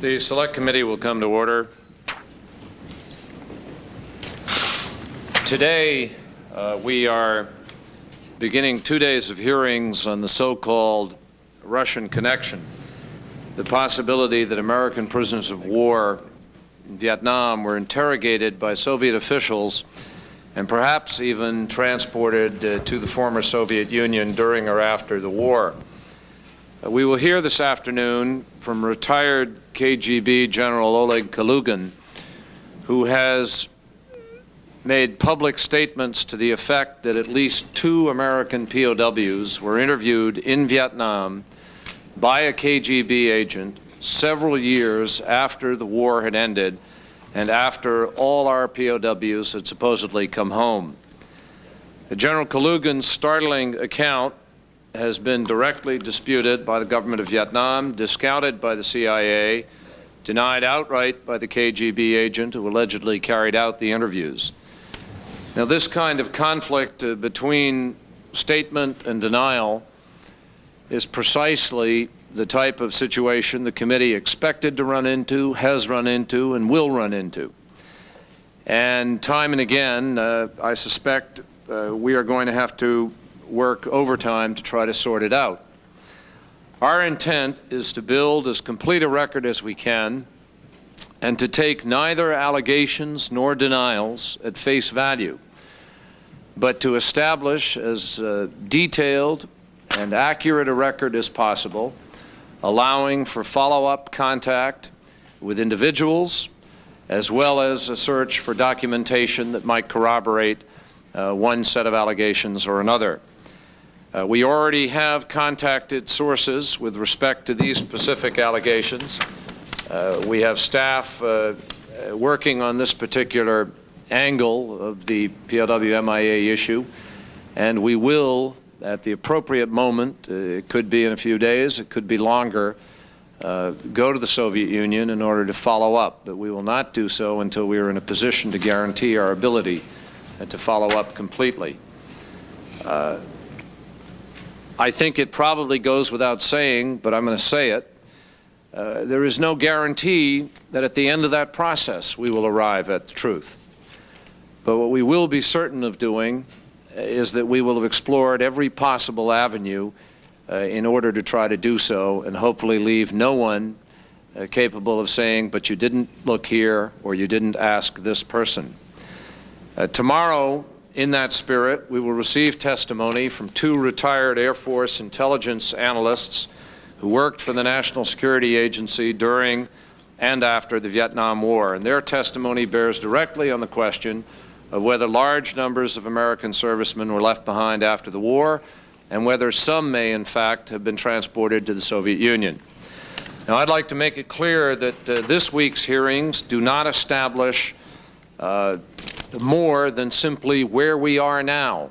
The Select Committee will come to order. Today, we are beginning 2 days of hearings on the so-called Russian connection, the possibility that American prisoners of war in Vietnam were interrogated by Soviet officials and perhaps even transported to the former Soviet Union during or after the war. We will hear this afternoon from retired KGB General Oleg Kalugin, who has made public statements to the effect that at least 2 American POWs were interviewed in Vietnam by a KGB agent several years after the war had ended and after all our POWs had supposedly come home. General Kalugin's startling account has been directly disputed by the government of Vietnam, discounted by the CIA, denied outright by the KGB agent who allegedly carried out the interviews. Now, this kind of conflict between statement and denial is precisely the type of situation the committee expected to run into, has run into, and will run into. And time and again, I suspect we are going to have to work overtime to try to sort it out. Our intent is to build as complete a record as we can and to take neither allegations nor denials at face value, but to establish as detailed and accurate a record as possible, allowing for follow-up contact with individuals as well as a search for documentation that might corroborate one set of allegations or another. We already have contacted sources with respect to these specific allegations. We have staff working on this particular angle of the POW-MIA issue, and we will, at the appropriate moment, it could be in a few days, it could be longer, go to the Soviet Union in order to follow up. But we will not do so until we are in a position to guarantee our ability to follow up completely. I think it probably goes without saying, but I'm going to say it. There is no guarantee that at the end of that process we will arrive at the truth. But what we will be certain of doing is that we will have explored every possible avenue in order to try to do so and hopefully leave no one capable of saying, but you didn't look here or you didn't ask this person. Tomorrow, in that spirit, we will receive testimony from 2 retired Air Force intelligence analysts who worked for the National Security Agency during and after the Vietnam War. And their testimony bears directly on the question of whether large numbers of American servicemen were left behind after the war and whether some may, in fact, have been transported to the Soviet Union. Now, I'd like to make it clear that this week's hearings do not establish more than simply where we are now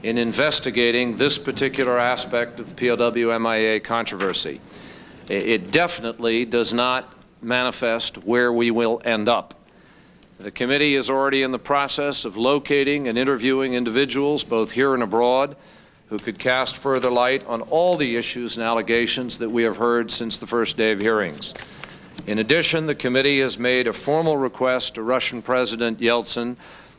in investigating this particular aspect of the POW-MIA controversy. It definitely does not manifest where we will end up. The committee is already in the process of locating and interviewing individuals, both here and abroad, who could cast further light on all the issues and allegations that we have heard since the first day of hearings. In addition, the committee has made a formal request to Russian President Yeltsin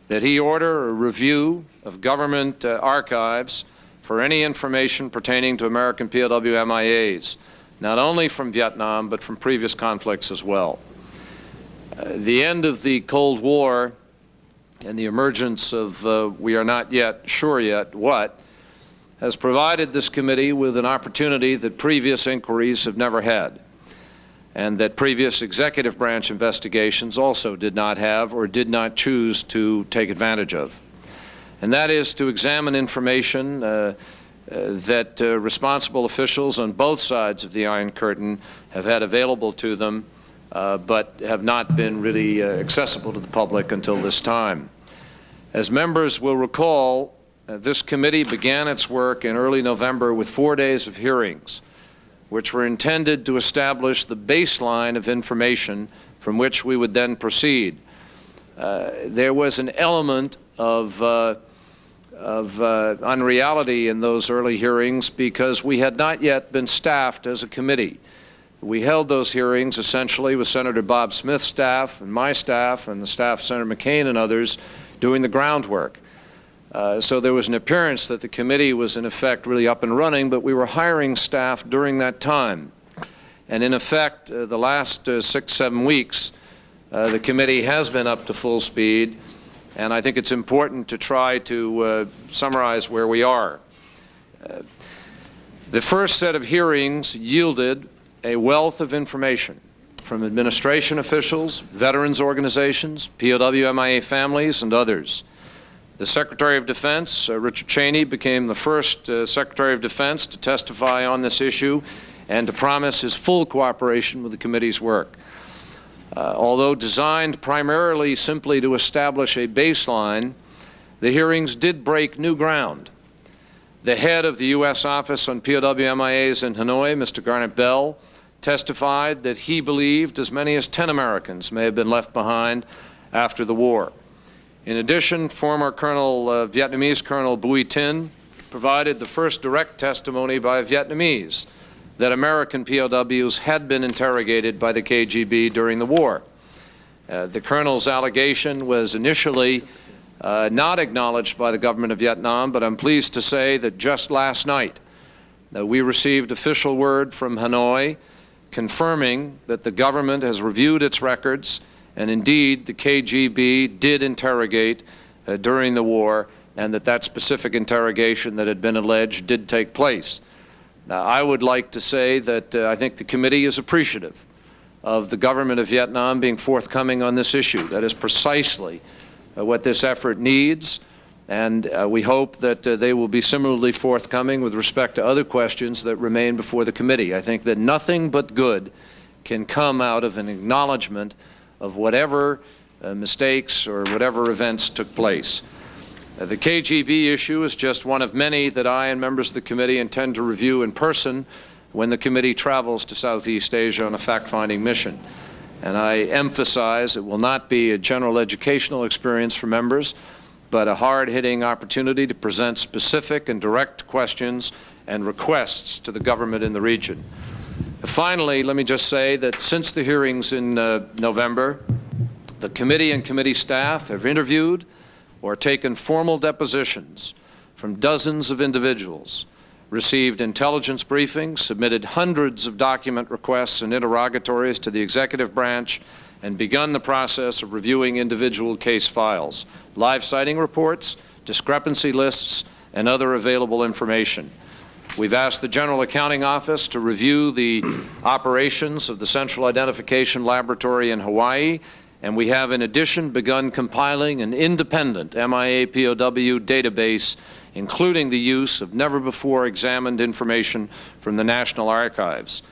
that he order a review of government archives for any information pertaining to American POW-MIAs, not only from Vietnam, but from previous conflicts as well. The end of the Cold War and the emergence of we are not yet sure yet what has provided this committee with an opportunity that previous inquiries have never had, and that previous executive branch investigations also did not have or did not choose to take advantage of. And that is to examine information that responsible officials on both sides of the Iron Curtain have had available to them, but have not been really accessible to the public until this time. As members will recall, this committee began its work in early November with 4 days of hearings, which were intended to establish the baseline of information from which we would then proceed. There was an element of unreality in those early hearings because we had not yet been staffed as a committee. We held those hearings essentially with Senator Bob Smith's staff and my staff and the staff of Senator McCain and others doing the groundwork. So there was an appearance that the committee was in effect really up and running, but we were hiring staff during that time. And in effect, the last 6-7 weeks, the committee has been up to full speed, and I think it's important to try to summarize where we are. The first set of hearings yielded a wealth of information from administration officials, veterans organizations, POW MIA families, and others. The Secretary of Defense, Richard Cheney, became the first Secretary of Defense to testify on this issue and to promise his full cooperation with the committee's work. Although designed primarily simply to establish a baseline, the hearings did break new ground. The head of the U.S. Office on POW MIAs in Hanoi, Mr. Garnet Bell, testified that he believed as many as 10 Americans may have been left behind after the war. In addition, former Vietnamese Colonel Bui Tin provided the first direct testimony by Vietnamese that American POWs had been interrogated by the KGB during the war. The colonel's allegation was initially not acknowledged by the government of Vietnam, but I'm pleased to say that just last night we received official word from Hanoi confirming that the government has reviewed its records, and indeed the KGB did interrogate during the war, and that specific interrogation that had been alleged did take place. Now, I would like to say that I think the committee is appreciative of the government of Vietnam being forthcoming on this issue. That is precisely what this effort needs, and we hope that they will be similarly forthcoming with respect to other questions that remain before the committee. I think that nothing but good can come out of an acknowledgement of whatever mistakes or whatever events took place. The KGB issue is just one of many that I and members of the committee intend to review in person when the committee travels to Southeast Asia on a fact-finding mission. And I emphasize it will not be a general educational experience for members, but a hard-hitting opportunity to present specific and direct questions and requests to the government in the region. Finally, let me just say that since the hearings in November, the committee and committee staff have interviewed or taken formal depositions from dozens of individuals, received intelligence briefings, submitted hundreds of document requests and interrogatories to the executive branch, and begun the process of reviewing individual case files, live sighting reports, discrepancy lists, and other available information. We've asked the General Accounting Office to review the operations of the Central Identification Laboratory in Hawaii, and we have in addition begun compiling an independent MIA POW database, including the use of never-before-examined information from the National Archives.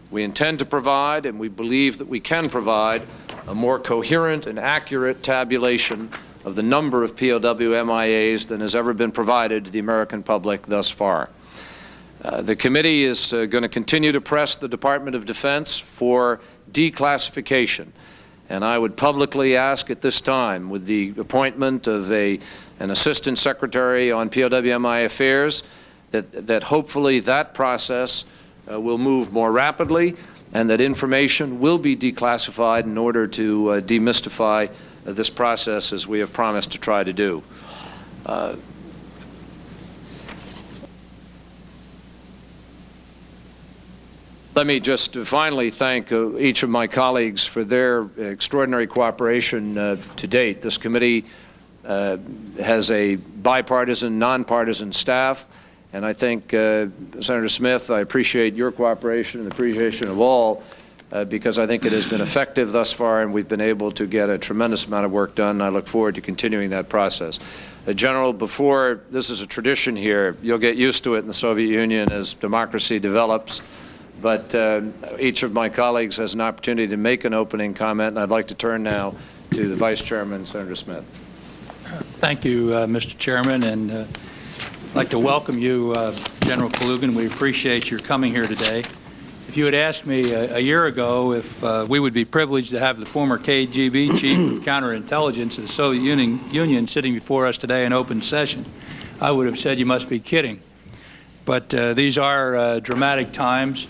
We intend to provide, and we believe that we can provide, a more coherent and accurate tabulation of the number of POW MIAs than has ever been provided to the American public thus far. The committee is going to continue to press the Department of Defense for declassification, and I would publicly ask at this time, with the appointment of an Assistant Secretary on POW MIA Affairs, that hopefully that process will move more rapidly and that information will be declassified in order to demystify this process as we have promised to try to do. Let me just finally thank each of my colleagues for their extraordinary cooperation to date. This committee has a bipartisan, nonpartisan staff, and I think, Senator Smith, I appreciate your cooperation and the appreciation of all, because I think it has been effective thus far, and we've been able to get a tremendous amount of work done, and I look forward to continuing that process. General, this is a tradition here. You'll get used to it in the Soviet Union as democracy develops. But each of my colleagues has an opportunity to make an opening comment, and I'd like to turn now to the Vice Chairman, Senator Smith. Thank you, Mr. Chairman, and I'd like to welcome you, General Kalugin. We appreciate your coming here today. If you had asked me a year ago if we would be privileged to have the former KGB Chief of Counterintelligence of the Soviet Union sitting before us today in open session, I would have said you must be kidding. But these are dramatic times.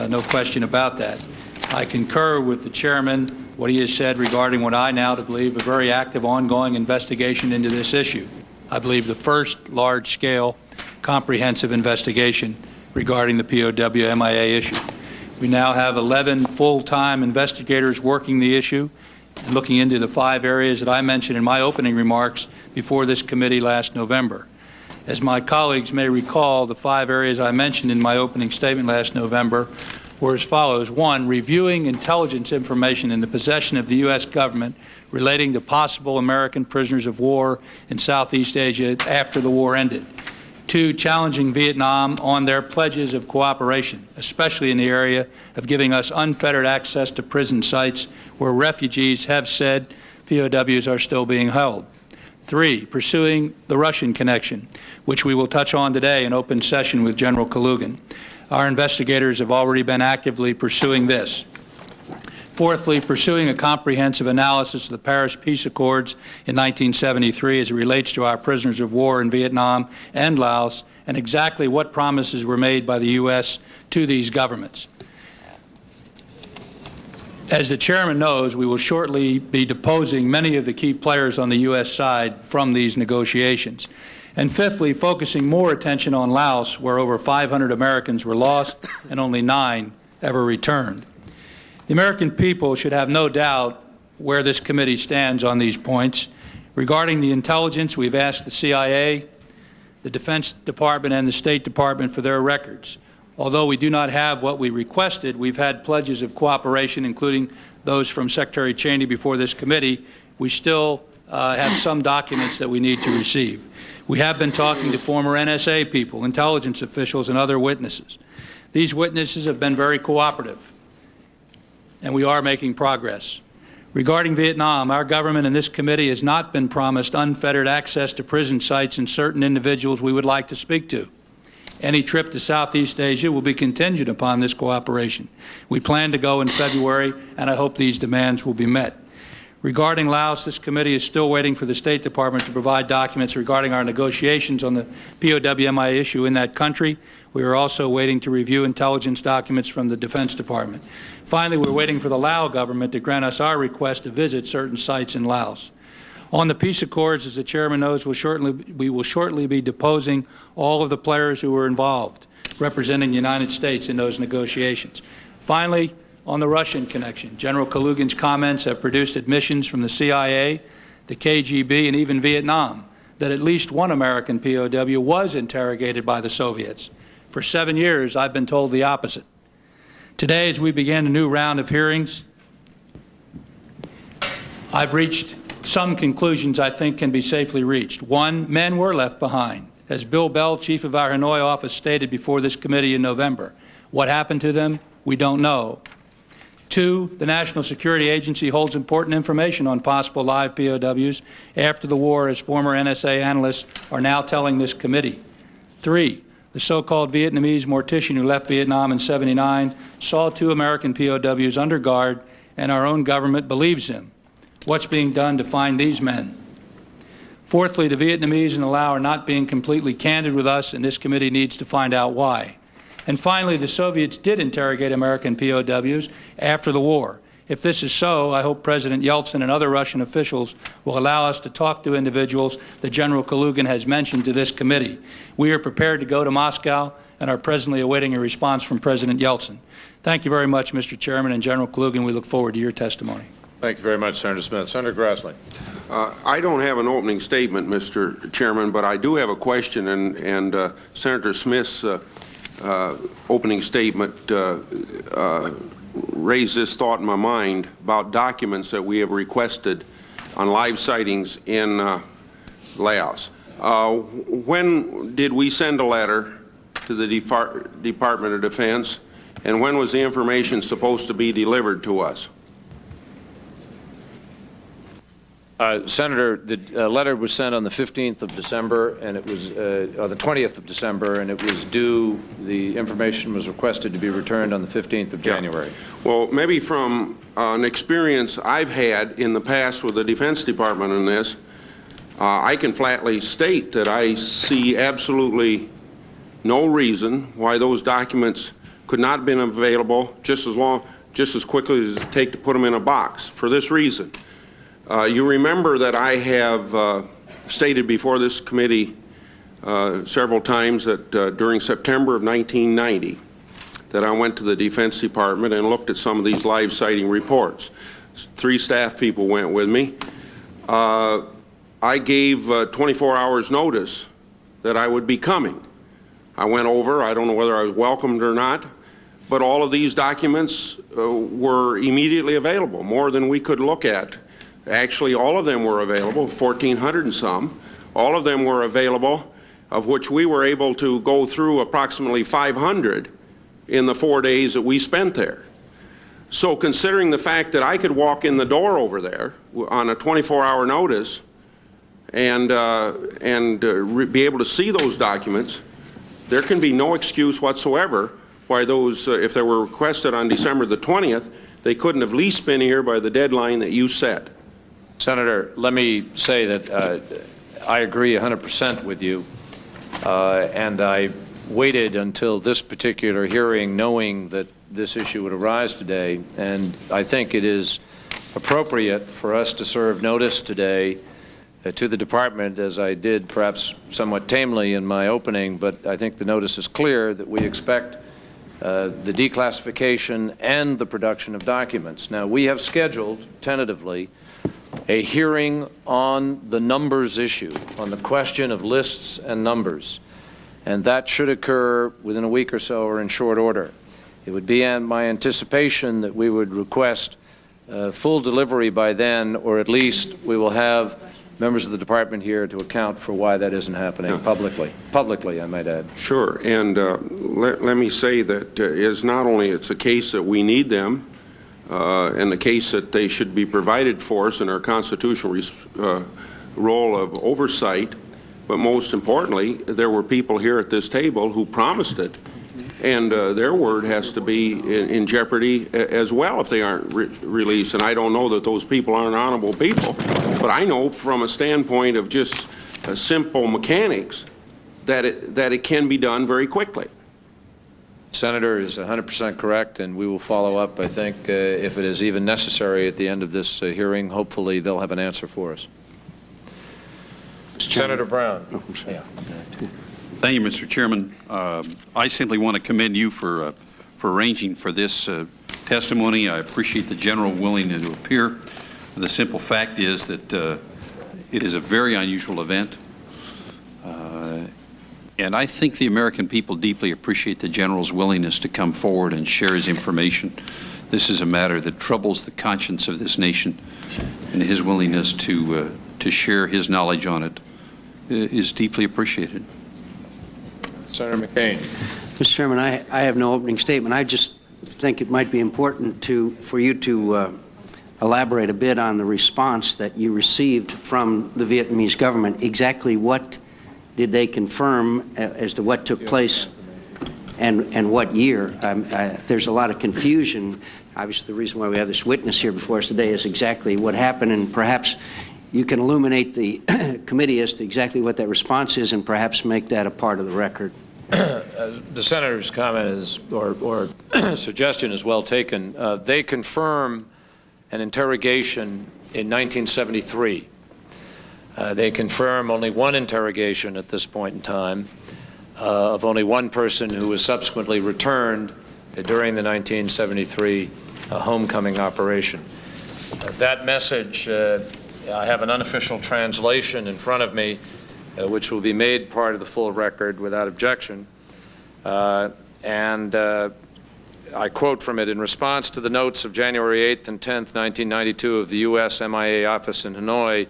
no question about that. I concur with the chairman, what he has said regarding what I now believe a very active ongoing investigation into this issue. I believe the first large-scale comprehensive investigation regarding the POW MIA issue. We now have 11 full-time investigators working the issue and looking into the 5 areas that I mentioned in my opening remarks before this committee last November. As my colleagues may recall, the 5 areas I mentioned in my opening statement last November were as follows. 1, reviewing intelligence information in the possession of the U.S. government relating to possible American prisoners of war in Southeast Asia after the war ended. 2, challenging Vietnam on their pledges of cooperation, especially in the area of giving us unfettered access to prison sites where refugees have said POWs are still being held. 3, pursuing the Russian connection, which we will touch on today in open session with General Kalugin. Our investigators have already been actively pursuing this. 4thly, pursuing a comprehensive analysis of the Paris Peace Accords in 1973 as it relates to our prisoners of war in Vietnam and Laos, and exactly what promises were made by the U.S. to these governments. As the chairman knows, we will shortly be deposing many of the key players on the U.S. side from these negotiations. And 5thly, focusing more attention on Laos, where over 500 Americans were lost and only 9 ever returned. The American people should have no doubt where this committee stands on these points. Regarding the intelligence, we've asked the CIA, the Defense Department, and the State Department for their records. Although we do not have what we requested, we've had pledges of cooperation, including those from Secretary Cheney before this committee. We still have some documents that we need to receive. We have been talking to former NSA people, intelligence officials, and other witnesses. These witnesses have been very cooperative, and we are making progress. Regarding Vietnam, our government and this committee has not been promised unfettered access to prison sites and certain individuals we would like to speak to. Any trip to Southeast Asia will be contingent upon this cooperation. We plan to go in February, and I hope these demands will be met. Regarding Laos, this committee is still waiting for the State Department to provide documents regarding our negotiations on the POW-MIA issue in that country. We are also waiting to review intelligence documents from the Defense Department. Finally, we're waiting for the Lao government to grant us our request to visit certain sites in Laos. On the peace accords, as the chairman knows, we will shortly be deposing all of the players who were involved, representing the United States in those negotiations. Finally, on the Russian connection, General Kalugin's comments have produced admissions from the CIA, the KGB, and even Vietnam that at least one American POW was interrogated by the Soviets. For 7 years, I've been told the opposite. Today, as we begin a new round of hearings, I've reached some conclusions I think can be safely reached. 1, men were left behind. As Bill Bell, chief of our Hanoi office, stated before this committee in November, what happened to them, we don't know. 2, the National Security Agency holds important information on possible live POWs after the war, as former NSA analysts are now telling this committee. 3, the so-called Vietnamese mortician who left Vietnam in '79 saw 2 American POWs under guard, and our own government believes him. What's being done to find these men? 4thly, the Vietnamese and the Lao are not being completely candid with us, and this committee needs to find out why. And finally, the Soviets did interrogate American POWs after the war. If this is so, I hope President Yeltsin and other Russian officials will allow us to talk to individuals that General Kalugin has mentioned to this committee. We are prepared to go to Moscow and are presently awaiting a response from President Yeltsin. Thank you very much, Mr. Chairman, and General Kalugin, we look forward to your testimony. Thank you very much, Senator Smith. Senator Grassley. I don't have an opening statement, Mr. Chairman, but I do have a question, and Senator Smith's opening statement raised this thought in my mind about documents that we have requested on live sightings in Laos. When did we send a letter to the Department of Defense, and when was the information supposed to be delivered to us? Senator, the letter was sent on the 15th of December, and it was the 20th of December, and it was due, the information was requested to be returned on the 15th of January. Yeah. Well, maybe from an experience I've had in the past with the Defense Department on this, I can flatly state that I see absolutely no reason why those documents could not have been available just as quickly as it take to put them in a box, for this reason. You remember that I have stated before this committee several times that during September of 1990 that I went to the Defense Department and looked at some of these live sighting reports. 3 staff people went with me. I gave 24 hours notice that I would be coming. I went over. I don't know whether I was welcomed or not, but all of these documents were immediately available, more than we could look at. Actually, all of them were available, 1,400 and some. All of them were available, of which we were able to go through approximately 500 in the 4 days that we spent there. So considering the fact that I could walk in the door over there on a 24-hour notice and be able to see those documents, there can be no excuse whatsoever why those, if they were requested on December the 20th, they couldn't have at least been here by the deadline that you set. Senator, let me say that I agree 100% with you, and I waited until this particular hearing knowing that this issue would arise today, and I think it is appropriate for us to serve notice today to the Department, as I did perhaps somewhat tamely in my opening, but I think the notice is clear that we expect the declassification and the production of documents. Now, we have scheduled, tentatively, a hearing on the numbers issue, on the question of lists and numbers, and that should occur within a week or so or in short order. It would be my anticipation that we would request full delivery by then, or at least we will have members of the Department here to account for why that isn't happening publicly, I might add. Sure, and let me say that is not only it's a case that we need them, and the case that they should be provided for us in our constitutional role of oversight, but most importantly, there were people here at this table who promised it, and their word has to be in jeopardy as well if they aren't released. And I don't know that those people aren't honorable people, but I know from a standpoint of just simple mechanics that it can be done very quickly. Senator is 100% correct, and we will follow up, I think, if it is even necessary at the end of this hearing. Hopefully they'll have an answer for us. Senator Brown. Yeah. Thank you, Mr. Chairman. I simply want to commend you for arranging for this testimony. I appreciate the general willingness to appear. The simple fact is that it is a very unusual event, and I think the American people deeply appreciate the general's willingness to come forward and share his information. This is a matter that troubles the conscience of this nation, and his willingness to share his knowledge on it is deeply appreciated. Senator McCain. Mr. Chairman, I have no opening statement. I just think it might be important for you to elaborate a bit on the response that you received from the Vietnamese government. Exactly what did they confirm as to what took place and what year? There's a lot of confusion. Obviously, the reason why we have this witness here before us today is exactly what happened, and perhaps you can illuminate the committee as to exactly what that response is and perhaps make that a part of the record. The Senator's comment is, or suggestion is well taken. They confirm an interrogation in 1973. They confirm only one interrogation at this point in time of only one person who was subsequently returned during the 1973 homecoming operation. That message, I have an unofficial translation in front of me, which will be made part of the full record without objection. I quote from it: "In response to the notes of January 8th and 10th, 1992 of the U.S. MIA office in Hanoi,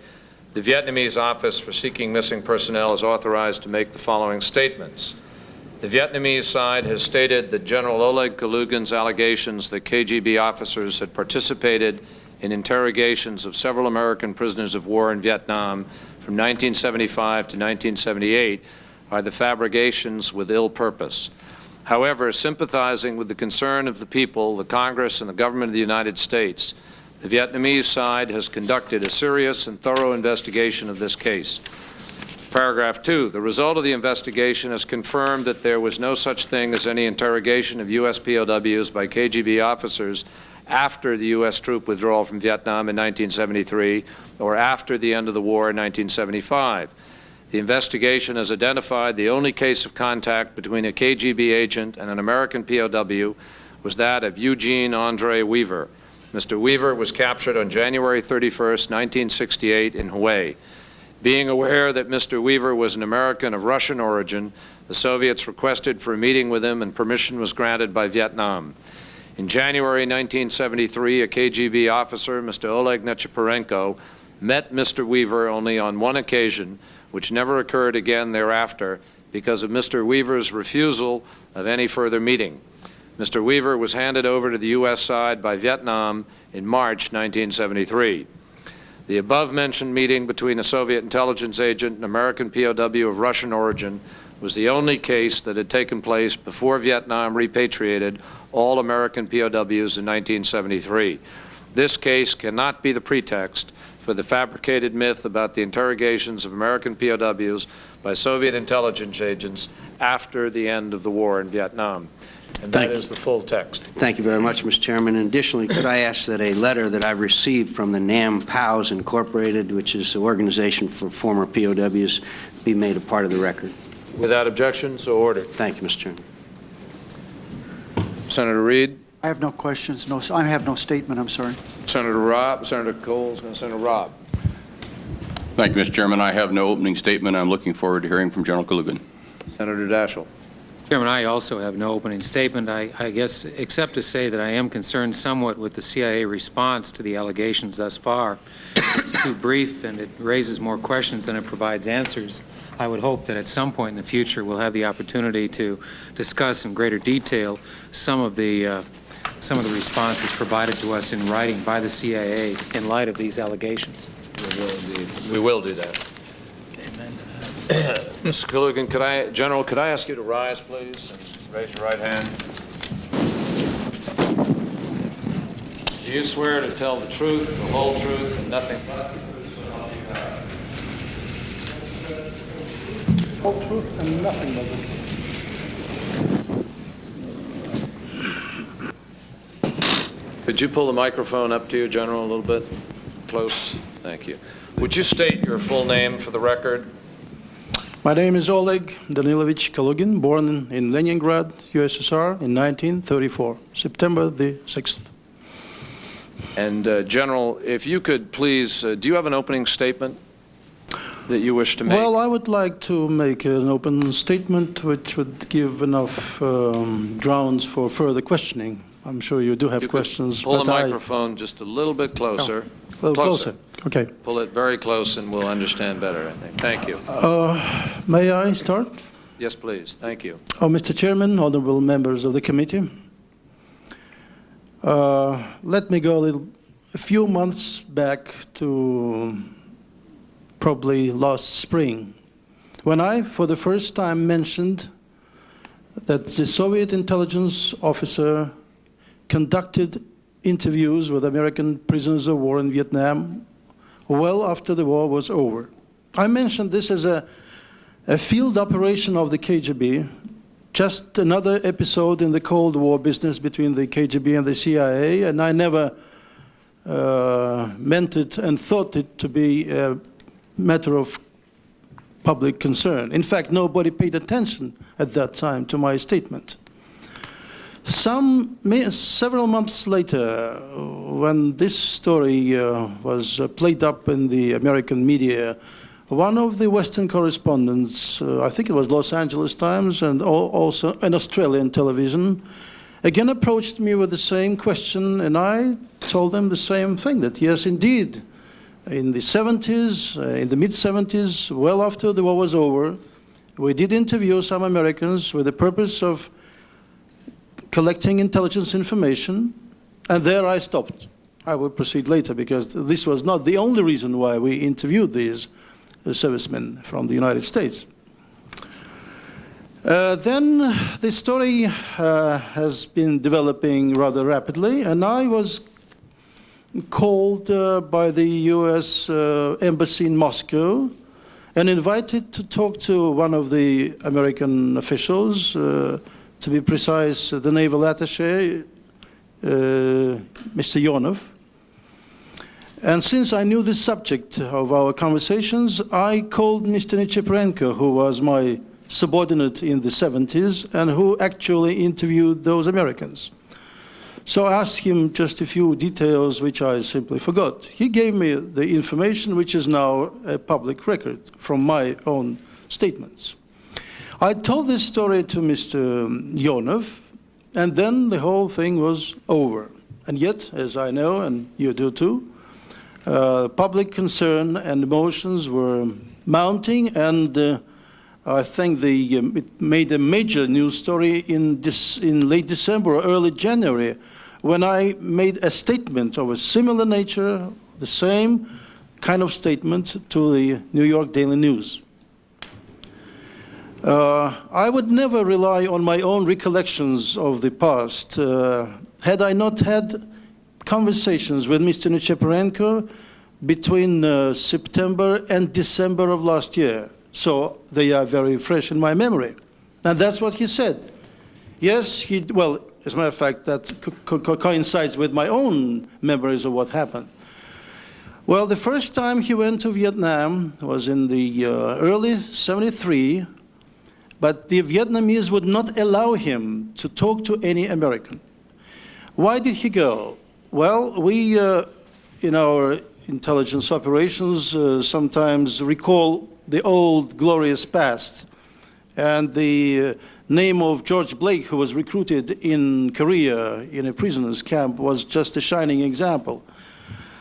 the Vietnamese Office for Seeking Missing Personnel is authorized to make the following statements. The Vietnamese side has stated that General Oleg Kalugin's allegations that KGB officers had participated in interrogations of several American prisoners of war in Vietnam from 1975 to 1978 are the fabrications with ill purpose. However, sympathizing with the concern of the people, the Congress, and the government of the United States, the Vietnamese side has conducted a serious and thorough investigation of this case. Paragraph 2, the result of the investigation has confirmed that there was no such thing as any interrogation of U.S. POWs by KGB officers after the U.S. troop withdrawal from Vietnam in 1973 or after the end of the war in 1975. The investigation has identified the only case of contact between a KGB agent and an American POW was that of Eugene Andre Weaver. Mr. Weaver was captured on January 31st, 1968 in Hawaii. Being aware that Mr. Weaver was an American of Russian origin, the Soviets requested for a meeting with him and permission was granted by Vietnam. In January 1973, a KGB officer, Mr. Oleg Kalugin, met Mr. Weaver only on one occasion, which never occurred again thereafter because of Mr. Weaver's refusal of any further meeting. Mr. Weaver was handed over to the U.S. side by Vietnam in March 1973. The above-mentioned meeting between a Soviet intelligence agent and American POW of Russian origin was the only case that had taken place before Vietnam repatriated all American POWs in 1973. This case cannot be the pretext for the fabricated myth about the interrogations of American POWs by Soviet intelligence agents after the end of the war in Vietnam. And that is the full text. Thank you very much, Mr. Chairman. And additionally, could I ask that a letter that I've received from the NAM POWs Incorporated, which is the organization for former POWs, be made a part of the record? Without objection, so ordered. Thank you, Mr. Chairman. Senator Reid. I have no questions. No, I have no statement. I'm sorry. Senator Coles, and Senator Robb. Thank you, Mr. Chairman. I have no opening statement. I'm looking forward to hearing from General Kalugin. Senator Daschle. Chairman, I also have no opening statement. I guess, except to say that I am concerned somewhat with the CIA response to the allegations thus far. It's too brief and it raises more questions than it provides answers. I would hope that at some point in the future we'll have the opportunity to discuss in greater detail some of the responses provided to us in writing by the CIA in light of these allegations. We will do that. Mr. Kalugin, General, could I ask you to rise, please, and raise your right hand? Do you swear to tell the truth, the whole truth, and nothing but the truth, so help you God? Whole truth and nothing but the truth. Could you pull the microphone up to you, General, a little bit close? Thank you. Would you state your full name for the record? My name is Oleg Kalugin, born in Leningrad, USSR in 1934, September the 6th. And General, if you could please, do you have an opening statement that you wish to make? Well, I would like to make an open statement which would give enough grounds for further questioning. I'm sure you do have questions. Pull the microphone just a little bit closer. A little closer. Okay. Pull it very close and we'll understand better, I think. Thank you. May I start? Yes, please. Thank you. Mr. Chairman, honorable members of the committee, let me go a few months back to probably last spring, when I, for the first time, mentioned that the Soviet intelligence officer conducted interviews with American prisoners of war in Vietnam well after the war was over. I mentioned this as a field operation of the KGB, just another episode in the Cold War business between the KGB and the CIA, and I never meant it and thought it to be a matter of public concern. In fact, nobody paid attention at that time to my statement. Several months later, when this story was played up in the American media, one of the Western correspondents, I think it was Los Angeles Times and also an Australian television, again approached me with the same question, and I told them the same thing, that yes, indeed, in the 70s, in the mid-70s, well after the war was over, we did interview some Americans with the purpose of collecting intelligence information, and there I stopped. I will proceed later, because this was not the only reason why we interviewed these servicemen from the United States. Then the story has been developing rather rapidly, and I was called by the U.S. Embassy in Moscow and invited to talk to one of the American officials, to be precise, the naval attaché, Mr. Yonov. And since I knew the subject of our conversations, I called Mr. Nechepurenko, who was my subordinate in the 70s and who actually interviewed those Americans. So I asked him just a few details which I simply forgot. He gave me the information which is now a public record from my own statements. I told this story to Mr. Yonov, and then the whole thing was over. And yet, as I know, and you do too, public concern and emotions were mounting, and I think it made a major news story in late December or early January, when I made a statement of a similar nature, the same kind of statement, to the New York Daily News. I would never rely on my own recollections of the past. Had I not had conversations with Mr. Nechepurenko between September and December of last year. So they are very fresh in my memory. And that's what he said. Yes, well, as a matter of fact, that coincides with my own memories of what happened. Well, the first time he went to Vietnam was in the early '73, but the Vietnamese would not allow him to talk to any American. Why did he go? Well, we, in our intelligence operations, sometimes recall the old glorious past. And the name of George Blake, who was recruited in Korea in a prisoner's camp, was just a shining example.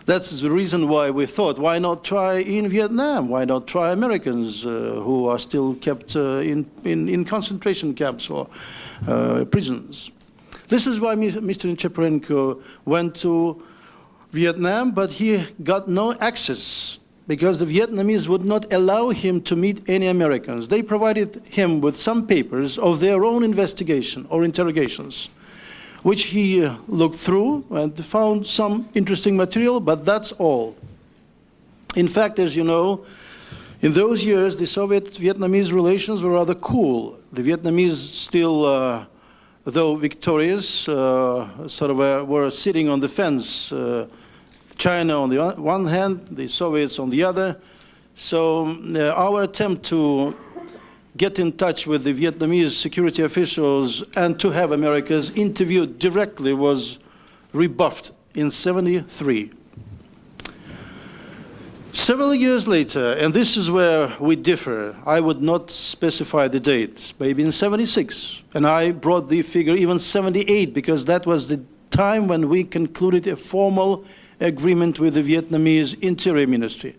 That's the reason why we thought, why not try in Vietnam? Why not try Americans who are still kept in concentration camps or prisons? This is why Mr. Nechepurenko went to Vietnam, but he got no access because the Vietnamese would not allow him to meet any Americans. They provided him with some papers of their own investigation or interrogations, which he looked through and found some interesting material, but that's all. In fact, as you know, in those years, the Soviet-Vietnamese relations were rather cool. The Vietnamese still, though victorious, sort of were sitting on the fence. China on the one hand, the Soviets on the other. So our attempt to get in touch with the Vietnamese security officials and to have Americans interviewed directly was rebuffed in '73. Several years later, and this is where we differ, I would not specify the date, maybe in '76, and I brought the figure even '78 because that was the time when we concluded a formal agreement with the Vietnamese Interior Ministry.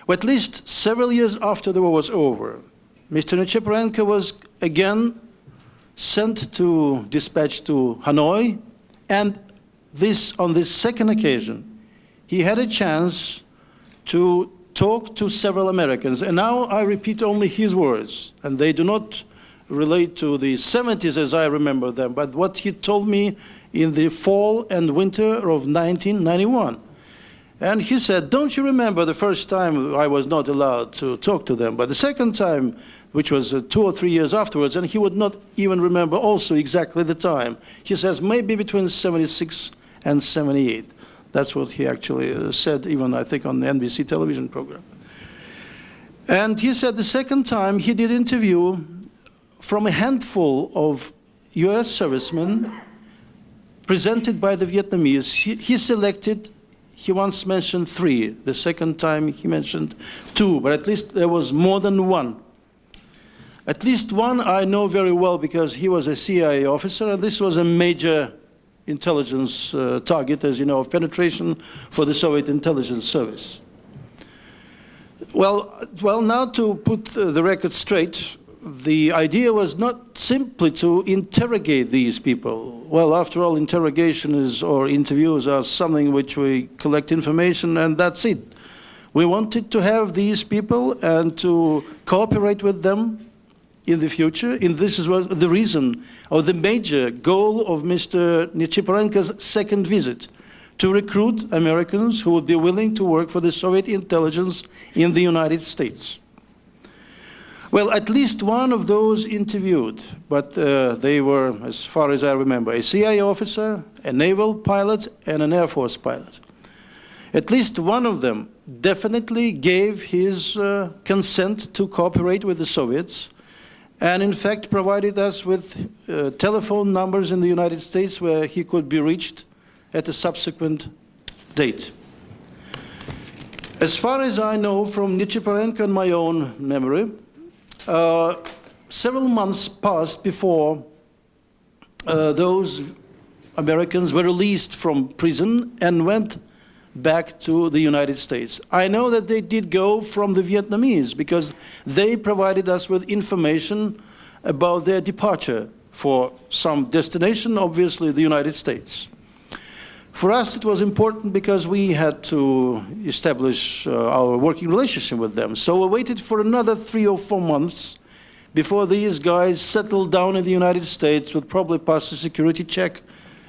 Well, at least several years after the war was over, Mr. Nechepurenko was again dispatched to Hanoi, and on this second occasion, he had a chance to talk to several Americans. And now I repeat only his words, and they do not relate to the '70s as I remember them, but what he told me in the fall and winter of 1991. And he said, don't you remember the first time I was not allowed to talk to them, but the second time, which was 2 or 3 years afterwards, and he would not even remember also exactly the time. He says maybe between '76 and '78. That's what he actually said, even I think on the NBC television program. And he said the second time he did interview from a handful of US servicemen presented by the Vietnamese. He selected, he once mentioned 3. The second time he mentioned 2, but at least there was more than 1. At least one I know very well because he was a CIA officer, and this was a major intelligence target, as you know, of penetration for the Soviet intelligence service. Well, now to put the record straight, the idea was not simply to interrogate these people. Well, after all, interrogation or interviews are something which we collect information and that's it. We wanted to have these people and to cooperate with them in the future. And this was the reason, or the major goal of Mr. Nechepurenko's second visit, to recruit Americans who would be willing to work for the Soviet intelligence in the United States. Well, at least one of those interviewed, but they were, as far as I remember, a CIA officer, a naval pilot, and an Air Force pilot. At least one of them definitely gave his consent to cooperate with the Soviets, and in fact provided us with telephone numbers in the United States where he could be reached at a subsequent date. As far as I know from Nichiporenko and my own memory, several months passed before those Americans were released from prison and went back to the United States. I know that they did go from the Vietnamese because they provided us with information about their departure for some destination, obviously the United States. For us, it was important because we had to establish our working relationship with them. So we waited for another 3 or 4 months before these guys settled down in the United States, would probably pass a security check,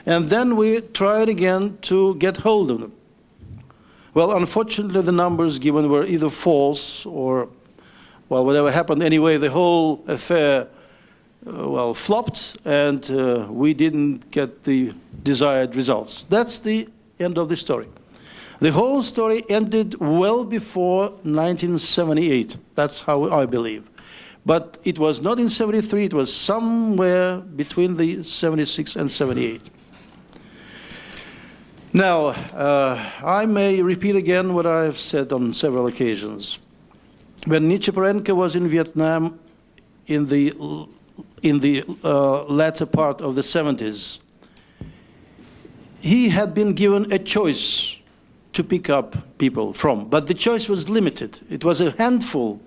and then we tried again to get hold of them. Well, unfortunately, the numbers given were either false or, well, whatever happened. Anyway, the whole affair, well, flopped, and we didn't get the desired results. That's the end of the story. The whole story ended well before 1978. That's how I believe. But it was not in 73. It was somewhere between the 76 and 78. Now, I may repeat again what I have said on several occasions. When Nichiporenko was in Vietnam in the latter part of the 70s, he had been given a choice to pick up people from, but the choice was limited. It was a handful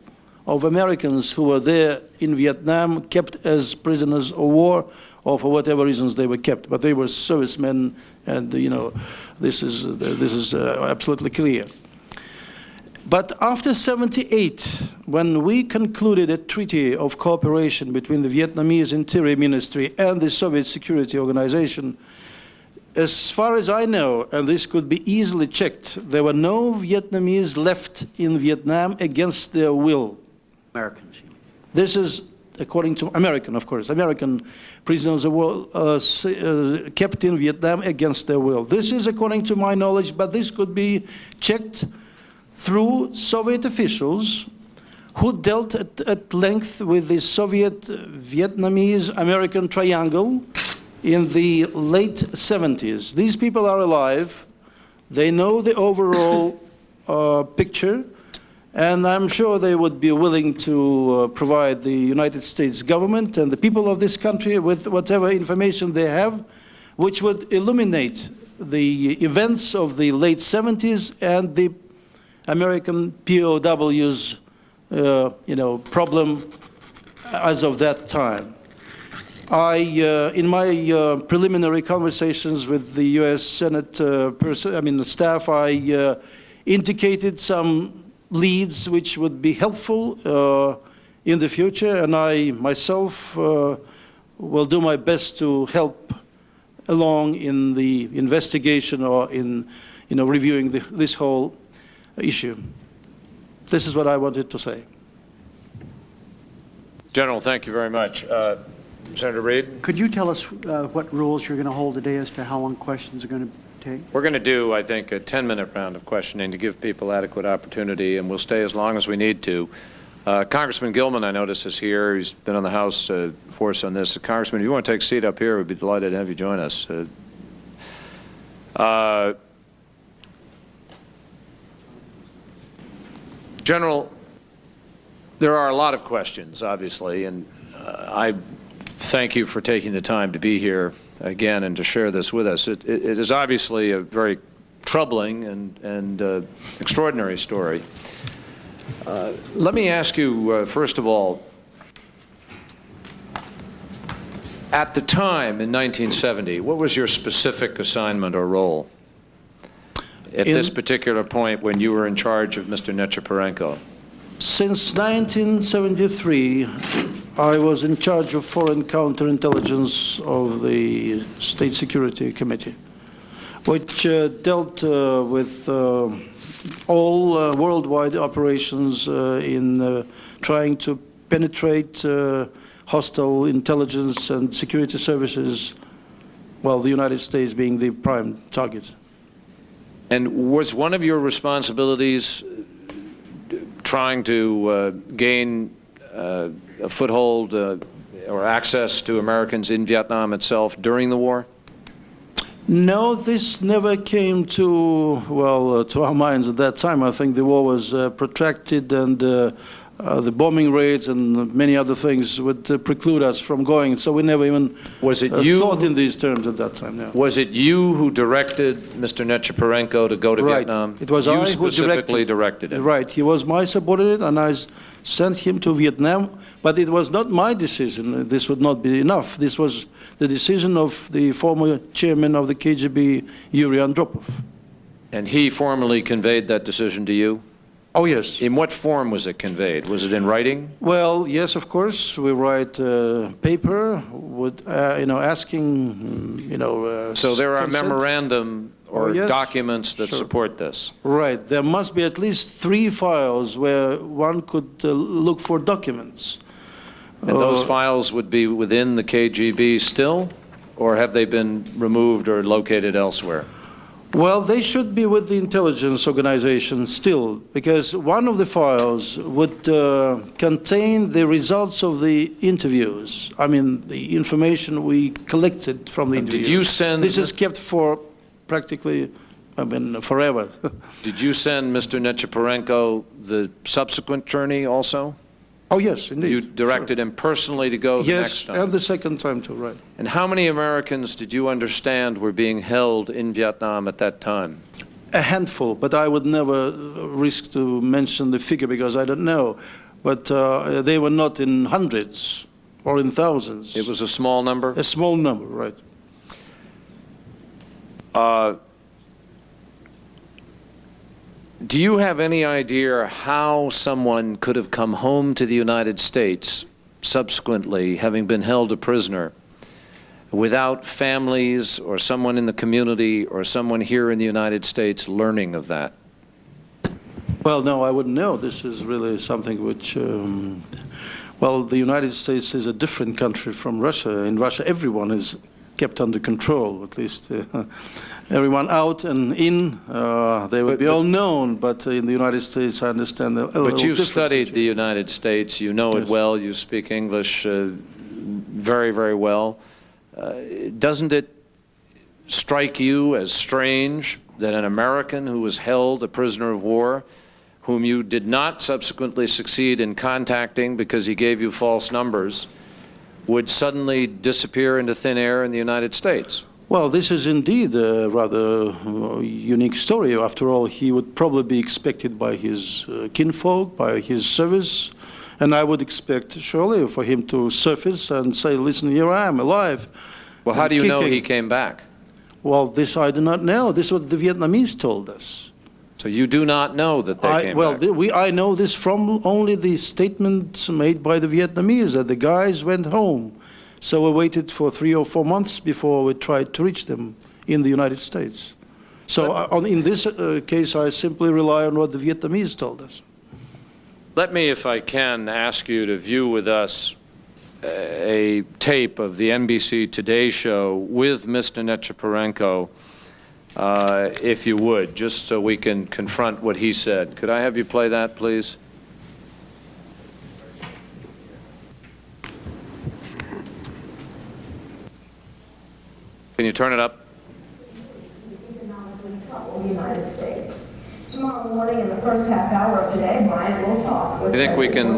of Americans who were there in Vietnam, kept as prisoners of war, or for whatever reasons they were kept, but they were servicemen, and you know, this is absolutely clear. But after 78, when we concluded a treaty of cooperation between the Vietnamese Interior Ministry and the Soviet Security Organization, as far as I know, and this could be easily checked, there were no Vietnamese left in Vietnam against their will. Americans. This is according to American, of course, American prisoners of war kept in Vietnam against their will. This is according to my knowledge, but this could be checked through Soviet officials who dealt at length with the Soviet Vietnamese-American triangle in the late 70s. These people are alive. They know the overall picture. And I'm sure they would be willing to provide the United States government and the people of this country with whatever information they have, which would illuminate the events of the late 70s and the American POWs, problem as of that time. In my preliminary conversations with the U.S. Senate staff, I indicated some leads which would be helpful in the future, and I myself will do my best to help along in the investigation or in reviewing this whole issue. This is what I wanted to say. General, thank you very much. Senator Reid? Could you tell us what rules you're going to hold today as to how long questions are going to take? We're going to do, I think, a 10-minute round of questioning to give people adequate opportunity, and we'll stay as long as we need to. Congressman Gilman, I notice, is here. He's been on the House force on this. Congressman, if you want to take a seat up here, we'd be delighted to have you join us. General, there are a lot of questions, obviously, and I thank you for taking the time to be here again and to share this with us. It is obviously a very troubling and extraordinary story. Let me ask you, first of all, at the time in 1970, what was your specific assignment or role at this particular point when you were in charge of Mr. Nechepurenko? Since 1973, I was in charge of foreign counterintelligence of the State Security Committee, which dealt with all worldwide operations in trying to penetrate hostile intelligence and security services, well, the United States being the prime target. And was one of your responsibilities trying to gain a foothold or access to Americans in Vietnam itself during the war? No, this never came to, well, to our minds at that time. I think the war was protracted, and the bombing raids and many other things would preclude us from going. So we never even thought in these terms at that time. No. Was it you who directed Mr. Nechepurenko to go to Vietnam? It was you I who specifically directed him. Right. He was my subordinate, and I sent him to Vietnam. But it was not my decision. This would not be enough. This was the decision of the former chairman of the KGB, Yuri Andropov. And he formally conveyed that decision to you? Oh, yes. In what form was it conveyed? Was it in writing? Well, yes, of course. We write paper, with, asking, so there are consent. memorandum or yes, documents that sure. support this? Right. There must be at least 3 files where one could look for documents. And those files would be within the KGB still? Or have they been removed or located elsewhere? Well, they should be with the intelligence organization still, because one of the files would contain the results of the interviews. I mean, the information we collected from the interviews. Did you send... This is kept for practically, forever. Did you send Mr. Nechepurenko the subsequent journey also? Oh, yes, indeed. You directed him personally to go the next time? Yes, and the second time too, right. And how many Americans did you understand were being held in Vietnam at that time? A handful, but I would never risk to mention the figure because I don't know. But they were not in hundreds or in thousands. It was a small number? A small number, right. Do you have any idea how someone could have come home to the United States subsequently, having been held a prisoner, without families or someone in the community or someone here in the United States learning of that? Well, no, I wouldn't know. This is really something which, well, the United States is a different country from Russia. In Russia, everyone is kept under control, at least everyone out and in, they would be all known, but in the United States, I understand a little But you've different studied situation. the United States, you know it well, you speak English very, very well. Doesn't it strike you as strange that an American who was held a prisoner of war, whom you did not subsequently succeed in contacting because he gave you false numbers, would suddenly disappear into thin air in the United States? Well, this is indeed a rather unique story. After all, he would probably be expected by his kinfolk, by his service, and I would expect surely for him to surface and say, listen, here I am, alive. Well, how do you know he came back? Well, this I do not know. This is what the Vietnamese told us. So you do not know that they came back? I know this from only the statements made by the Vietnamese, that the guys went home. So we waited for 3 or 4 months before we tried to reach them in the United States. So in this case, I simply rely on what the Vietnamese told us. Let me, if I can, ask you to view with us a tape of the NBC Today show with Mr. Nechepurenko, if you would, just so we can confront what he said. Could I have you play that, please? Can you turn it up? Economically troubled United States. Tomorrow morning in the first half hour of today, Bryant will talk with You think we can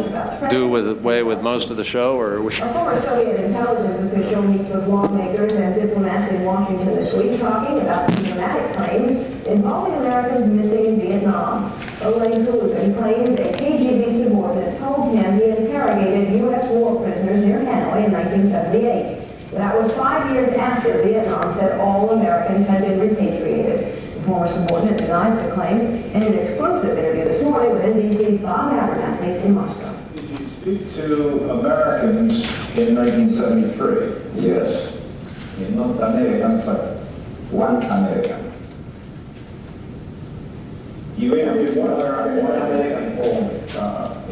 do away with most of the show, or are we? A former Soviet intelligence official meets with lawmakers and diplomats in Washington this week, talking about some dramatic claims involving Americans missing in Vietnam. Oleg Kalugin claims a KGB subordinate told him he interrogated U.S. war prisoners near Hanoi in 1978. That was 5 years after Vietnam said all Americans had been repatriated. The former subordinate denies the claim in an exclusive interview this morning with NBC's Bob Abernathy in Moscow. Did you speak to Americans in 1973? Yes. Not Americans, but one American. You interviewed one American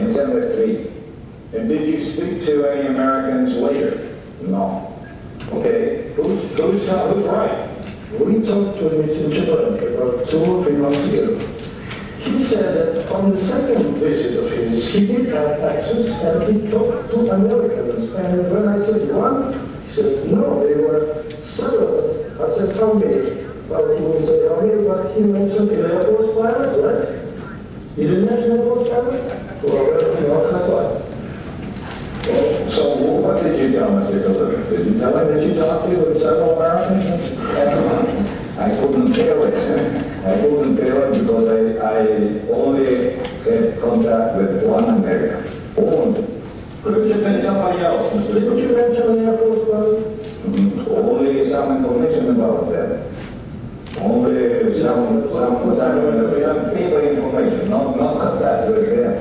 in 73. And did you speak to any Americans later? No. Okay, who's right? We talked to Mr. Chaprenko about 2 or 3 months ago. He said that on the second visit of his, he did have access and he talked to Americans. And when I said one, he said, no, there were several. I said, how many? Well, he would say, how many? But he mentioned Air Force pilots, right? He didn't mention Air Force pilots? Well, that's why. So what did you tell Mr. Kalugin? Did you tell him that you talked to several Americans? I couldn't tell it. I couldn't tell it because I only had contact with one American. Only. Could you been somebody else, Mr. Didn't you mention an Air Force pilot? Only some information about that. Only some paper information, not contact with them.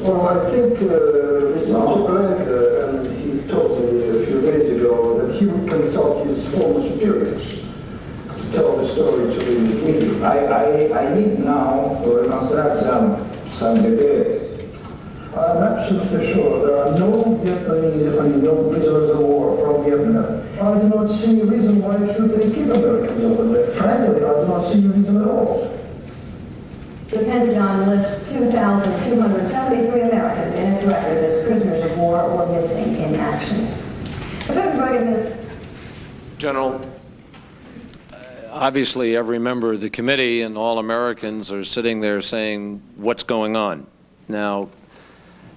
Well, I think Mr. Chaprenko, and he told me a few days ago that he would consult his former superiors to tell the story to the media. I need now to reconstruct some details. I'm absolutely sure there are no Vietnamese and no prisoners of war from Vietnam. I do not see a reason why should they keep Americans over there. Frankly, I do not see a reason at all. The Pentagon lists 2,273 Americans in its records as prisoners of war or missing in action. General, obviously every member of the committee and all Americans are sitting there saying, what's going on? Now,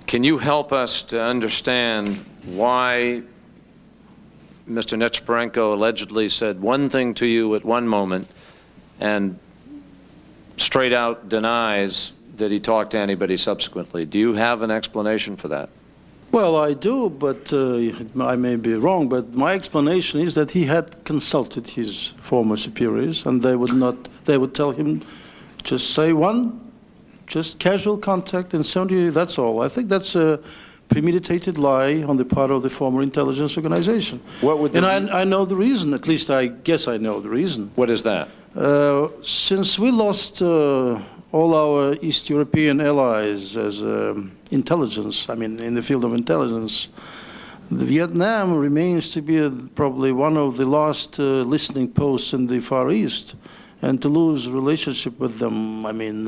can you help us to understand why Mr. Nechepurenko allegedly said one thing to you at one moment and straight out denies that he talked to anybody subsequently? Do you have an explanation for that? Well, I do, but I may be wrong, but my explanation is that he had consulted his former superiors, and they would tell him, just say just casual contact and 70, that's all. I think that's a premeditated lie on the part of the former intelligence organization. What would I know the reason, at least I guess I know the reason. What is that? Since we lost all our East European allies as intelligence, I mean, in the field of intelligence, Vietnam remains to be probably one of the last listening posts in the Far East, and to lose relationship with them, I mean,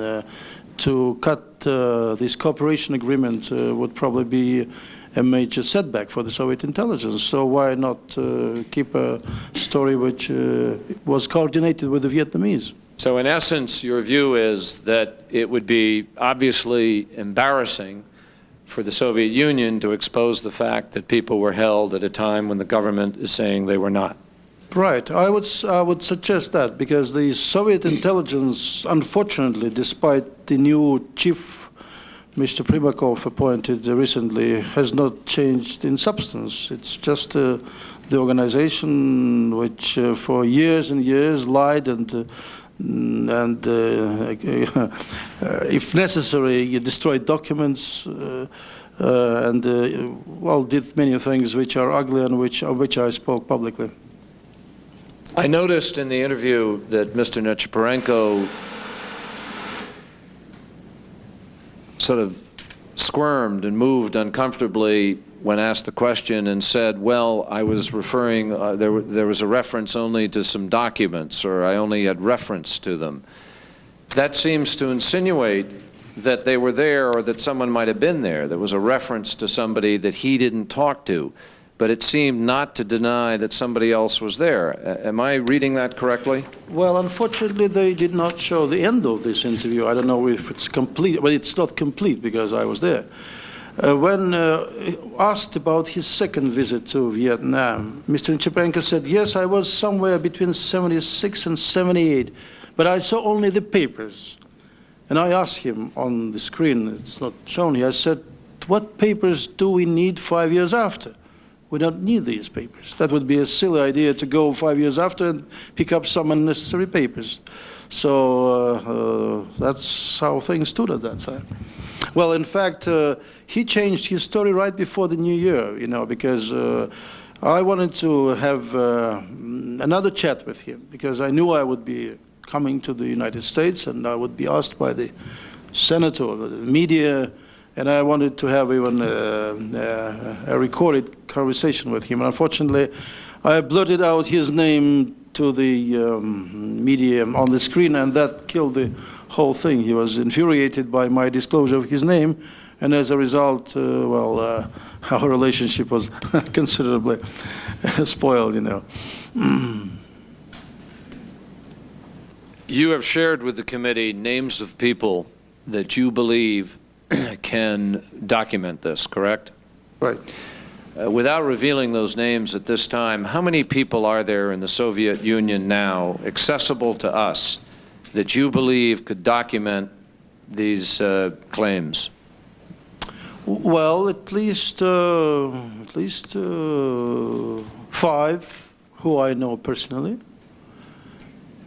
to cut this cooperation agreement would probably be a major setback for the Soviet intelligence. So why not keep a story which was coordinated with the Vietnamese? So in essence, your view is that it would be obviously embarrassing for the Soviet Union to expose the fact that people were held at a time when the government is saying they were not. Right. I would suggest that, because the Soviet intelligence, unfortunately, despite the new chief, Mr. Primakov, appointed recently, has not changed in substance. It's just the organization which for years and years lied and if necessary, you destroyed documents and well, did many things which are ugly and of which I spoke publicly. I noticed in the interview that Mr. Nechepurenko sort of squirmed and moved uncomfortably when asked the question and said, well, I was referring, there was a reference only to some documents, or I only had reference to them. That seems to insinuate that they were there or that someone might have been there. There was a reference to somebody that he didn't talk to, but it seemed not to deny that somebody else was there. Am I reading that correctly? Well, unfortunately, they did not show the end of this interview. I don't know if it's complete, but it's not complete because I was there. When asked about his second visit to Vietnam, Mr. Nechepurenko said, yes, I was somewhere between 76 and 78, but I saw only the papers. And I asked him on the screen, it's not shown here, I said, what papers do we need 5 years after? We don't need these papers. That would be a silly idea to go 5 years after and pick up some unnecessary papers. So that's how things stood at that time. Well, in fact, he changed his story right before the New Year, you know, because I wanted to have another chat with him, because I knew I would be coming to the United States and I would be asked by the senator or the media and I wanted to have even a recorded conversation with him. And unfortunately, I blurted out his name to the media on the screen, and that killed the whole thing. He was infuriated by my disclosure of his name, and as a result, our relationship was considerably spoiled, you know. You have shared with the committee names of people that you believe can document this, correct? Right. Without revealing those names at this time, how many people are there in the Soviet Union now accessible to us that you believe could document these claims? Well, at least 5 who I know personally,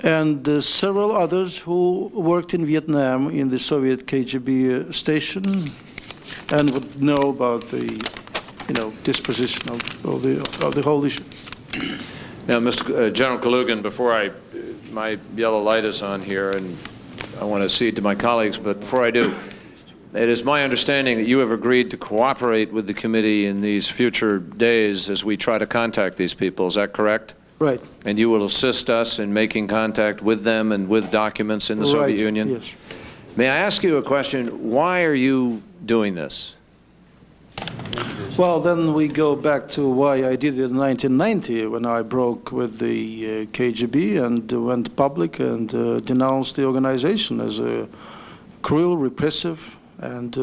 and several others who worked in Vietnam in the Soviet KGB station and would know about the, disposition of the whole issue. Now, Mr. General Kalugin, before my yellow light is on here, and I want to cede to my colleagues, but before I do, it is my understanding that you have agreed to cooperate with the committee in these future days as we try to contact these people. Is that correct? Right. And you will assist us in making contact with them and with documents in the Soviet Union? Yes. May I ask you a question? Why are you doing this? Well, then we go back to why I did it in 1990 when I broke with the KGB and went public and denounced the organization as a cruel, repressive, and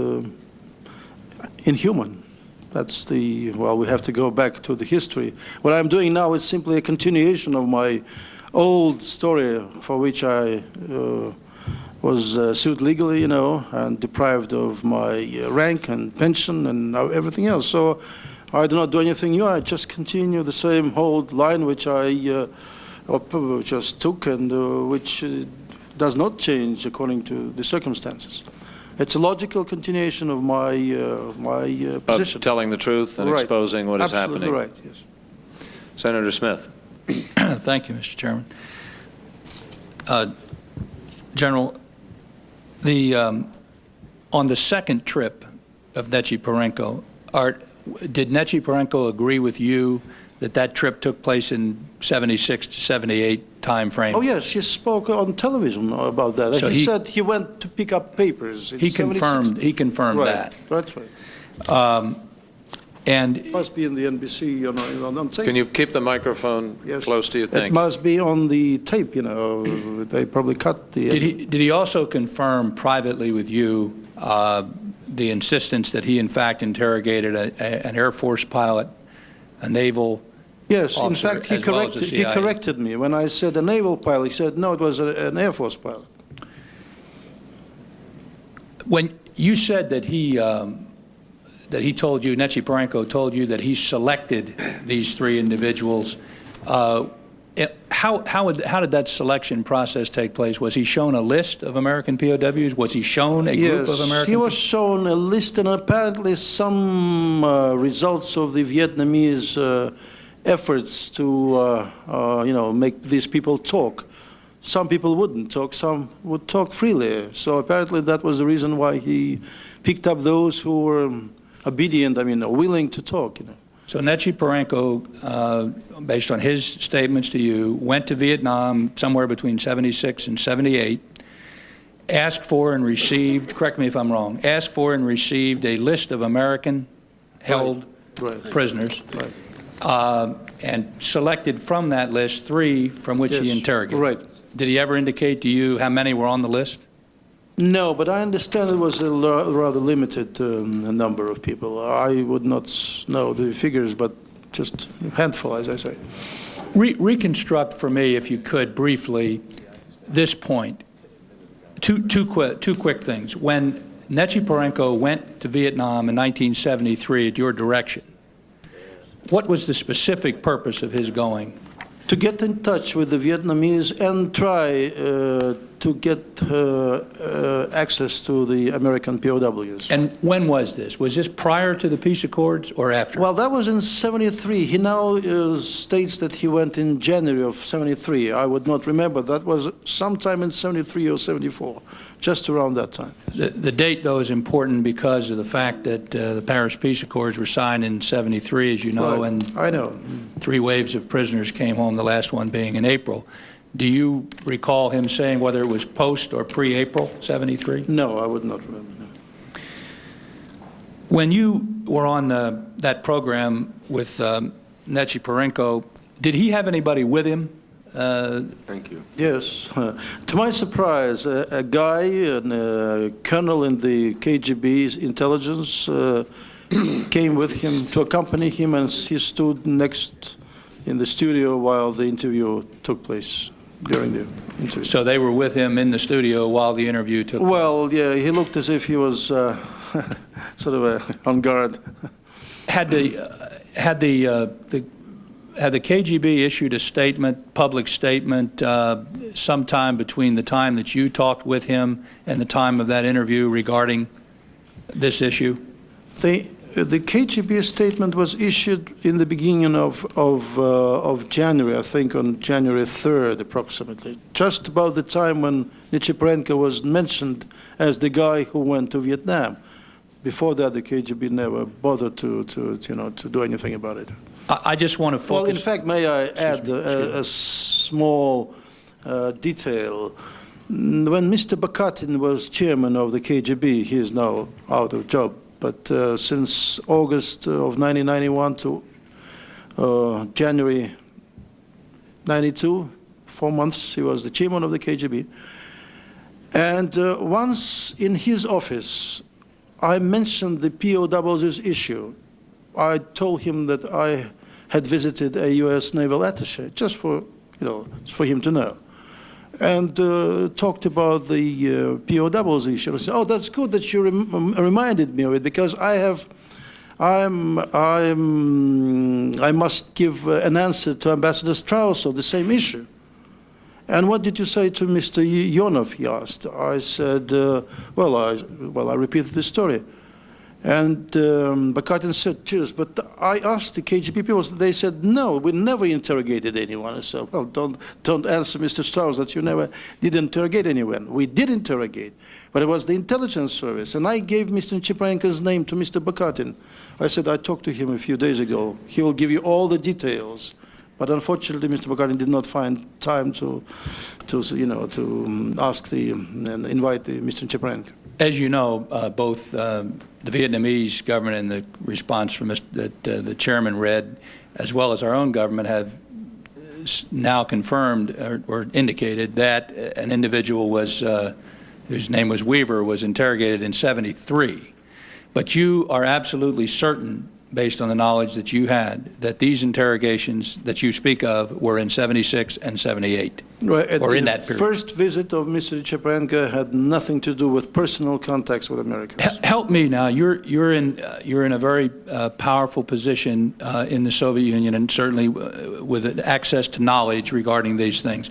inhuman. That's the, well, we have to go back to the history. What I'm doing now is simply a continuation of my old story for which I was sued legally, and deprived of my rank and pension and everything else. So I do not do anything new. I just continue the same old line which I just took and which does not change according to the circumstances. It's a logical continuation of my position. Of telling the truth and Right. exposing what is happening. Absolutely right, yes. Senator Smith. Thank you, Mr. Chairman. General, on the second trip of Nechiporenko, did Nechiporenko agree with you that trip took place in 76 to 78 time frame? Oh yes, he spoke on television about that. So he said he went to pick up papers. He confirmed right. that. That's right. And It must be in the NBC on tape. Can you keep the microphone Yes. close to you? It Thank you. must be on the tape, They probably cut the... did he also confirm privately with you the insistence that he in fact interrogated an Air Force pilot, a naval Yes, in officer, fact, he as well as the CIA? corrected me. When I said a naval pilot, he said, no, it was an Air Force pilot. When you said that he told you, Nechiporenko told you that he selected these 3 individuals, how did that selection process take place? Was he shown a list of American POWs? Was he shown a group of American? Yes, he was shown a list and apparently some results of the Vietnamese efforts to, make these people talk. Some people wouldn't talk, some would talk freely. So apparently that was the reason why he picked up those who were obedient, willing to talk, So Nechiporenko, based on his statements to you, went to Vietnam somewhere between 76 and 78, asked for and received, correct me if I'm wrong, asked for and received a list of American-held prisoners, and selected from that list 3 from which he interrogated. Right. Did he ever indicate to you how many were on the list? No, but I understand it was a rather limited number of people. I would not know the figures, but just a handful, as I say. Reconstruct for me, if you could, briefly, this point. Two quick things. When Nechiporenko went to Vietnam in 1973 at your direction, what was the specific purpose of his going? To get in touch with the Vietnamese and try to get access to the American POWs. And when was this? Was this prior to the peace accords or after? Well, that was in '73. He now states that he went in January of '73. I would not remember. That was sometime in '73 or '74, just around that time. The date, though, is important because of the fact that the Paris Peace Accords were signed in '73, as you know, Right. and I know. 3 waves of prisoners came home, the last one being in April. Do you recall him saying whether it was post or pre-April '73? No, I would not remember. No. When you were on that program with Nechiporenko, did he have anybody with him? Thank you. Yes. To my surprise, a guy, a colonel in the KGB intelligence, came with him to accompany him, and he stood next in the studio while the interview took place, during the interview. So they were with him in the studio while the interview took place? Well, yeah, he looked as if he was sort of on guard. Had the KGB issued a statement, public statement, sometime between the time that you talked with him and the time of that interview regarding this issue? The KGB statement was issued in the beginning of January, I think on January 3rd approximately, just about the time when Nechiporenko was mentioned as the guy who went to Vietnam. Before that, the KGB never bothered to do anything about it. I just want to focus. Well, in fact, may I add a small detail? When Mr. Bakatin was chairman of the KGB, he is now out of job. But since August of 1991 to January 92, 4 months, he was the chairman of the KGB. And once in his office, I mentioned the POWs issue. I told him that I had visited a U.S. naval attaché, just for him to know, and talked about the POWs issue. I said, "Oh, that's good that you reminded me of it, because I must give an answer to Ambassador Strauss of the same issue." And what did you say to Mr. Yonov, he asked. I said, well, I repeated the story. And Bakatin said, cheers, but I asked the KGB people, they said, no, we never interrogated anyone. I said, well, don't answer Mr. Strauss that you never did interrogate anyone. We did interrogate, but it was the intelligence service. And I gave Mr. Nechiporenko's name to Mr. Bakatin. I said, I talked to him a few days ago. He will give you all the details. But unfortunately, Mr. Bakatin did not find time to ask and invite Mr. Nechiporenko. As you know, both the Vietnamese government and the response from that the chairman read, as well as our own government, have now confirmed or indicated that an individual was, whose name was Weaver, was interrogated in '73. But you are absolutely certain, based on the knowledge that you had, that these interrogations that you speak of were in '76 and '78, right, or in that period. The first visit of Mr. Nechiporenko had nothing to do with personal contacts with Americans. Help me now. You're in a very powerful position in the Soviet Union, and certainly with access to knowledge regarding these things.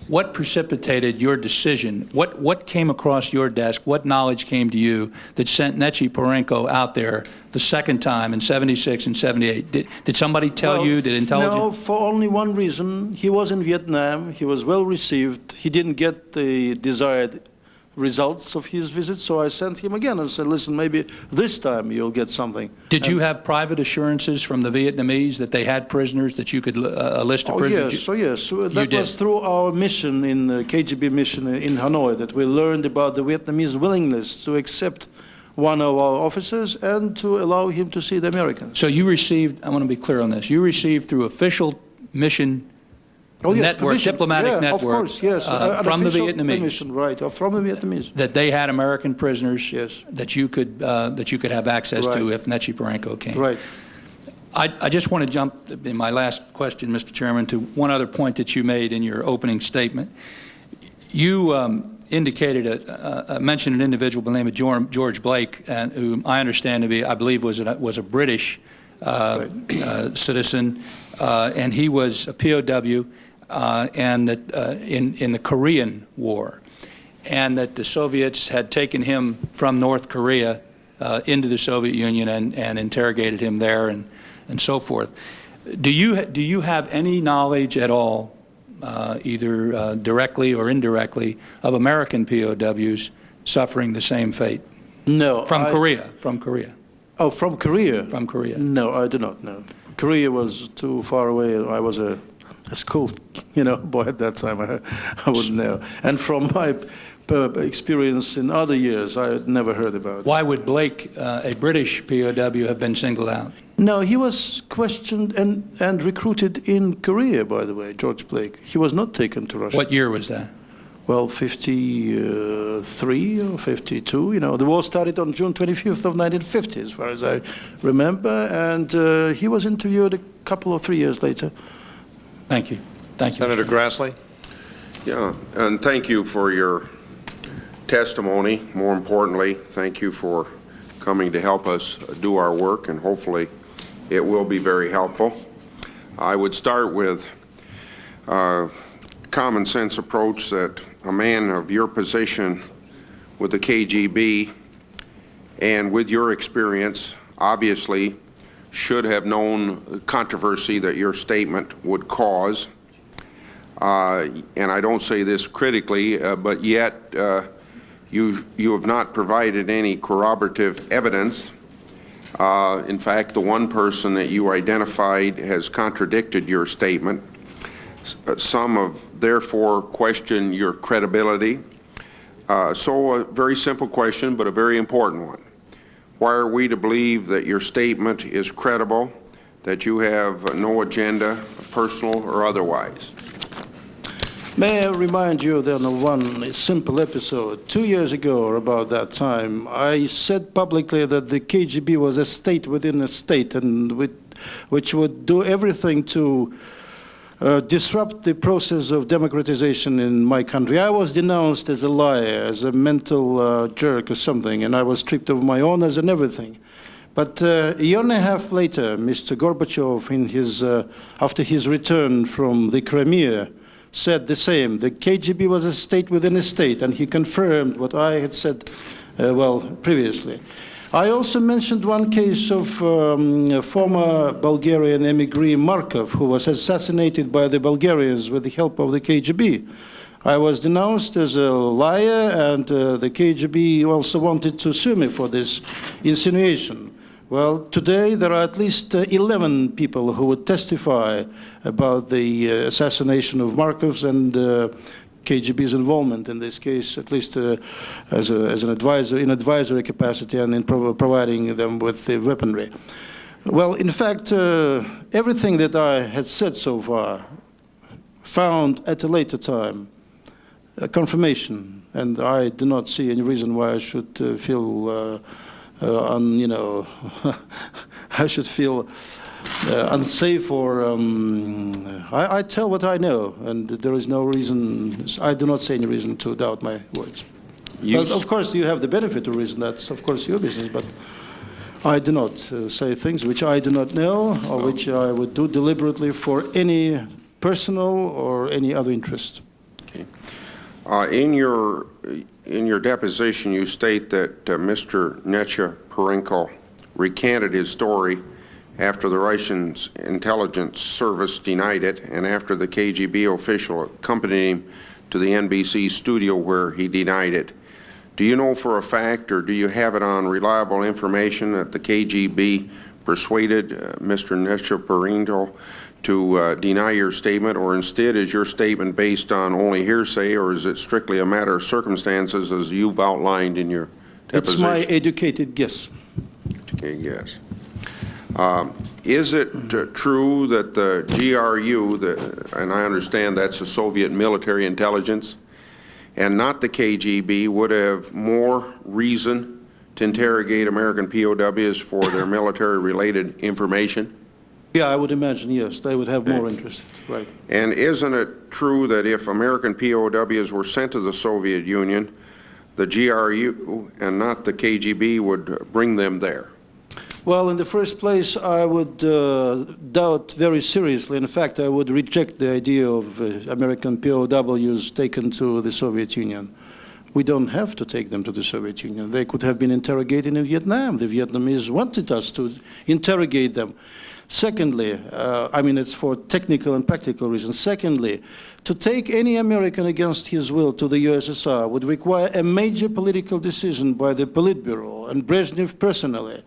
What precipitated your decision? What came across your desk? What knowledge came to you that sent Nechiporenko out there the second time in '76 and '78? Did somebody tell you? Did intelligence? No, for only one reason. He was in Vietnam. He was well received. He didn't get the desired results of his visit, so I sent him again and said, listen, maybe this time you'll get something. Did you have private assurances from the Vietnamese that they had prisoners, that you could list of prisoners? Yes. That was through our mission, in the KGB mission in Hanoi, that we learned about the Vietnamese willingness to accept one of our officers and to allow him to see the Americans. So you received, I want to be clear on this, you received through official mission network, diplomatic network, of course, yes, from the Vietnamese, permission, right, from the Vietnamese, that they had American prisoners, yes, that you could have access to if Nechiporenko came. Right. I just want to jump in my last question, Mr. Chairman, to one other point that you made in your opening statement. You indicated, mentioned an individual by the name of George Blake, who I understand to be, I believe, was a British citizen, and he was a POW. and that in the Korean War, and that the Soviets had taken him from North Korea into the Soviet Union and interrogated him there and so forth. Do you have any knowledge at all, either directly or indirectly, of American POWs suffering the same fate? No. From Korea. From Korea. Oh, from Korea? From Korea. No, I do not know. Korea was too far away. I was a school, boy at that time. I wouldn't know. And from my experience in other years, I had never heard about it. Why would Blake, a British POW, have been singled out? No, he was questioned and recruited in Korea, by the way, George Blake. He was not taken to Russia. What year was that? Well, 53 or 52. The war started on June 25th of 1950, as far as I remember, and he was interviewed a couple or 3 years later. Thank you. Thank you, Senator Grassley. Yeah, and thank you for your testimony. More importantly, thank you for coming to help us do our work, and hopefully it will be very helpful. I would start with a common sense approach that a man of your position with the KGB and with your experience obviously should have known the controversy that your statement would cause. And I don't say this critically, but yet you have not provided any corroborative evidence. In fact, the one person that you identified has contradicted your statement. Some have therefore questioned your credibility. So a very simple question, but a very important one. Why are we to believe that your statement is credible, that you have no agenda, personal or otherwise? May I remind you then of one simple episode. 2 years ago, or about that time, I said publicly that the KGB was a state within a state, and which would do everything to disrupt the process of democratization in my country. I was denounced as a liar, as a mental jerk or something, and I was stripped of my honors and everything. But a year and a half later, Mr. Gorbachev, after his return from the Crimea, said the same. The KGB was a state within a state, and he confirmed what I had said, previously. I also mentioned one case of former Bulgarian emigre Markov, who was assassinated by the Bulgarians with the help of the KGB. I was denounced as a liar, and the KGB also wanted to sue me for this insinuation. Well, today there are at least 11 people who would testify about the assassination of Markovs and KGB's involvement in this case, at least as an advisor, in advisory capacity and in providing them with the weaponry. Well, in fact, everything that I had said so far found at a later time confirmation, and I do not see any reason why I should feel I should feel unsafe, or I tell what I know, and there is no reason, I do not see any reason to doubt my words. But of course, you have the benefit of reason, that's of course your business, but I do not say things which I do not know, or which I would do deliberately for any personal or any other interest. Okay. In your deposition, you state that Mr. Nechepurenko recanted his story after the Russian intelligence service denied it, and after the KGB official accompanied him to the NBC studio where he denied it. Do you know for a fact, or do you have it on reliable information, that the KGB persuaded Mr. Nechepurenko to deny your statement, or instead is your statement based on only hearsay, or is it strictly a matter of circumstances as you've outlined in your deposition? It's my educated guess. Okay, yes. Is it true that the GRU, and I understand that's the Soviet military intelligence, and not the KGB, would have more reason to interrogate American POWs for their military-related information? Yeah, I would imagine, yes, they would have more interest, right. And isn't it true that if American POWs were sent to the Soviet Union, the GRU and not the KGB would bring them there? Well, in the first place, I would doubt very seriously. In fact, I would reject the idea of American POWs taken to the Soviet Union. We don't have to take them to the Soviet Union. They could have been interrogated in Vietnam. The Vietnamese wanted us to interrogate them. Secondly, I mean, it's for technical and practical reasons. Secondly, to take any American against his will to the USSR would require a major political decision by the Politburo and Brezhnev personally.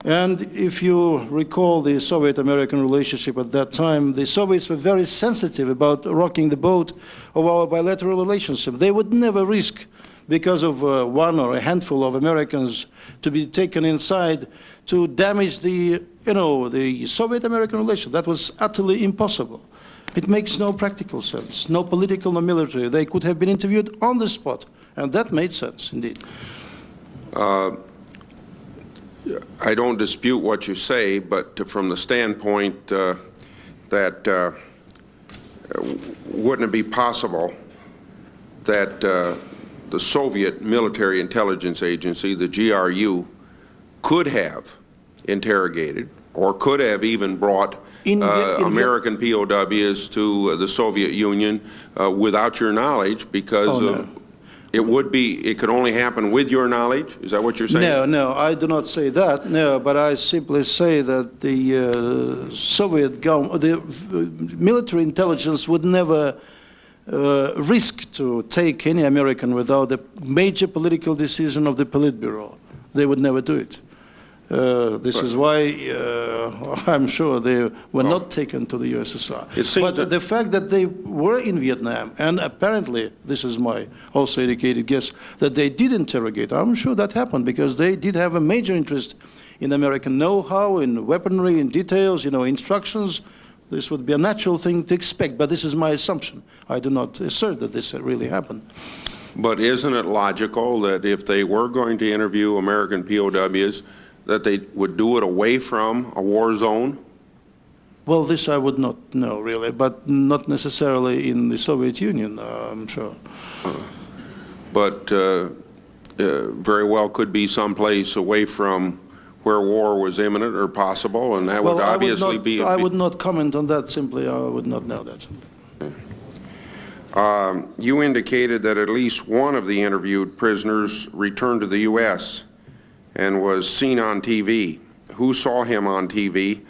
And if you recall the Soviet-American relationship at that time, the Soviets were very sensitive about rocking the boat of our bilateral relationship. They would never risk, because of one or a handful of Americans to be taken inside, to damage the, the Soviet-American relationship. That was utterly impossible. It makes no practical sense, no political nor military. They could have been interviewed on the spot, and that made sense, indeed. I don't dispute what you say, but from the standpoint that wouldn't it be possible that the Soviet Military Intelligence Agency, the GRU, could have interrogated or could have even brought American POWs to the Soviet Union without your knowledge, because it could only happen with your knowledge? Is that what you're saying? No, I do not say that, no, but I simply say that the Soviet government, the military intelligence would never risk to take any American without a major political decision of the Politburo. They would never do it. This is why I'm sure they were not taken to the USSR. But the fact that they were in Vietnam, and apparently, this is my also educated guess, that they did interrogate, I'm sure that happened because they did have a major interest in American know-how, in weaponry, in details, instructions. This would be a natural thing to expect, but this is my assumption. I do not assert that this really happened. But isn't it logical that if they were going to interview American POWs, that they would do it away from a war zone? Well, this I would not know, really, but not necessarily in the Soviet Union, I'm sure. But very well could be someplace away from where war was imminent or possible, and that would obviously be... I would not comment on that simply. I would not know that simply. You indicated that at least one of the interviewed prisoners returned to the U.S. and was seen on TV. Who saw him on TV?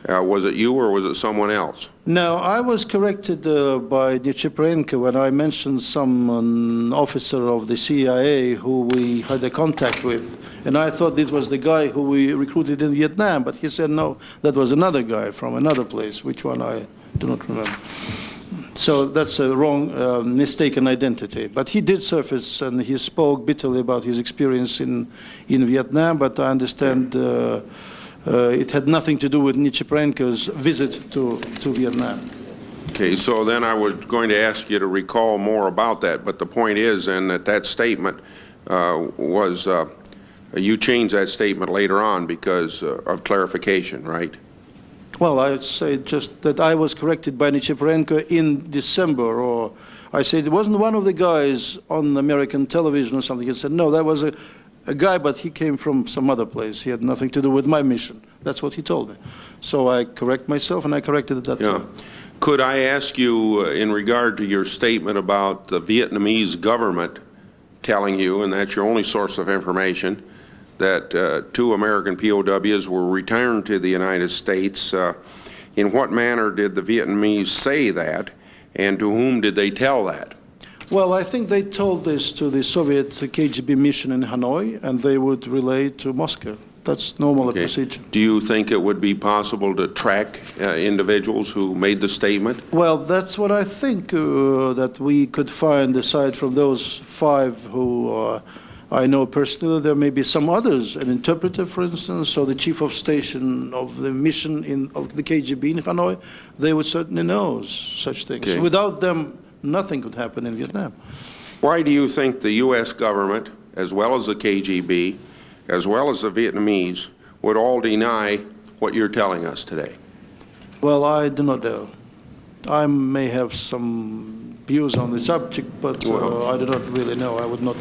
Was it you or was it someone else? No, I was corrected by Nichiprenko when I mentioned some officer of the CIA who we had a contact with. And I thought this was the guy who we recruited in Vietnam, but he said no, that was another guy from another place, which one I do not remember. So that's a wrong, mistaken identity. But he did surface, and he spoke bitterly about his experience in Vietnam, but I understand it had nothing to do with Nichiprenko's visit to Vietnam. Okay, so then I was going to ask you to recall more about that, but the point is then that statement was, you changed that statement later on because of clarification, right? Well, I would say just that I was corrected by Nichiprenko in December, or I said it wasn't one of the guys on American television or something. He said, no, that was a guy, but he came from some other place. He had nothing to do with my mission. That's what he told me. So I correct myself, and I corrected at that time. Could I ask you, in regard to your statement about the Vietnamese government telling you, and that's your only source of information, that 2 American POWs were returned to the United States. In what manner did the Vietnamese say that, and to whom did they tell that? Well, I think they told this to the Soviet KGB mission in Hanoi, and they would relay to Moscow. That's normal procedure. Do you think it would be possible to track individuals who made the statement? Well, that's what I think that we could find, aside from those 5 who I know personally. There may be some others, an interpreter, for instance, or the chief of station of the mission of the KGB in Hanoi. They would certainly know such things. Okay. Without them, nothing could happen in Vietnam. Why do you think the U.S. government, as well as the KGB, as well as the Vietnamese, would all deny what you're telling us today? Well, I do not know. I may have some views on the subject, but I do not really know. I would not.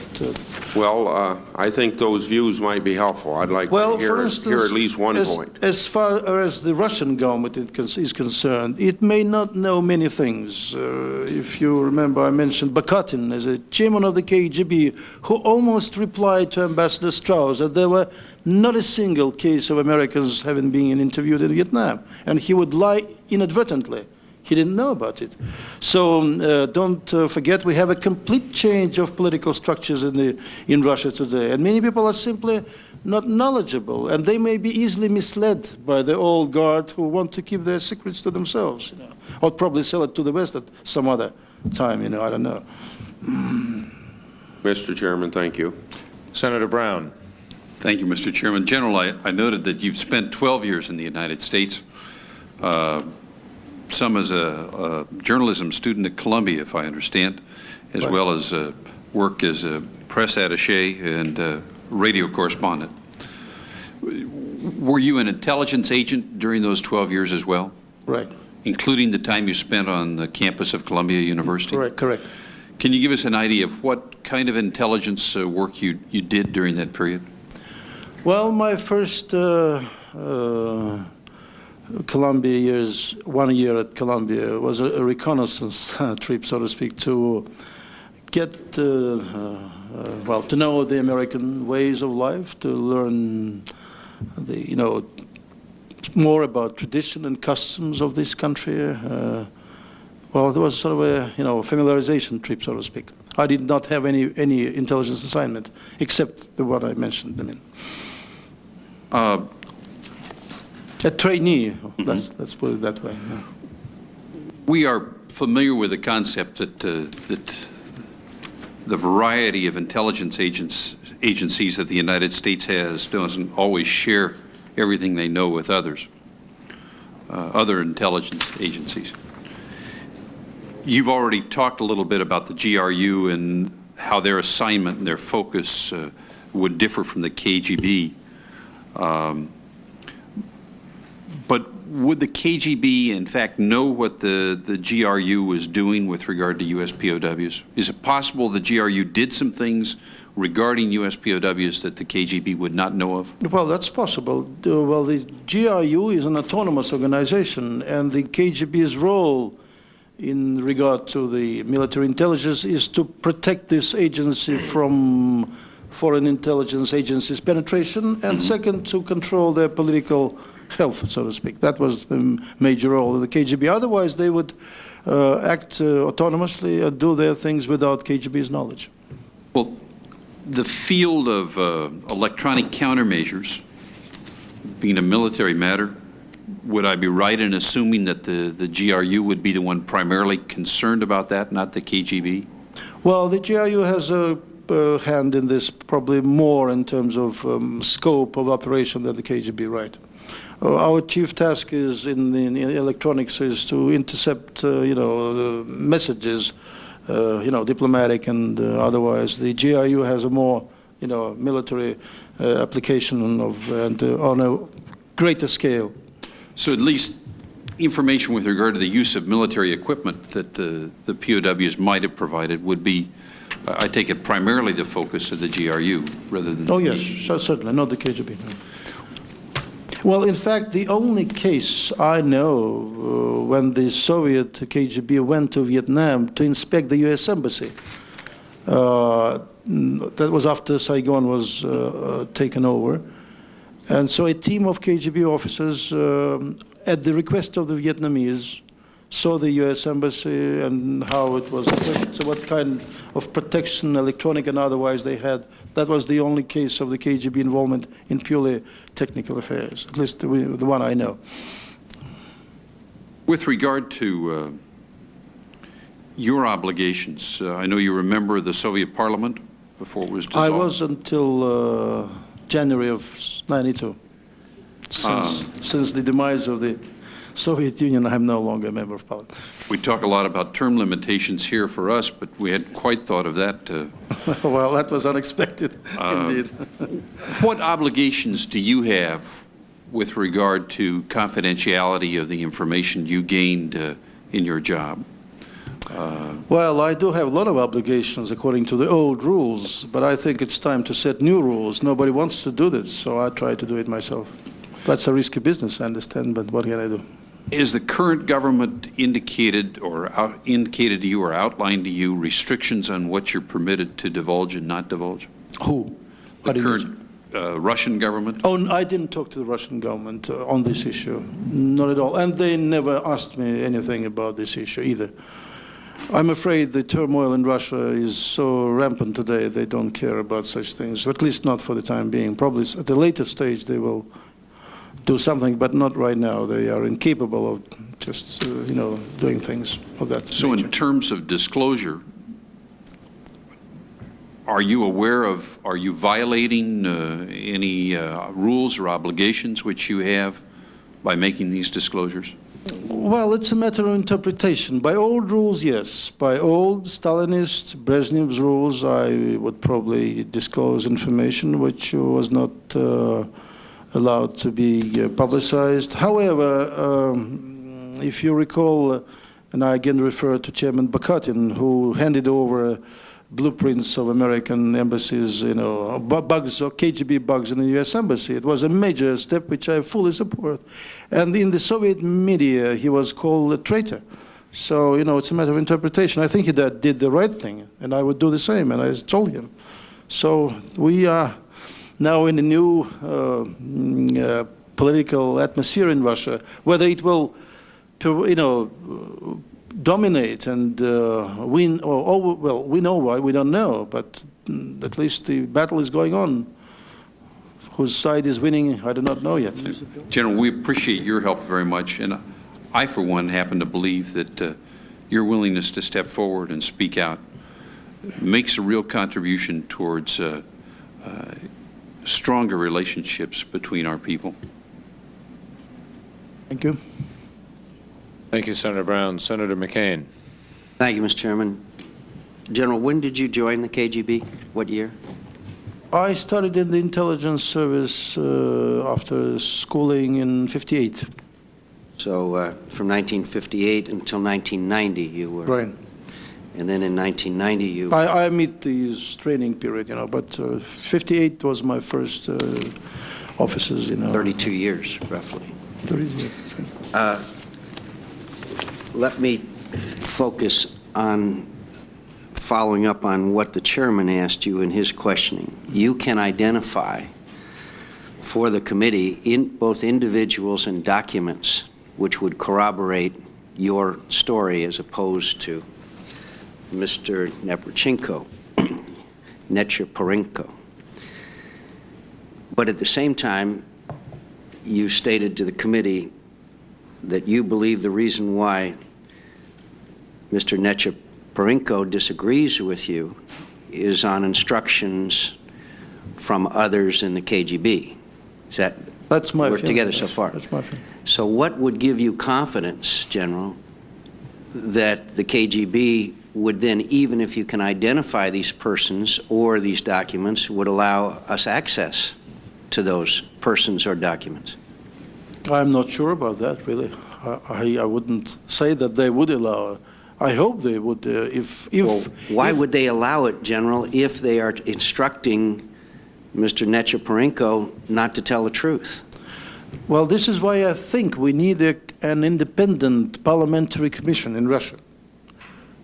Well, I think those views might be helpful. I'd like Well, to for instance, hear at least one point. As far as the Russian government is concerned, it may not know many things. If you remember, I mentioned Bakatin as a chairman of the KGB who almost replied to Ambassador Strauss that there were not a single case of Americans having been interviewed in Vietnam, and he would lie inadvertently. He didn't know about it. So don't forget, we have a complete change of political structures in Russia today, and many people are simply not knowledgeable, and they may be easily misled by the old guard who want to keep their secrets to themselves, or probably sell it to the West at some other time. I don't know. Mr. Chairman, thank you. Senator Brown. Thank you, Mr. Chairman. General, I noted that you've spent 12 years in the United States, some as a journalism student at Columbia, if I understand, as well as work as a press attaché and radio correspondent. Were you an intelligence agent during those 12 years as well? Right. Including the time you spent on the campus of Columbia University? Correct. Can you give us an idea of what kind of intelligence work you did during that period? Well, my first Columbia years, 1 year at Columbia, was a reconnaissance trip, so to speak, to get, well, to know the American ways of life, to learn more about tradition and customs of this country. Well, it was sort of a, familiarization trip, so to speak. I did not have any intelligence assignment, except the one I mentioned. A trainee, let's put it that way. Yeah. We are familiar with the concept that the variety of intelligence agencies that the United States has doesn't always share everything they know with others, other intelligence agencies. You've already talked a little bit about the GRU and how their assignment and their focus would differ from the KGB. But would the KGB, in fact, know what the GRU was doing with regard to U.S. POWs? Is it possible the GRU did some things regarding U.S. POWs that the KGB would not know of? Well, that's possible. Well, the GRU is an autonomous organization, and the KGB's role in regard to the military intelligence is to protect this agency from foreign intelligence agencies' penetration, and second, to control their political health, so to speak. That was the major role of the KGB. Otherwise, they would act autonomously and do their things without KGB's knowledge. Well, the field of electronic countermeasures, being a military matter, would I be right in assuming that the GRU would be the one primarily concerned about that, not the KGB? Well, the GRU has a hand in this, probably more in terms of scope of operation than the KGB, right? Our chief task is in electronics is to intercept, messages, diplomatic and otherwise. The GRU has a more, military application and on a greater scale. So at least information with regard to the use of military equipment that the POWs might have provided would be, I take it, primarily the focus of the GRU rather than Oh, yes, certainly, not the KGB. No. Well, in fact, the only case I know when the Soviet KGB went to Vietnam to inspect the U.S. Embassy, that was after Saigon was taken over. And so a team of KGB officers, at the request of the Vietnamese, saw the U.S. Embassy and how it was equipped, so what kind of protection, electronic and otherwise, they had. That was the only case of the KGB involvement in purely technical affairs, at least the one I know. With regard to your obligations, I know you remember the Soviet Parliament before it was dissolved. I was until January of '92. Since the demise of the Soviet Union, I'm no longer a member of Parliament. We talk a lot about term limitations here for us, but we hadn't quite thought of that. Well, that was unexpected, indeed. What obligations do you have with regard to confidentiality of the information you gained in your job? Well, I do have a lot of obligations according to the old rules, but I think it's time to set new rules. Nobody wants to do this, so I try to do it myself. That's a risky business, I understand, but what can I do? Is the current government indicated to you or outlined to you restrictions on what you're permitted to divulge and not divulge? Who? The current Russian government? Oh, I didn't talk to the Russian government on this issue, not at all. And they never asked me anything about this issue either. I'm afraid the turmoil in Russia is so rampant today, they don't care about such things, at least not for the time being. Probably at a later stage they will do something, but not right now. They are incapable of just, doing things of that So nature. in terms of disclosure, are you violating any rules or obligations which you have by making these disclosures? Well, it's a matter of interpretation. By old rules, yes. By old Stalinist, Brezhnev's rules, I would probably disclose information which was not allowed to be publicized. However, if you recall, and I again refer to Chairman Bakatin, who handed over blueprints of American embassies, bugs or KGB bugs in the U.S. Embassy. It was a major step which I fully support. And in the Soviet media, he was called a traitor. So, it's a matter of interpretation. I think he did the right thing, and I would do the same, and I told him. So we are now in a new political atmosphere in Russia, whether it will, dominate and win, well, we know why, we don't know, but at least the battle is going on. Whose side is winning, I do not know yet. General, we appreciate your help very much, and I, for one, happen to believe that your willingness to step forward and speak out makes a real contribution towards stronger relationships between our people. Thank you. Thank you, Senator Brown. Senator McCain. Thank you, Mr. Chairman. General, when did you join the KGB? What year? I started in the intelligence service after schooling in '58. So from 1958 until 1990 you were... Right. And then in 1990 you... I meet the training period, but '58 was my first offices, 32 years, roughly. 30 years. Let me focus on following up on what the chairman asked you in his questioning. You can identify for the committee both individuals and documents which would corroborate your story as opposed to Mr. Nechepurenko. But at the same time, you stated to the committee that you believe the reason why Mr. Nechepurenko disagrees with you is on instructions from others in the KGB. Is that... That's my we're feeling, together yes. so far? That's my feeling. So what would give you confidence, General, that the KGB would then, even if you can identify these persons or these documents, would allow us access to those persons or documents? I'm not sure about that, really. I wouldn't say that they would allow. I hope they would. Why would they allow it, General, if they are instructing Mr. Nechepurenko not to tell the truth? Well, this is why I think we need an independent parliamentary commission in Russia,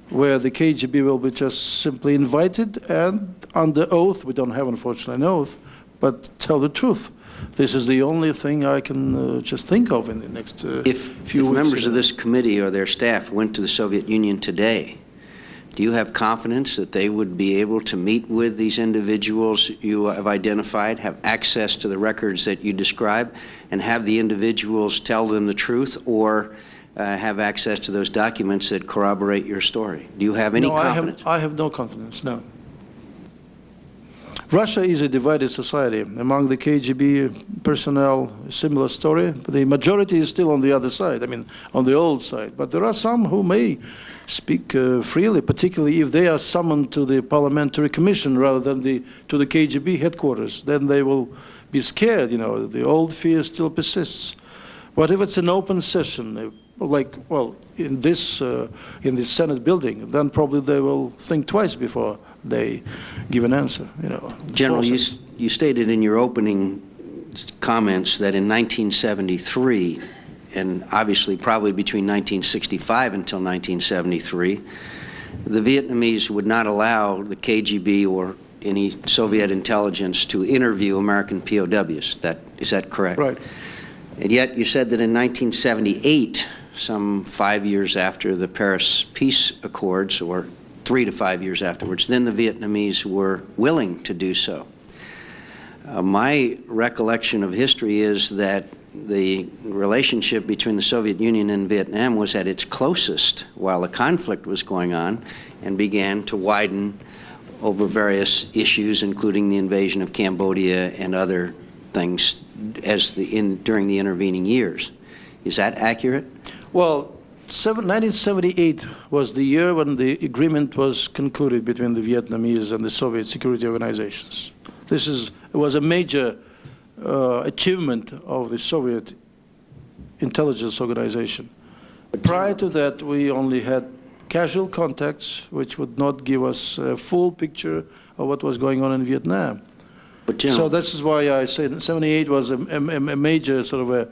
where the KGB will be just simply invited and under oath, we don't have unfortunately an oath, but tell the truth. This is the only thing I can just think of in the next few weeks. If members of this committee or their staff went to the Soviet Union today, do you have confidence that they would be able to meet with these individuals you have identified, have access to the records that you describe, and have the individuals tell them the truth, or have access to those documents that corroborate your story? Do you have any confidence? I have no confidence, no. Russia is a divided society. Among the KGB personnel, a similar story. The majority is still on the other side, on the old side. But there are some who may speak freely, particularly if they are summoned to the parliamentary commission rather than to the KGB headquarters. Then they will be scared, the old fear still persists. But if it's an open session, a like, well, in this Senate building, then probably they will think twice before they give an answer. General, you stated in your opening comments that in 1973, and obviously probably between 1965 until 1973, the Vietnamese would not allow the KGB or any Soviet intelligence to interview American POWs. Is that correct? Right. And yet you said that in 1978, some 5 years after the Paris Peace Accords, or 3 to 5 years afterwards, then the Vietnamese were willing to do so. My recollection of history is that the relationship between the Soviet Union and Vietnam was at its closest while the conflict was going on and began to widen over various issues, including the invasion of Cambodia and other things during the intervening years. Is that accurate? Well, 1978 was the year when the agreement was concluded between the Vietnamese and the Soviet security organizations. It was a major achievement of the Soviet intelligence organization. Prior to that, we only had casual contacts, which would not give us a full picture of what was going on in Vietnam. But, so this is why I say 78 was a major sort of a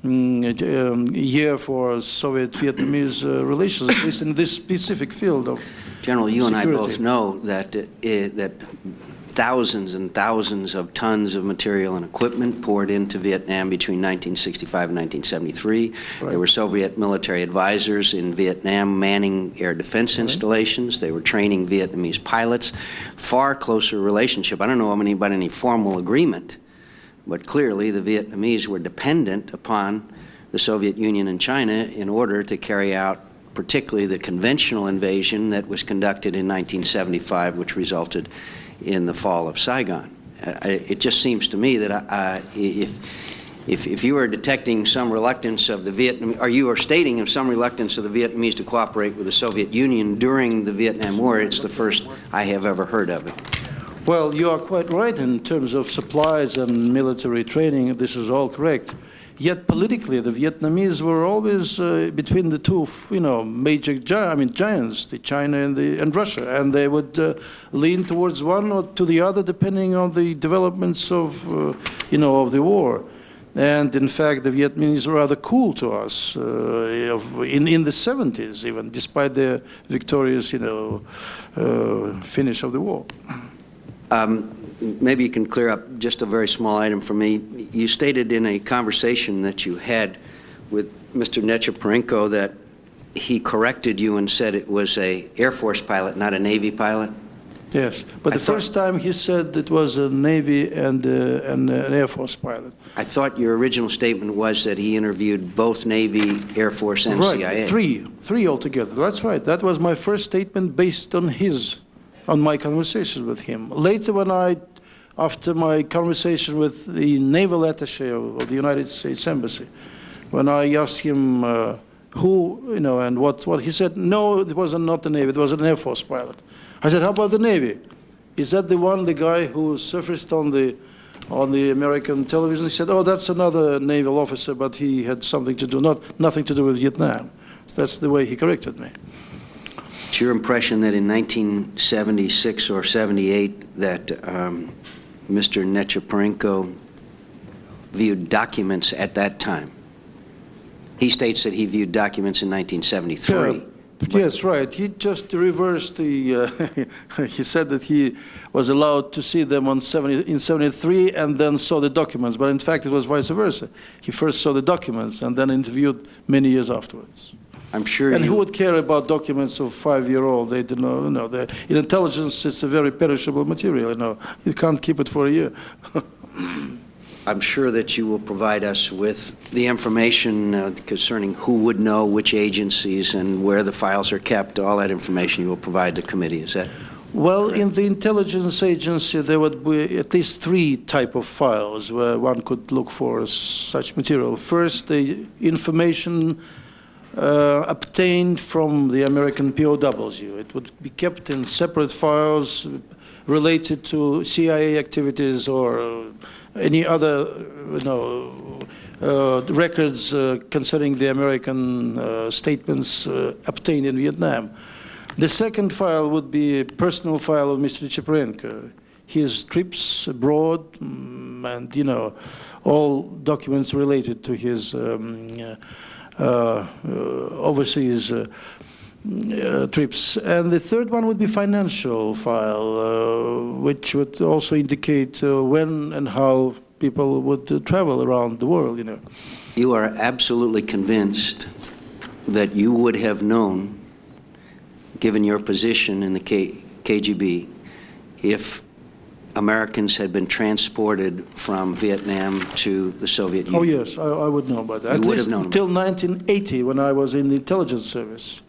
year for Soviet-Vietnamese relations, at least in this specific field of General, you security. and I both know that that thousands and thousands of tons of material and equipment poured into Vietnam between 1965 and 1973. Right. There were Soviet military advisors in Vietnam manning air defense installations. They were training Vietnamese pilots. Far closer relationship. I don't know about any formal agreement, but clearly the Vietnamese were dependent upon the Soviet Union and China in order to carry out particularly the conventional invasion that was conducted in 1975, which resulted in the fall of Saigon. It just seems to me that if you are detecting some reluctance of the Vietnamese, or you are stating of some reluctance of the Vietnamese to cooperate with the Soviet Union during the Vietnam War, it's the first I have ever heard of it. Well, you are quite right in terms of supplies and military training. This is all correct. Yet politically, the Vietnamese were always between the two, major giants, the China and Russia, and they would lean towards one or to the other depending on the developments of, of the war. And in fact, the Vietnamese were rather cool to us in the 70s, even despite their victorious, finish of the war. Maybe you can clear up just a very small item for me. You stated in a conversation that you had with Mr. Nechepurenko that he corrected you and said it was an Air Force pilot, not a Navy pilot? Yes, but the first time he said it was a Navy and an Air Force pilot. I thought your original statement was that he interviewed both Navy, Air Force, and CIA. Right, three altogether. That's right. That was my first statement based on my conversations with him. Later, after my conversation with the naval attaché of the United States Embassy, when I asked him who, and what, he said, no, it was not the Navy, it was an Air Force pilot. I said, how about the Navy? Is that the guy who surfaced on the American television? He said, oh, that's another naval officer, but he had something to do, nothing to do with Vietnam. So that's the way he corrected me. It's your impression that in 1976 or 78 that Mr. Nechepurenko viewed documents at that time? He states that he viewed documents in 1973. Yes, right. He just reversed the, he said that he was allowed to see them in 73 and then saw the documents, but in fact it was vice versa. He first saw the documents and then interviewed many years afterwards. I'm sure. And who would care about documents of 5-year-old? They don't know. In intelligence, it's a very perishable material. You can't keep it for a year. I'm sure that you will provide us with the information concerning who would know which agencies and where the files are kept. All that information you will provide the committee. Is that? Well, in the intelligence agency, there would be at least 3 types of files where one could look for such material. First, the information obtained from the American POWs. It would be kept in separate files related to CIA activities or any other, records concerning the American statements obtained in Vietnam. The second file would be a personal file of Mr. Cheparenko, his trips abroad, and all documents related to his overseas trips. And the third one would be financial file, which would also indicate when and how people would travel around the world. You are absolutely convinced that you would have known, given your position in the KGB, if Americans had been transported from Vietnam to the Soviet Union? Oh, yes, I would know about that. You would have known until 1980, when I was in the intelligence service.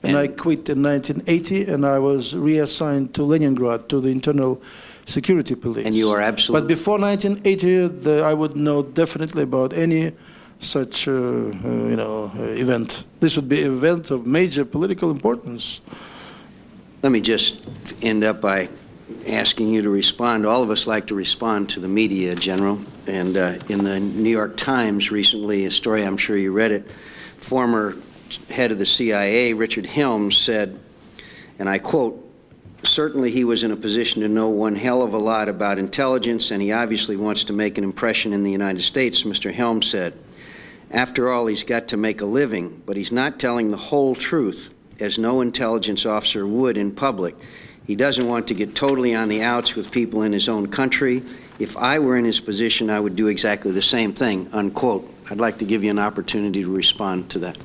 And I quit in 1980, and I was reassigned to Leningrad, to the Internal Security Police. And you are absolutely... But before 1980, I would know definitely about any such, event. This would be an event of major political importance. Let me just end up by asking you to respond. All of us like to respond to the media, General. And in the New York Times recently, a story, I'm sure you read it, former head of the CIA, Richard Helms, said, and I quote, "Certainly he was in a position to know one hell of a lot about intelligence, and he obviously wants to make an impression in the United States," Mr. Helms said. "After all, he's got to make a living, but he's not telling the whole truth, as no intelligence officer would in public. He doesn't want to get totally on the outs with people in his own country. If I were in his position, I would do exactly the same thing," unquote. I'd like to give you an opportunity to respond to that.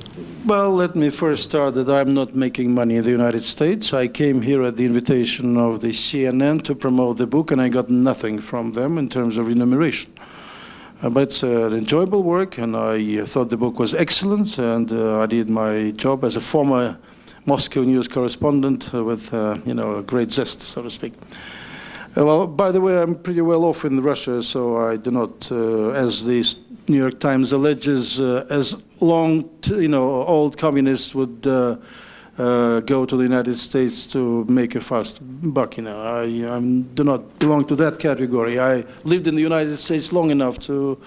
Well, let me first start that I'm not making money in the United States. I came here at the invitation of the CNN to promote the book, and I got nothing from them in terms of remuneration. But it's an enjoyable work, and I thought the book was excellent, and I did my job as a former Moscow news correspondent with, a great zest, so to speak. Well, by the way, I'm pretty well off in Russia, so I do not, as the New York Times alleges, as long, old communists would go to the United States to make a fast buck. I do not belong to that category. I lived in the United States long enough to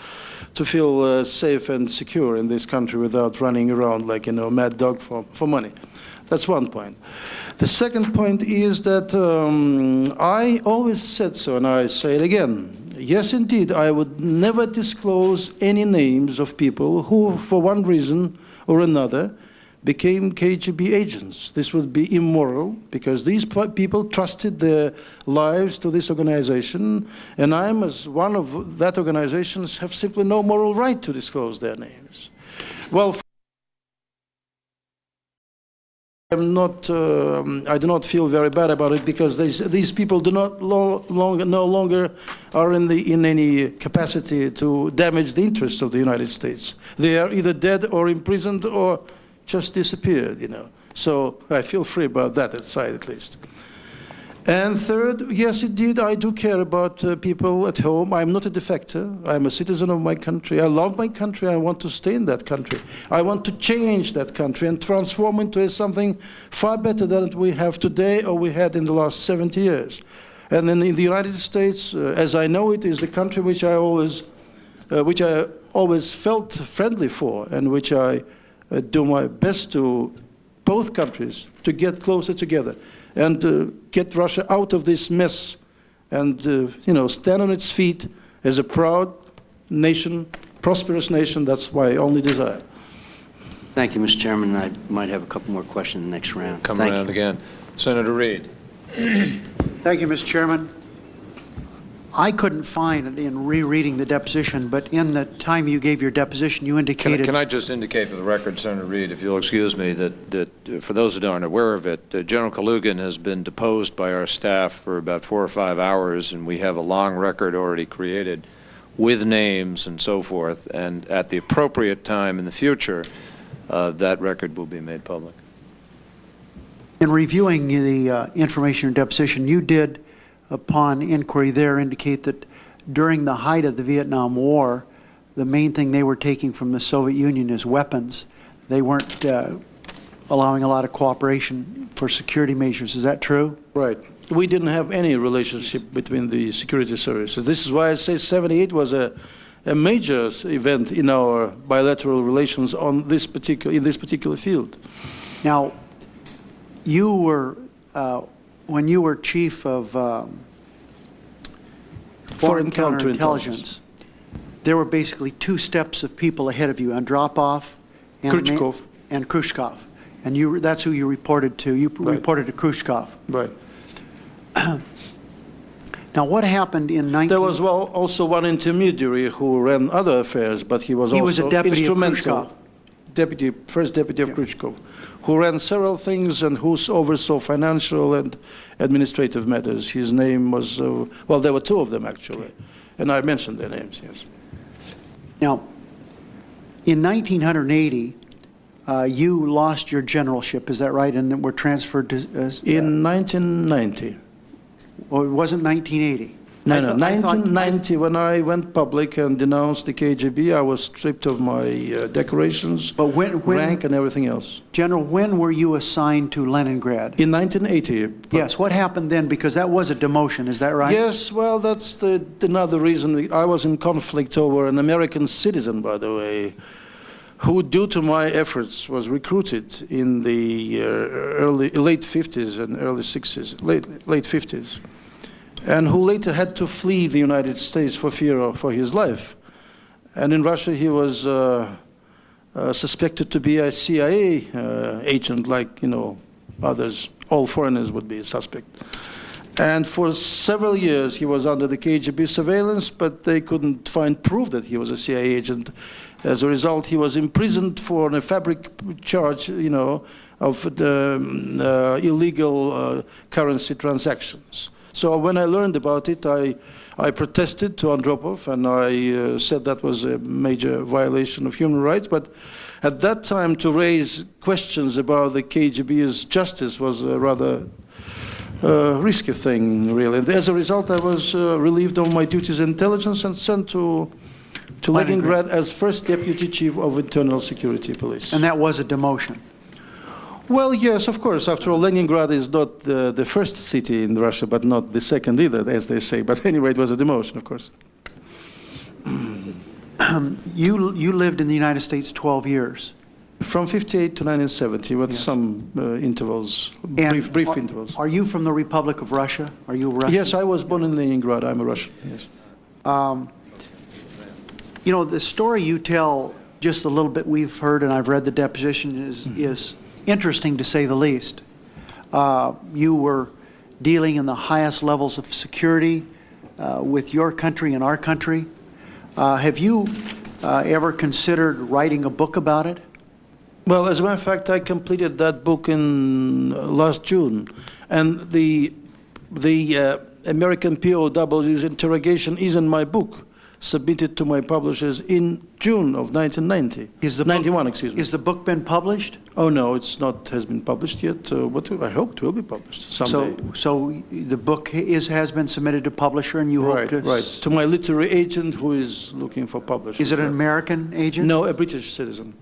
feel safe and secure in this country without running around like a mad dog for money. That's one point. The second point is that I always said so, and I say it again. Yes, indeed, I would never disclose any names of people who, for one reason or another, became KGB agents. This would be immoral, because these people trusted their lives to this organization, and I, as one of that organization, have simply no moral right to disclose their names. Well, I do not feel very bad about it, because these people do not no longer are in any capacity to damage the interests of the United States. They are either dead or imprisoned or just disappeared, So I feel free about that side, at least. And third, yes, indeed, I do care about people at home. I'm not a defector. I'm a citizen of my country. I love my country. I want to stay in that country. I want to change that country and transform into something far better than we have today or we had in the last 70 years. And then in the United States, as I know it, is the country which I always felt friendly for, and which I do my best to both countries to get closer together and get Russia out of this mess and, stand on its feet as a proud nation, prosperous nation. That's my only desire. Thank you, Mr. Chairman. I might have a couple more questions in the next round. Come around again. Senator Reid. Thank you, Mr. Chairman. I couldn't find in rereading the deposition, but in the time you gave your deposition, you indicated... Can I just indicate for the record, Senator Reid, if you'll excuse me, that for those who aren't aware of it, General Kalugin has been deposed by our staff for about 4 or 5 hours, and we have a long record already created with names and so forth, and at the appropriate time in the future, that record will be made public. In reviewing the information in your deposition, you did, upon inquiry there, indicate that during the height of the Vietnam War, the main thing they were taking from the Soviet Union is weapons. They weren't allowing a lot of cooperation for security measures. Is that true? Right. we didn't have any relationship between the security services. This is why I say 78 was a major event in our bilateral relations on this particular field. Now, you were, when you were chief of foreign counterintelligence, there were basically two steps of people ahead of you, Andropov and Khrushchev. And that's who you reported to. You reported to Khrushchev. Right. Now, what happened in 19... There was also one intermediary who ran other affairs, but he was also a deputy instrumental. First deputy of Khrushchev, who ran several things and who oversaw financial and administrative matters. His name was, well, there were two of them, actually, and I mentioned their names, yes. Now, in 1980, you lost your generalship, is that right, and were transferred to... in 1990. Or it wasn't 1980? No, 1990, when I went public and denounced the KGB, I was stripped of my decorations, rank, and everything else. General, when were you assigned to Leningrad? In 1980. Yes, what happened then? Because that was a demotion, is that right? Yes, well, that's another reason. I was in conflict over an American citizen, by the way, who, due to my efforts, was recruited in the late 50s and early 60s, late 50s. And who later had to flee the United States for fear for his life. And in Russia, he was suspected to be a CIA agent, like, you know, others. All foreigners would be a suspect. And for several years, he was under the KGB surveillance, but they couldn't find proof that he was a CIA agent. As a result, he was imprisoned for a fabric charge, you know, of the illegal currency transactions. So when I learned about it, I protested to Andropov, and I said that was a major violation of human rights. But at that time, to raise questions about the KGB's justice was a rather risky thing, really. And as a result, I was relieved of my duties in intelligence and sent to Leningrad as first deputy chief of internal security police. And that was a demotion? Well, yes, of course. After all, Leningrad is not the first city in Russia, but not the second either, as they say. But anyway, it was a demotion, of course. You lived in the United States 12 years. From 58 to 1970, with some intervals, brief intervals. Are you from the Republic of Russia? Are you Russian? Yes, I was born in Leningrad. I'm a Russian, yes. You know, the story you tell, just a little bit we've heard, and I've read the deposition, is interesting to say the least. You were dealing in the highest levels of security with your country and our country. Have you ever considered writing a book about it? Well, as a matter of fact, I completed that book in last June, and the American POWs interrogation is in my book, submitted to my publishers in June of 1990. 91, excuse me. Is the book been published? Oh no, it's not. Has been published yet. But I hope it will be published someday. So the book has been submitted to publisher, and you hope to... Right, to my literary agent who is looking for publishers. Is it an American agent? No, a British citizen.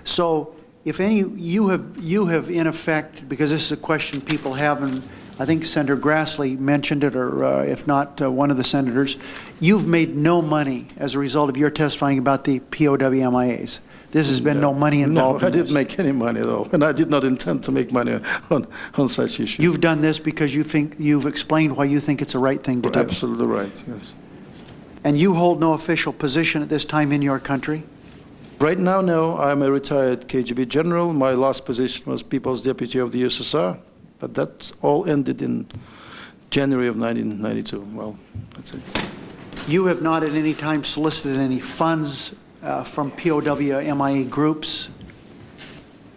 So if any, you have in effect, because this is a question people have, and I think Senator Grassley mentioned it, or if not, one of the senators, you've made no money as a result of your testifying about the POW MIAs. This has been no money involved. No, I didn't make any money at all, and I did not intend to make money on such issues. You've done this because you think, you've explained why you think it's the right thing to do. Absolutely right, yes. And you hold no official position at this time in your country? Right now, no. I'm a retired KGB general. My last position was People's Deputy of the USSR, but that all ended in January of 1992. Well, that's it. You have not at any time solicited any funds from POW MIA groups?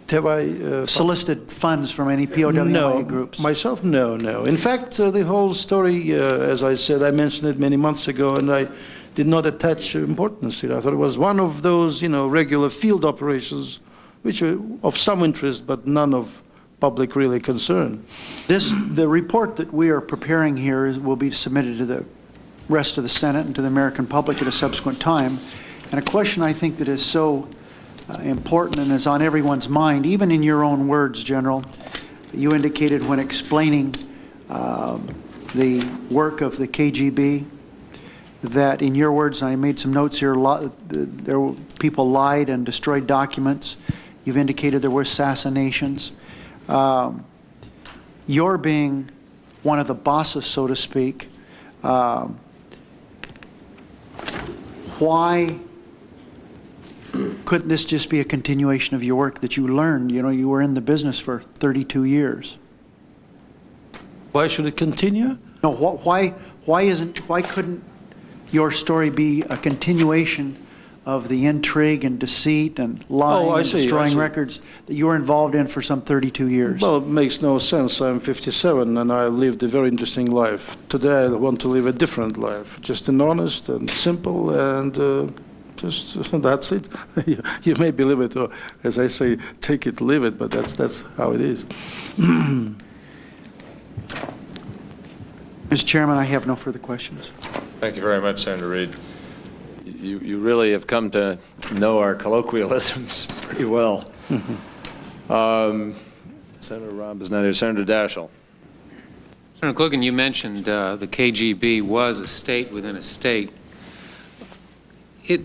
Have I solicited funds from any POW MIA groups? Myself, no. In fact, the whole story, as I said, I mentioned it many months ago, and I did not attach importance to it. I thought it was one of those, regular field operations, which are of some interest, but none of public really concern. The report that we are preparing here will be submitted to the rest of the Senate and to the American public at a subsequent time. And a question I think that is so important and is on everyone's mind, even in your own words, General, you indicated when explaining the work of the KGB that, in your words, and I made some notes here, people lied and destroyed documents. You've indicated there were assassinations. Your being one of the bosses, so to speak, why couldn't this just be a continuation of your work that you learned? You know, you were in the business for 32 years. Why should it continue? No, why couldn't your story be a continuation of the intrigue and deceit and lying and destroying records that you were involved in for some 32 years? Well, it makes no sense. I'm 57 and I lived a very interesting life. Today I want to live a different life, just an honest and simple, and just that's it. You may believe it, or as I say, take it, leave it, but that's how it is. Mr. Chairman, I have no further questions. Thank you very much, Senator Reid. You really have come to know our colloquialisms pretty well. Senator Robb is not here. Senator Daschle. Senator Kalugin, you mentioned the KGB was a state within a state.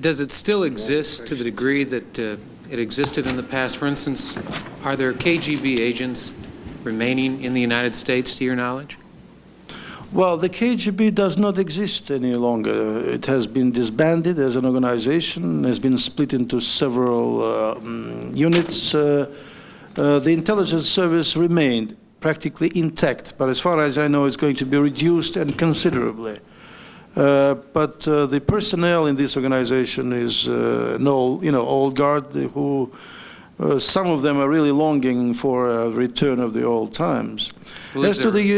Does it still exist to the degree that it existed in the past? For instance, are there KGB agents remaining in the United States, to your knowledge? Well, the KGB does not exist any longer. It has been disbanded as an organization, has been split into several units. The intelligence service remained practically intact, but as far as I know, it's going to be reduced and considerably. But the personnel in this organization is an old guard who some of them are really longing for a return of the old times. Well, as to the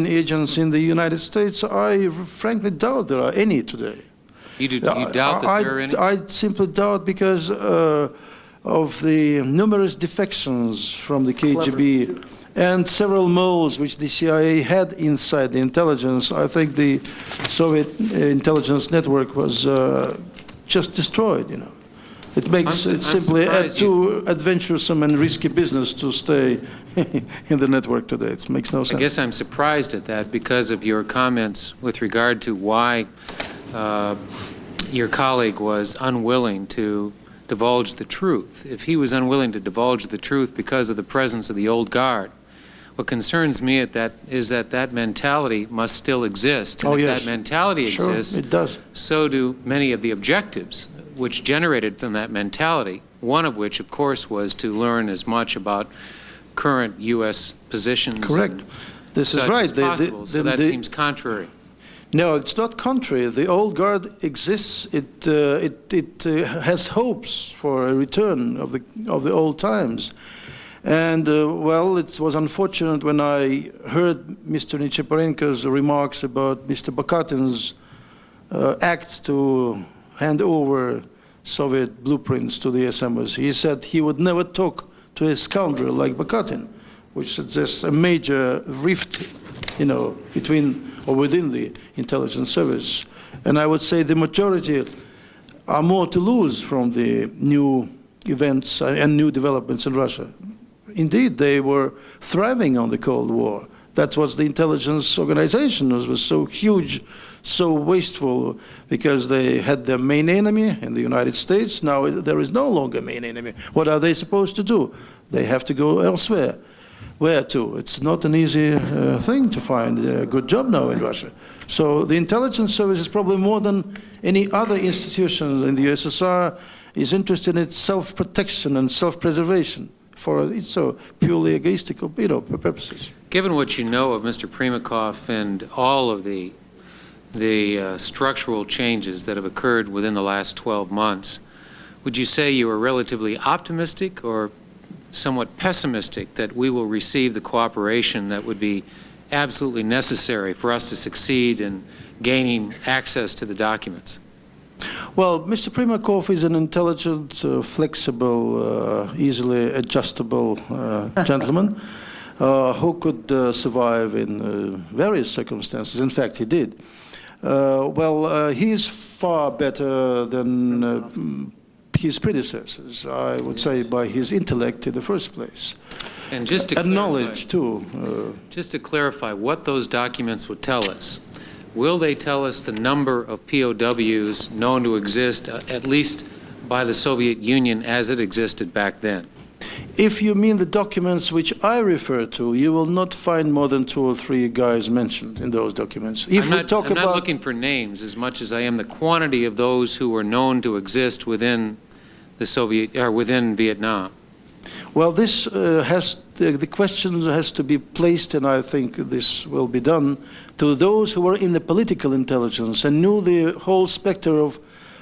agents in the United States, I frankly doubt there are any today. You doubt that there are any? I simply doubt because of the numerous defections from the KGB and several moles which the CIA had inside the intelligence. I think the Soviet intelligence network was just destroyed, you know. It makes it simply too adventuresome and risky business to stay in the network today. It makes no sense. I guess I'm surprised at that because of your comments with regard to why your colleague was unwilling to divulge the truth. If he was unwilling to divulge the truth because of the presence of the old guard, what concerns me is that mentality must still exist. And if that mentality exists, it does. So do many of the objectives which generated from that mentality, one of which, of course, was to learn as much about current U.S. positions. Correct. This is right. So that seems contrary. No, it's not contrary. The old guard exists. It has hopes for a return of the old times. And, well, it was unfortunate when I heard Mr. Nichiporenko's remarks about Mr. Bakatin's act to hand over Soviet blueprints to the SMers. He said he would never talk to a scoundrel like Bakatin, which suggests a major rift, between or within the intelligence service. And I would say the majority are more to lose from the new events and new developments in Russia. Indeed, they were thriving on the Cold War. That was the intelligence organization. It was so huge, so wasteful, because they had their main enemy in the United States. Now there is no longer a main enemy. What are they supposed to do? They have to go elsewhere. Where to? It's not an easy thing to find a good job now in Russia. So the intelligence service is probably more than any other institution in the USSR is interested in its self-protection and self-preservation for its purely egoistical purposes. Given what you know of Mr. Primakov and all of the structural changes that have occurred within the last 12 months, would you say you are relatively optimistic or somewhat pessimistic that we will receive the cooperation that would be absolutely necessary for us to succeed in gaining access to the documents? Well, Mr. Primakov is an intelligent, flexible, easily adjustable gentleman who could survive in various circumstances. In fact, he did. He is far better than his predecessors, I would say by his intellect in the first place. And just to And clarify, knowledge, too. just to clarify what those documents would tell us, will they tell us the number of POWs known to exist, at least by the Soviet Union as it existed back then? If you mean the documents which I refer to, you will not find more than 2 or 3 guys mentioned in those documents. If we talk I'm not about looking for names as much as I am the quantity of those who were known to exist within the Soviet, or within Vietnam. well, this the question has to be placed, and I think this will be done, to those who were in the political intelligence and knew the whole spectrum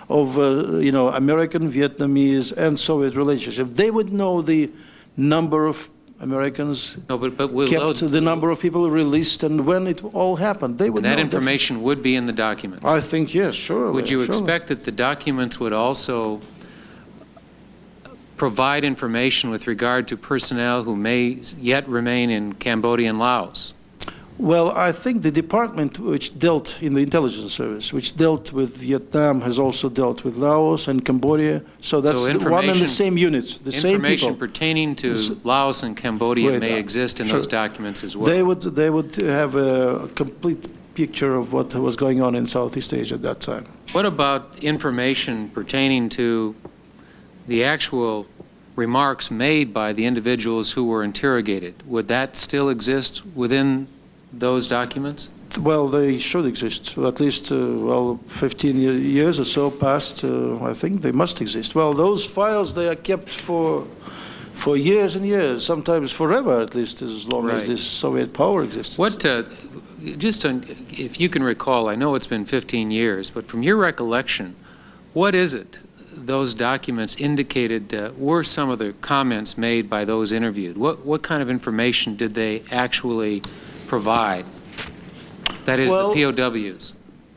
of American, Vietnamese, and Soviet relationship. They would know the number of Americans No, but will kept, those, the number of people released, and when it all happened. They would that know information would be in the documents? I think, yes, surely. Would you surely. expect that the documents would also provide information with regard to personnel who may yet remain in Cambodia and Laos? Well, I think the department which dealt in the intelligence service, which dealt with Vietnam, has also dealt with Laos and Cambodia. So that's one and the same units, the same people. Information pertaining to Laos and Cambodia Right, may exist in sure. those documents as well. They would have a complete picture of what was going on in Southeast Asia at that time. What about information pertaining to the actual remarks made by the individuals who were interrogated? Would that still exist within those documents? Well, they should exist. At least, 15 years or so past, I think they must exist. Well, those files, they are kept for years and years, sometimes forever, at least as long as this Soviet power exists. What, if you can recall, I know it's been 15 years, but from your recollection, what is it those documents indicated were some of the comments made by those interviewed? What kind of information did they actually provide? That is, Well, the POWs.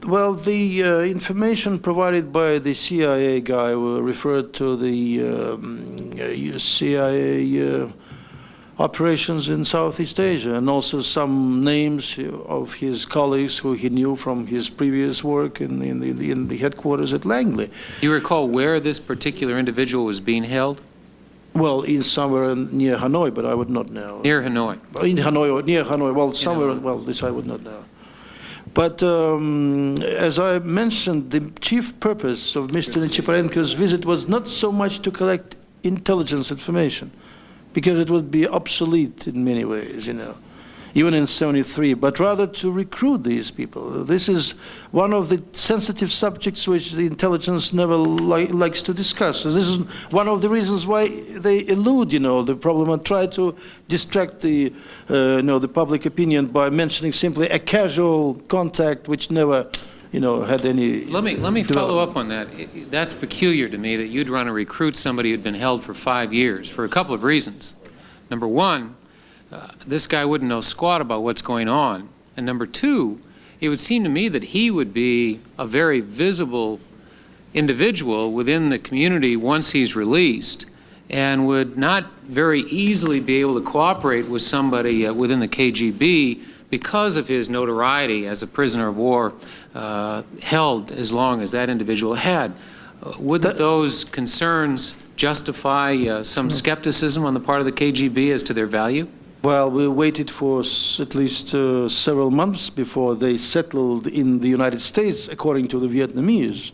Well, the information provided by the CIA guy referred to the CIA operations in Southeast Asia, and also some names of his colleagues who he knew from his previous work in the headquarters at Langley. Do you recall where this particular individual was being held? Well, in somewhere near Hanoi, but I would not know. Near Hanoi. In Hanoi or near Hanoi, well, somewhere, well, this I would not know. But as I mentioned, the chief purpose of Mr. Nechiporenko's visit was not so much to collect intelligence information, because it would be obsolete in many ways, even in '73, but rather to recruit these people. This is one of the sensitive subjects which the intelligence never likes to discuss. This is one of the reasons why they elude, the problem and try to distract the public opinion by mentioning simply a casual contact which never, had any. Let me follow up on that. That's peculiar to me that you'd want to recruit somebody who'd been held for 5 years for a couple of reasons. Number one, this guy wouldn't know squat about what's going on. And number two, it would seem to me that he would be a very visible individual within the community once he's released, and would not very easily be able to cooperate with somebody within the KGB because of his notoriety as a prisoner of war held as long as that individual had. Wouldn't those concerns justify some skepticism on the part of the KGB as to their value? Well, we waited for at least several months before they settled in the United States, according to the Vietnamese.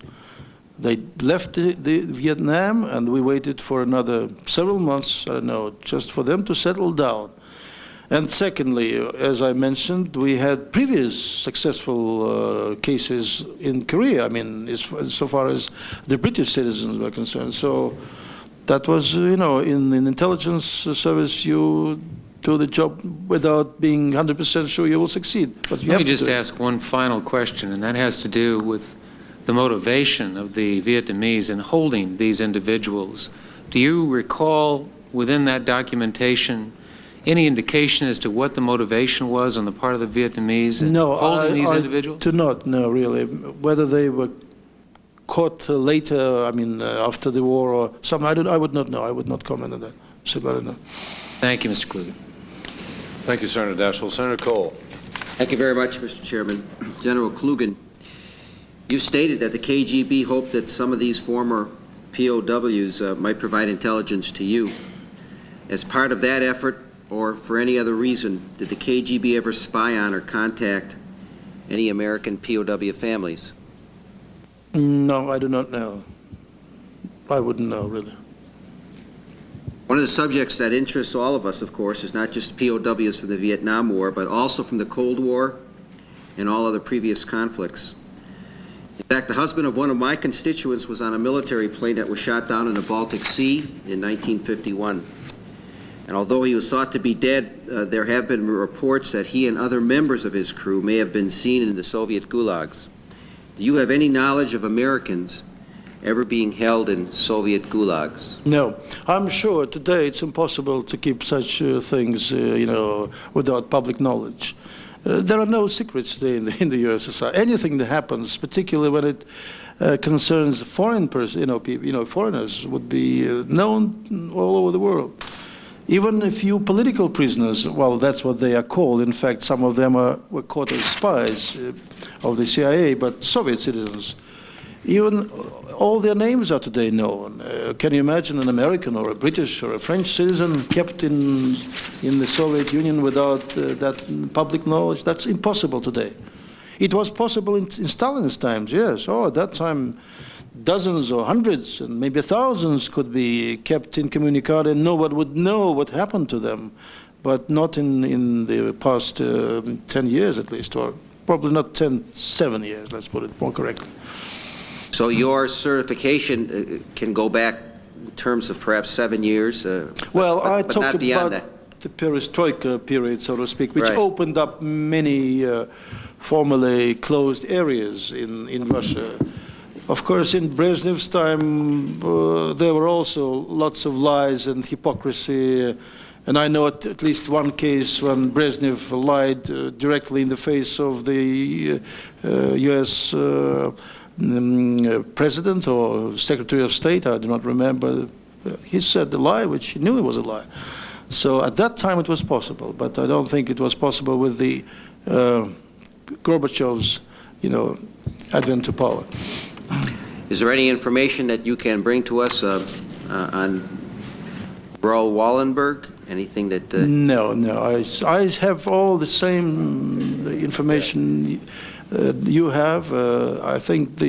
They left the Vietnam, and we waited for another several months, I don't know, just for them to settle down. And secondly, as I mentioned, we had previous successful cases in Korea, so far as the British citizens were concerned. So that was, in intelligence service, you do the job without being 100% sure you will succeed. But you Let have me just to. ask one final question, and that has to do with the motivation of the Vietnamese in holding these individuals. Do you recall within that documentation any indication as to what the motivation was on the part of the Vietnamese in holding these individuals? I do not know, really, whether they were caught later, after the war or something. I would not know. I would not comment on that. So I don't know. Thank you, Mr. Kalugin. Thank you, Senator Daschle. Senator Cole. Thank you very much, Mr. Chairman. General Kalugin, you stated that the KGB hoped that some of these former POWs might provide intelligence to you. As part of that effort, or for any other reason, did the KGB ever spy on or contact any American POW families? No, I do not know. I wouldn't know, really. One of the subjects that interests all of us, of course, is not just POWs from the Vietnam War, but also from the Cold War and all other previous conflicts. In fact, the husband of one of my constituents was on a military plane that was shot down in the Baltic Sea in 1951. And although he was thought to be dead, there have been reports that he and other members of his crew may have been seen in the Soviet gulags. Do you have any knowledge of Americans ever being held in Soviet gulags? No. I'm sure today it's impossible to keep such things, without public knowledge. There are no secrets today in the USSR. Anything that happens, particularly when it concerns foreign foreigners, would be known all over the world. Even a few political prisoners, well, that's what they are called. In fact, some of them were caught as spies of the CIA, but Soviet citizens. Even all their names are today known. Can you imagine an American or a British or a French citizen kept in the Soviet Union without that public knowledge? That's impossible today. It was possible in Stalin's times, yes. Oh, at that time, dozens or hundreds and maybe thousands could be kept incommunicado and no one would know what happened to them, but not in the past 10 years at least, or probably not 7 years, let's put it more correctly. So your certification can go back in terms of perhaps 7 years? Well, but I not talk beyond about that. the perestroika period, so to speak, which Right. opened up many formerly closed areas in Russia. Of course, in Brezhnev's time, there were also lots of lies and hypocrisy. And I know at least one case when Brezhnev lied directly in the face of the U.S. President or Secretary of State, I do not remember. He said the lie, which he knew it was a lie. So at that time it was possible, but I don't think it was possible with the Gorbachev's, advent to power. Is there any information that you can bring to us on Raoul Wallenberg? Anything that... No. I have all the same information you have. I think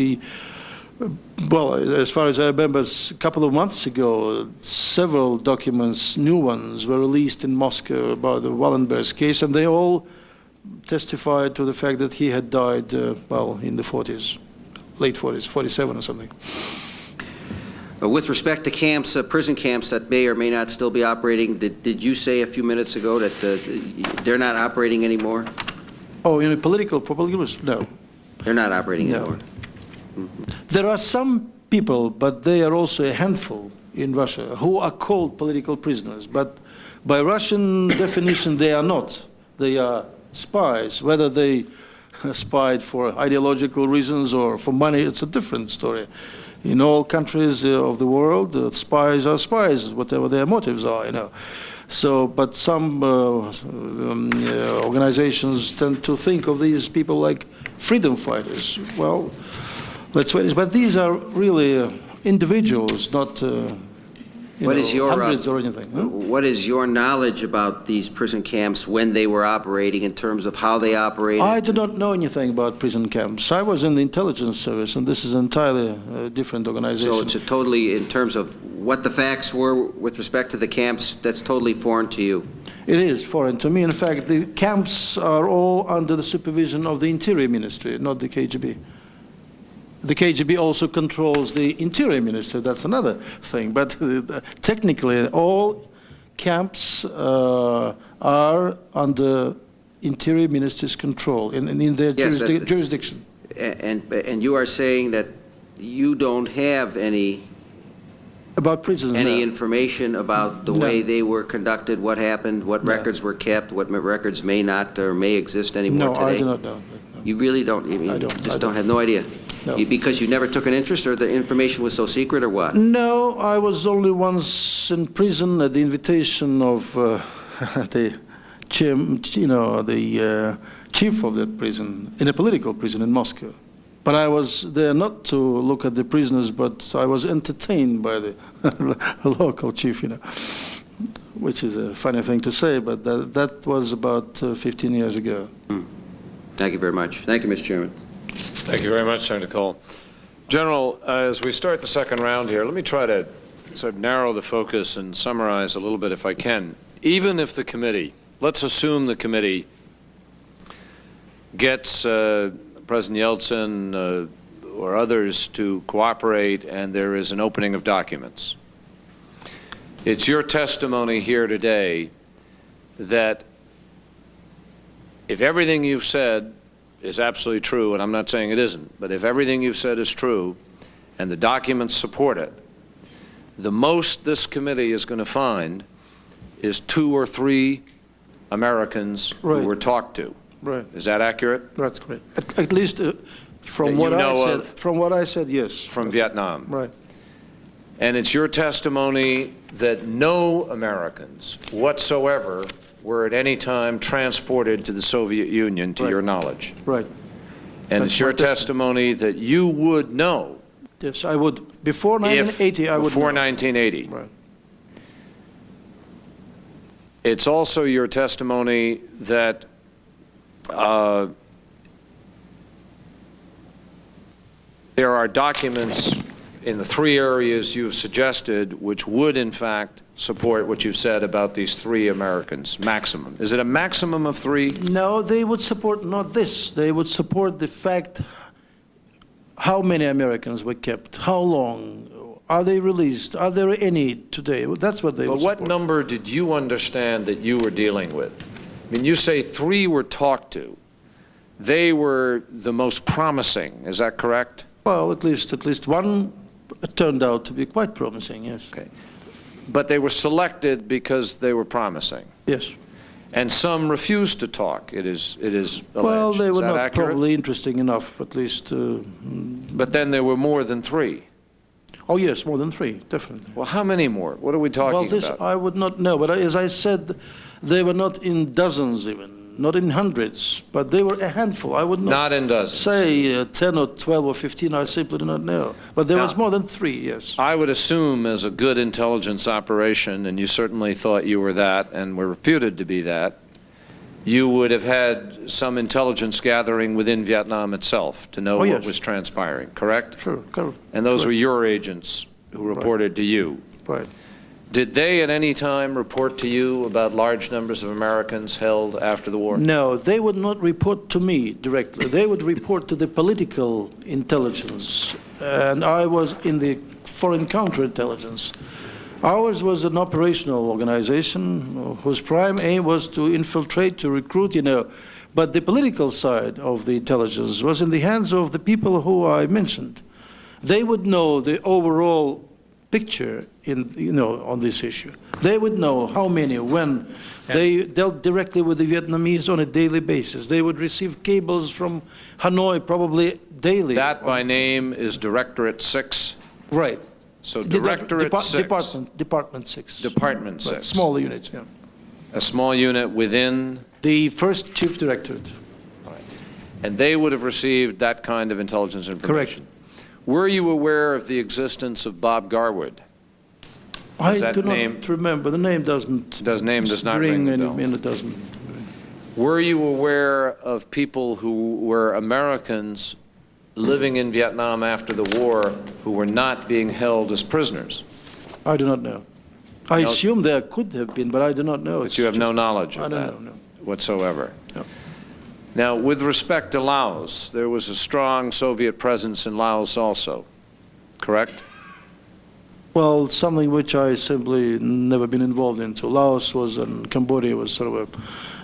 as far as I remember, a couple of months ago, several documents, new ones, were released in Moscow about the Wallenberg's case, and they all testified to the fact that he had died, in the 40s, late 40s, 47 or something. With respect to camps, prison camps that may or may not still be operating, did you say a few minutes ago that they're not operating anymore? Oh, in a political, no. They're not operating anymore. There are some people, but they are also a handful in Russia, who are called political prisoners. But by Russian definition, they are not. They are spies. Whether they spied for ideological reasons or for money, it's a different story. In all countries of the world, spies are spies, whatever their motives are, So, but some organizations tend to think of these people like freedom fighters. Well, let's wait. But these are really individuals, not hundreds or anything. Huh? What is your knowledge about these prison camps when they were operating in terms of how they operated? I do not know anything about prison camps. I was in the intelligence service, and this is an entirely different organization. So it's totally, in terms of what the facts were with respect to the camps, that's totally foreign to you? It is foreign to me. In fact, the camps are all under the supervision of the Interior Ministry, not the KGB. The KGB also controls the Interior Ministry. That's another thing. But technically, all camps are under Interior Ministry's control in their jurisdiction. And you are saying that you don't have any prisons, information about the way they were conducted, what happened, what records were kept, what records may not or may exist anymore today? No, I do not know. You really don't? I don't have no idea? No. Because you never took an interest, or the information was so secret, or what? No, I was only once in prison at the invitation of the chief of that prison, in a political prison in Moscow. But I was there not to look at the prisoners, but I was entertained by the local chief, which is a funny thing to say, but that was about 15 years ago. Thank you very much. Thank you, Mr. Chairman. Thank you very much, Senator Cole. General, as we start the second round here, let me try to sort of narrow the focus and summarize a little bit if I can. Even if the committee, let's assume the committee gets President Yeltsin or others to cooperate and there is an opening of documents. It's your testimony here today that if everything you've said is absolutely true, and I'm not saying it isn't, but if everything you've said is true and the documents support it, the most this committee is going to find is 2 or 3 Americans who were talked to. Right. Is that accurate? That's correct. At least from what I said, yes. From Vietnam. Right. And it's your testimony that no Americans whatsoever were at any time transported to the Soviet Union, to your knowledge. Right. And it's your testimony that you would know. Yes, I would. Before 1980, I would know. Before 1980. Right. It's also your testimony that there are documents in the 3 areas you've suggested which would, in fact, support what you've said about these 3 Americans, maximum. Is it a maximum of 3? No, they would support not this. They would support the fact how many Americans were kept, how long, are they released, are there any today? That's what they would support. But what number did you understand that you were dealing with? I mean, you say 3 were talked to. They were the most promising, is that correct? Well, at least one turned out to be quite promising, yes. Okay. But they were selected because they were promising? Yes. And some refused to talk, it is alleged. Well, they were not accurate? probably interesting enough, at least. But then there were more than 3? Oh, yes, more than 3, definitely. Well, how many more? What are we talking about? Well, this I would not know, but as I said, they were not in dozens even, not in hundreds, but they were a handful. I would not in dozens. Say 10 or 12 or 15, I simply do not know. But there was more than 3, yes. I would assume as a good intelligence operation, and you certainly thought you were that and were reputed to be that, you would have had some intelligence gathering within Vietnam itself to know what was transpiring, correct? Sure, correct. And those were your agents who reported to you? Right. Did they at any time report to you about large numbers of Americans held after the war? No, they would not report to me directly. They would report to the political intelligence, and I was in the foreign counterintelligence. Ours was an operational organization whose prime aim was to infiltrate, to recruit, but the political side of the intelligence was in the hands of the people who I mentioned. They would know the overall picture on this issue. They would know how many, when. They dealt directly with the Vietnamese on a daily basis. They would receive cables from Hanoi probably daily. That by name is Directorate 6? Right. So Directorate 6. Department 6. Department 6. Right. Smaller units, yeah. A small unit within? The first Chief Directorate. Right. And they would have received that kind of intelligence information? Correct. Were you aware of the existence of Bob Garwood? I do not remember. The name does not ring any bell. It doesn't. Were you aware of people who were Americans living in Vietnam after the war who were not being held as prisoners? I do not know. I assume there could have been, but I do not know. But you have no knowledge of that? I don't know. Whatsoever? No. Now, with respect to Laos, there was a strong Soviet presence in Laos also, correct? Well, something which I simply never been involved into. Laos was and Cambodia was sort of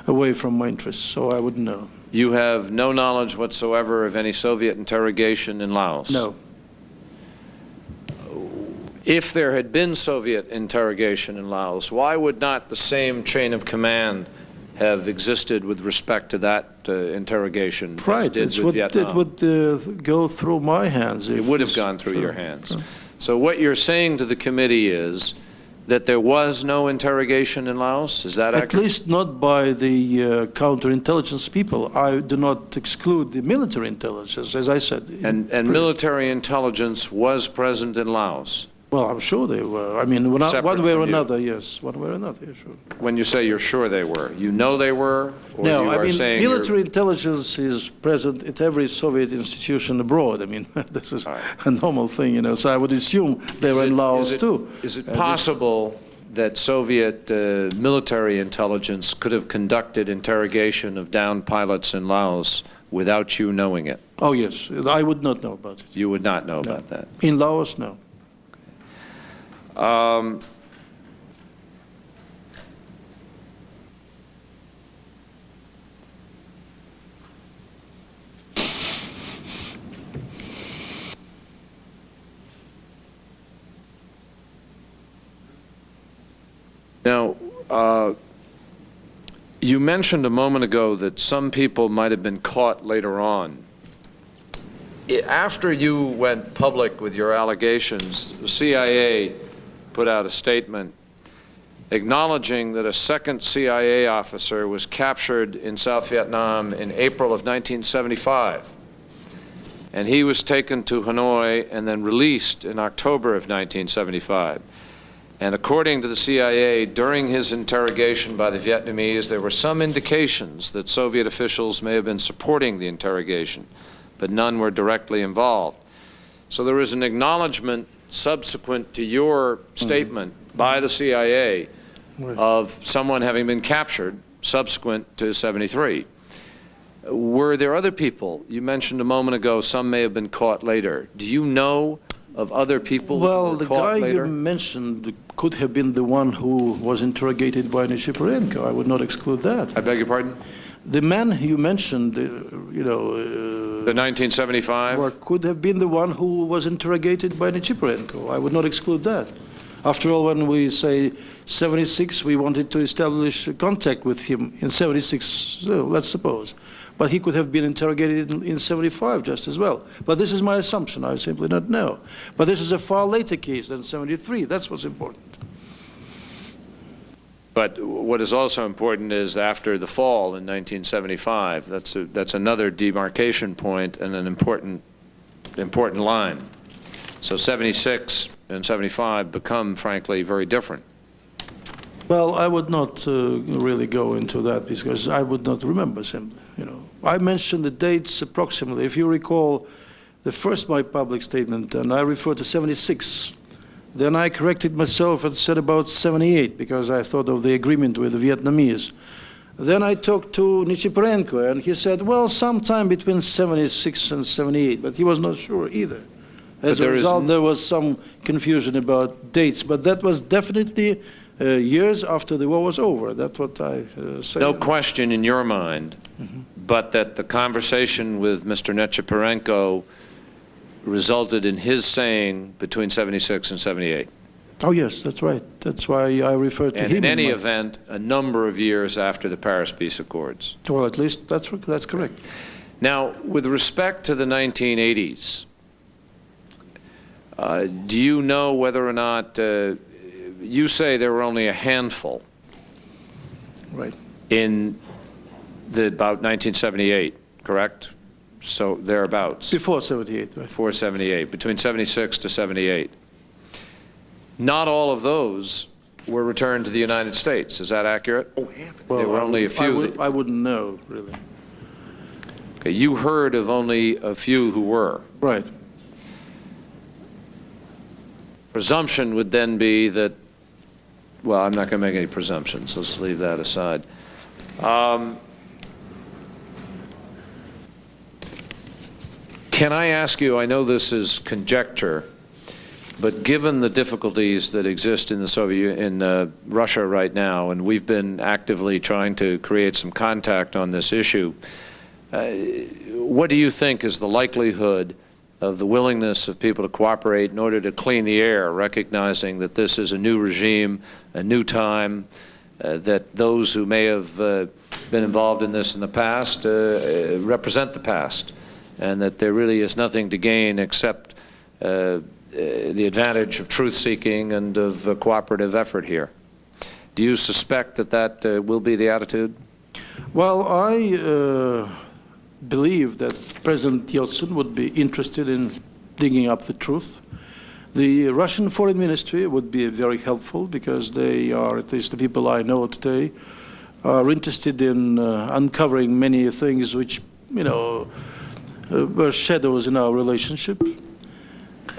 away from my interests, so I wouldn't know. You have no knowledge whatsoever of any Soviet interrogation in Laos? No. If there had been Soviet interrogation in Laos, why would not the same chain of command have existed with respect to that interrogation as did with Vietnam? It would go through my hands. It would have gone through your hands. So what you're saying to the committee is that there was no interrogation in Laos? Is that accurate? At least not by the counterintelligence people. I do not exclude the military intelligence, as I said. And military intelligence was present in Laos? Well, I'm sure they were. I mean, one way or another, yes. One way or another, yeah, sure. When you say you're sure they were, you know they were? Or No, you I are mean, saying military intelligence is present at every Soviet institution abroad. I mean, this is a normal thing, you know, so I would assume they were in Laos too. Is it possible that Soviet military intelligence could have conducted interrogation of downed pilots in Laos without you knowing it? Oh, yes. I would not know about it. You would not know about that? In Laos, no. Now, you mentioned a moment ago that some people might have been caught later on. After you went public with your allegations, the CIA put out a statement acknowledging that a second CIA officer was captured in South Vietnam in April of 1975. And he was taken to Hanoi and then released in October of 1975. And according to the CIA, during his interrogation by the Vietnamese, there were some indications that Soviet officials may have been supporting the interrogation, but none were directly involved. So there is an acknowledgement subsequent to your statement by the CIA of someone having been captured subsequent to 73. Were there other people? You mentioned a moment ago some may have been caught later. Do you know of other people who were caught later? Well, the guy you mentioned could have been the one who was interrogated by Nichiporenko. I would not exclude that. I beg your pardon? The man you mentioned, you know... the 1975? Or could have been the one who was interrogated by Nichiporenko. I would not exclude that. After all, when we say 76, we wanted to establish contact with him in 76, let's suppose. But he could have been interrogated in 75 just as well. But this is my assumption. I simply don't know. But this is a far later case than 73. That's what's important. But what is also important is after the fall in 1975, that's another demarcation point and an important line. So 76 and 75 become, frankly, very different. Well, I would not really go into that because I would not remember simply, you know. I mentioned the dates approximately. If you recall the first my public statement, and I referred to 76, then I corrected myself and said about 78 because I thought of the agreement with the Vietnamese. Then I talked to Nichiporenko, and he said, well, sometime between 76 and 78, but he was not sure either. As a result, there was some confusion about dates, but that was definitely years after the war was over. That's what I said. No question in your mind, but that the conversation with Mr. Nechiporenko resulted in his saying between 76 and 78. Oh, yes, that's right. That's why I referred to him. And in any event, a number of years after the Paris Peace Accords. Well, at least that's correct. Now, with respect to the 1980s, do you know whether or not, you say there were only a handful right. in about 1978, correct? So thereabouts. Before 78, right? Before 78, between 76 to 78. Not all of those were returned to the United States. Is that accurate? Well, there were only a few. I wouldn't know, really. Okay, you heard of only a few who were. Right. Presumption would then be that, well, I'm not going to make any presumptions. Let's leave that aside. Can I ask you, I know this is conjecture, but given the difficulties that exist in Russia right now, and we've been actively trying to create some contact on this issue, what do you think is the likelihood of the willingness of people to cooperate in order to clean the air, recognizing that this is a new regime, a new time, that those who may have been involved in this in the past represent the past, and that there really is nothing to gain except the advantage of truth-seeking and of cooperative effort here. Do you suspect that that will be the attitude? Well, I believe that President Yeltsin would be interested in digging up the truth. The Russian Foreign Ministry would be very helpful because they are, at least the people I know today, are interested in uncovering many things which, you know, were shadows in our relationship.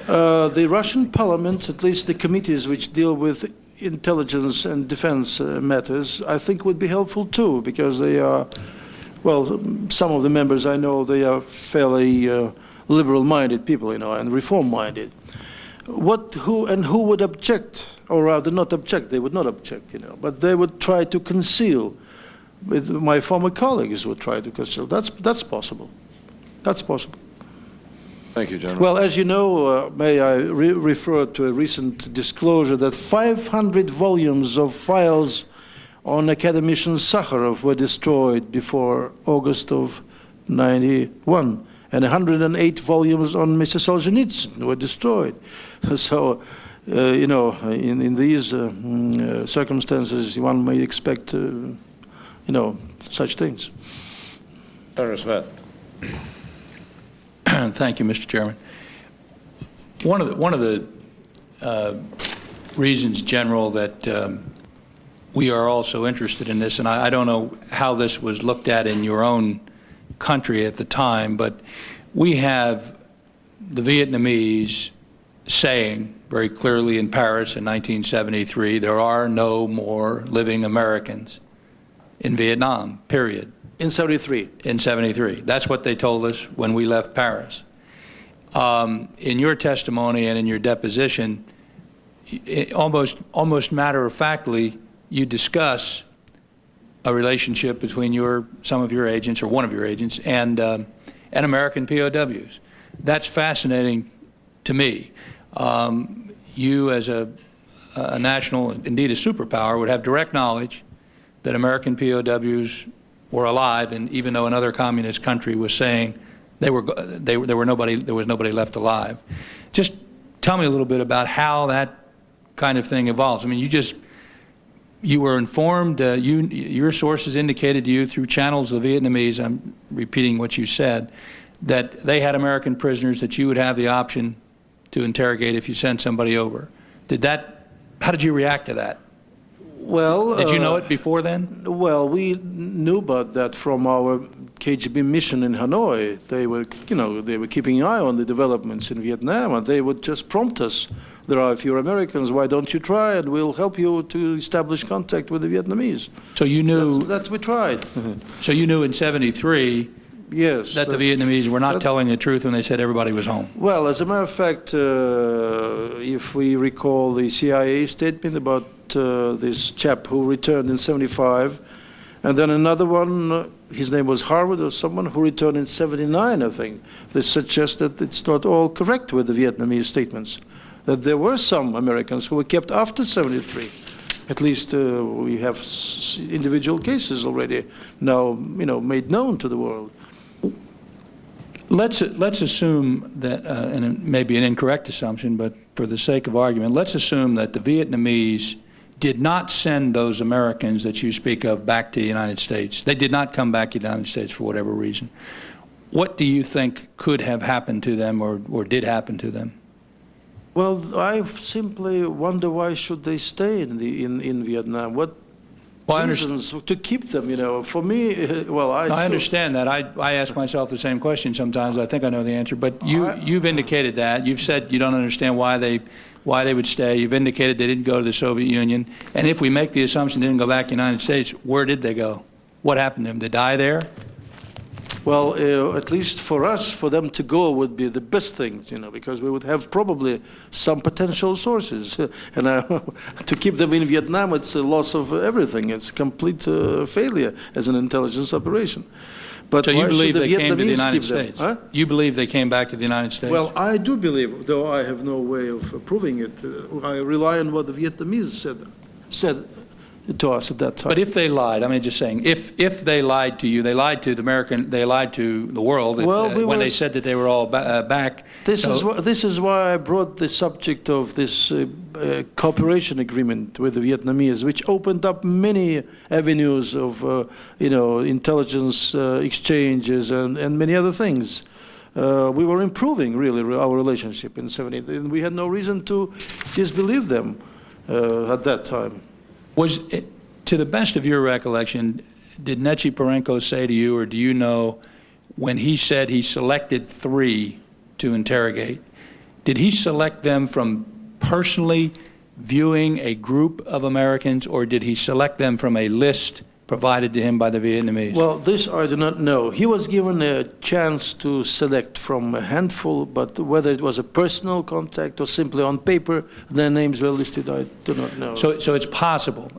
The Russian parliament, at least the committees which deal with intelligence and defense matters, I think would be helpful too, because they are, well, some of the members I know, they are fairly liberal-minded people, you know, and reform-minded. Who would object, or rather not object, they would not object, you know, but they would try to conceal, with my former colleagues would try to conceal. That's possible. That's possible. Thank you, General. Well, as you know, may I refer to a recent disclosure that 500 volumes of files on academician Sakharov were destroyed before August of '91, and 108 volumes on Mr. Solzhenitsyn were destroyed. So, you know, in these circumstances, one may expect, you know, such things. Senator Smith. Thank you, Mr. Chairman. One of the reasons, General, that we are also interested in this, and I don't know how this was looked at in your own country at the time, but we have the Vietnamese saying very clearly in Paris in 1973, there are no more living Americans in Vietnam, period. In '73. In '73. That's what they told us when we left Paris. In your testimony and in your deposition, almost matter-of-factly, you discuss a relationship between some of your agents, or one of your agents, and American POWs. That's fascinating to me. You, as a national, indeed a superpower, would have direct knowledge that American POWs were alive, and even though another communist country was saying there was nobody left alive. Just tell me a little bit about how that kind of thing evolves. I mean, you were informed, your sources indicated to you through channels of the Vietnamese, I'm repeating what you said, that they had American prisoners that you would have the option to interrogate if you sent somebody over. How did you react to that? Well, did you know it before then? Well, we knew about that from our KGB mission in Hanoi. They were, you know, they were keeping an eye on the developments in Vietnam, and they would just prompt us. There are a few Americans. Why don't you try, and we'll help you to establish contact with the Vietnamese. So you knew. That's we tried. So you knew in '73. Yes. That the Vietnamese were not telling the truth when they said everybody was home. Well, as a matter of fact, if we recall the CIA statement about this chap who returned in '75, and then another one, his name was Harvard or someone, who returned in '79, I think. This suggests that it's not all correct with the Vietnamese statements, that there were some Americans who were kept after '73. At least we have individual cases already now, you know, made known to the world. Let's assume that, and it may be an incorrect assumption, but for the sake of argument, let's assume that the Vietnamese did not send those Americans that you speak of back to the United States. They did not come back to the United States for whatever reason. What do you think could have happened to them, or did happen to them? Well, I simply wonder why should they stay in Vietnam? What reasons to keep them, you know? For me, well, I understand that. I ask myself the same question sometimes. I think I know the answer, but you've indicated that. You've said you don't understand why they would stay. You've indicated they didn't go to the Soviet Union. And if we make the assumption they didn't go back to the United States, where did they go? What happened to them? Did they die there? Well, at least for us, for them to go would be the best thing, you know, because we would have probably some potential sources. And to keep them in Vietnam, it's a loss of everything. It's complete failure as an intelligence operation. But so you believe they came to the Vietnamese United States? Huh? You believe they came back to the United States? Well, I do believe, though I have no way of proving it. I rely on what the Vietnamese said to us at that time. But if they lied, I mean, just saying, if they lied to you, they lied to they lied to the world when they said that they were all back. This is why I brought the subject of this cooperation agreement with the Vietnamese, which opened up many avenues of, intelligence exchanges and many other things. We were improving, really, our relationship in '78, and we had no reason to disbelieve them at that time. To the best of your recollection, did Nechiporenko say to you, or do you know, when he said he selected 3 to interrogate, did he select them from personally viewing a group of Americans, or did he select them from a list provided to him by the Vietnamese? Well, this I do not know. He was given a chance to select from a handful, but whether it was a personal contact or simply on paper, their names were listed, I do not know. So it's possible,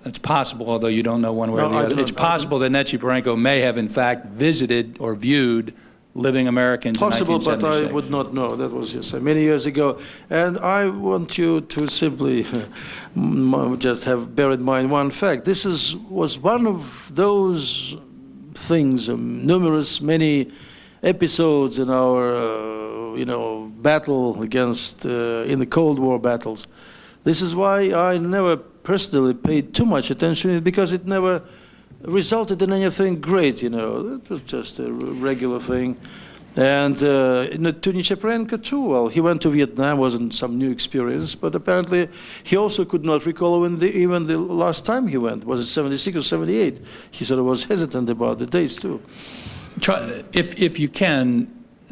although you don't know one way or the other, it's possible that Nechiporenko may have in fact visited or viewed living Americans in 1976. Possible, but I would not know. That was just many years ago. And I want you to simply just bear in mind one fact. This was one of those things, many episodes in our, battle against, in the Cold War battles. This is why I never personally paid too much attention, because it never resulted in anything great, It was just a regular thing. And to Nechiporenko too, well, he went to Vietnam, wasn't some new experience, but apparently he also could not recall even the last time he went. Was it 76 or 78? He sort of was hesitant about the dates too. If you can,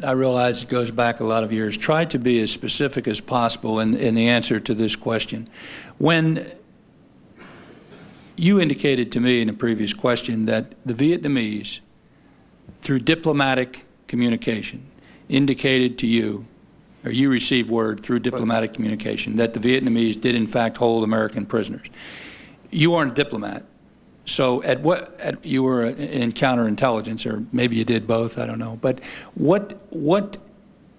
I realize it goes back a lot of years, try to be as specific as possible in the answer to this question. When you indicated to me in a previous question that the Vietnamese, through diplomatic communication, indicated to you, or you received word through diplomatic communication, that the Vietnamese did in fact hold American prisoners. You aren't a diplomat, so you were in counterintelligence, or maybe you did both, I don't know. But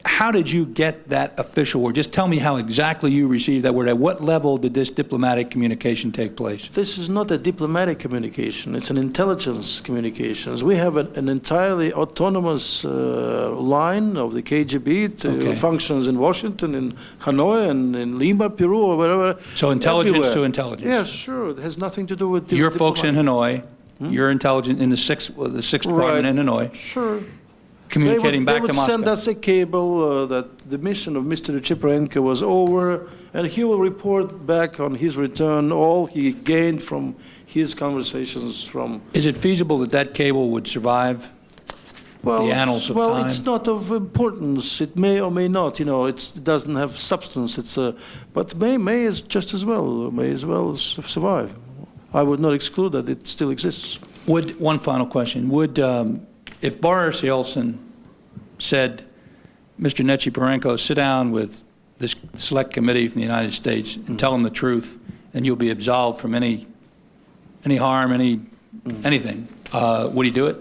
how did you get that official word? Just tell me how exactly you received that word. At what level did this diplomatic communication take place? This is not a diplomatic communication. It's an intelligence communications. We have an entirely autonomous line of the KGB functions in Washington, in Hanoi, and in Lima, Peru, or wherever. So intelligence everywhere. To intelligence. Yes, sure. It has nothing to do with your folks in Hanoi. Your intelligence in the sixth department in Hanoi. Sure. Communicating back to Moscow. They would send us a cable that the mission of Mr. Nechiporenko was over, and he will report back on his return all he gained from his conversations from... Is it feasible that that cable would survive the annals of time? Well, it's not of importance. It may or may not. It doesn't have substance. But may is just as well. May as well survive. I would not exclude that it still exists. One final question. If Boris Yeltsin said, Mr. Nechiporenko, sit down with this select committee from the United States and tell them the truth, and you'll be absolved from any harm, anything, would he do it?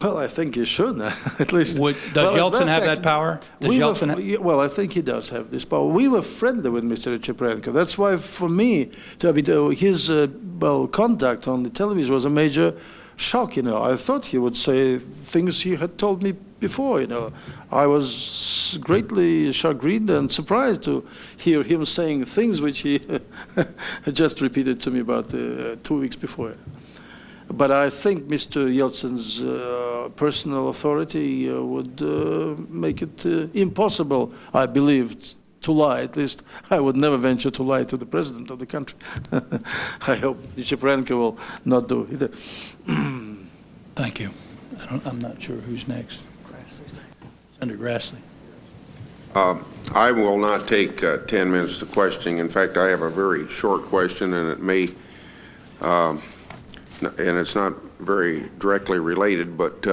Well, I think he should, at least. Does Yeltsin have that power? Well, I think he does have this power. We were friendly with Mr. Nechiporenko. That's why, for me, his conduct on the television was a major shock. I thought he would say things he had told me before. I was greatly chagrined and surprised to hear him saying things which he had just repeated to me about 2 weeks before. But I think Mr. Yeltsin's personal authority would make it impossible, I believe, to lie. At least I would never venture to lie to the president of the country. I hope Nechiporenko will not do either. Thank you. I'm not sure who's next. Senator Grassley. I will not take 10 minutes to questioning. In fact, I have a very short question, and it may, and it's not very directly related, but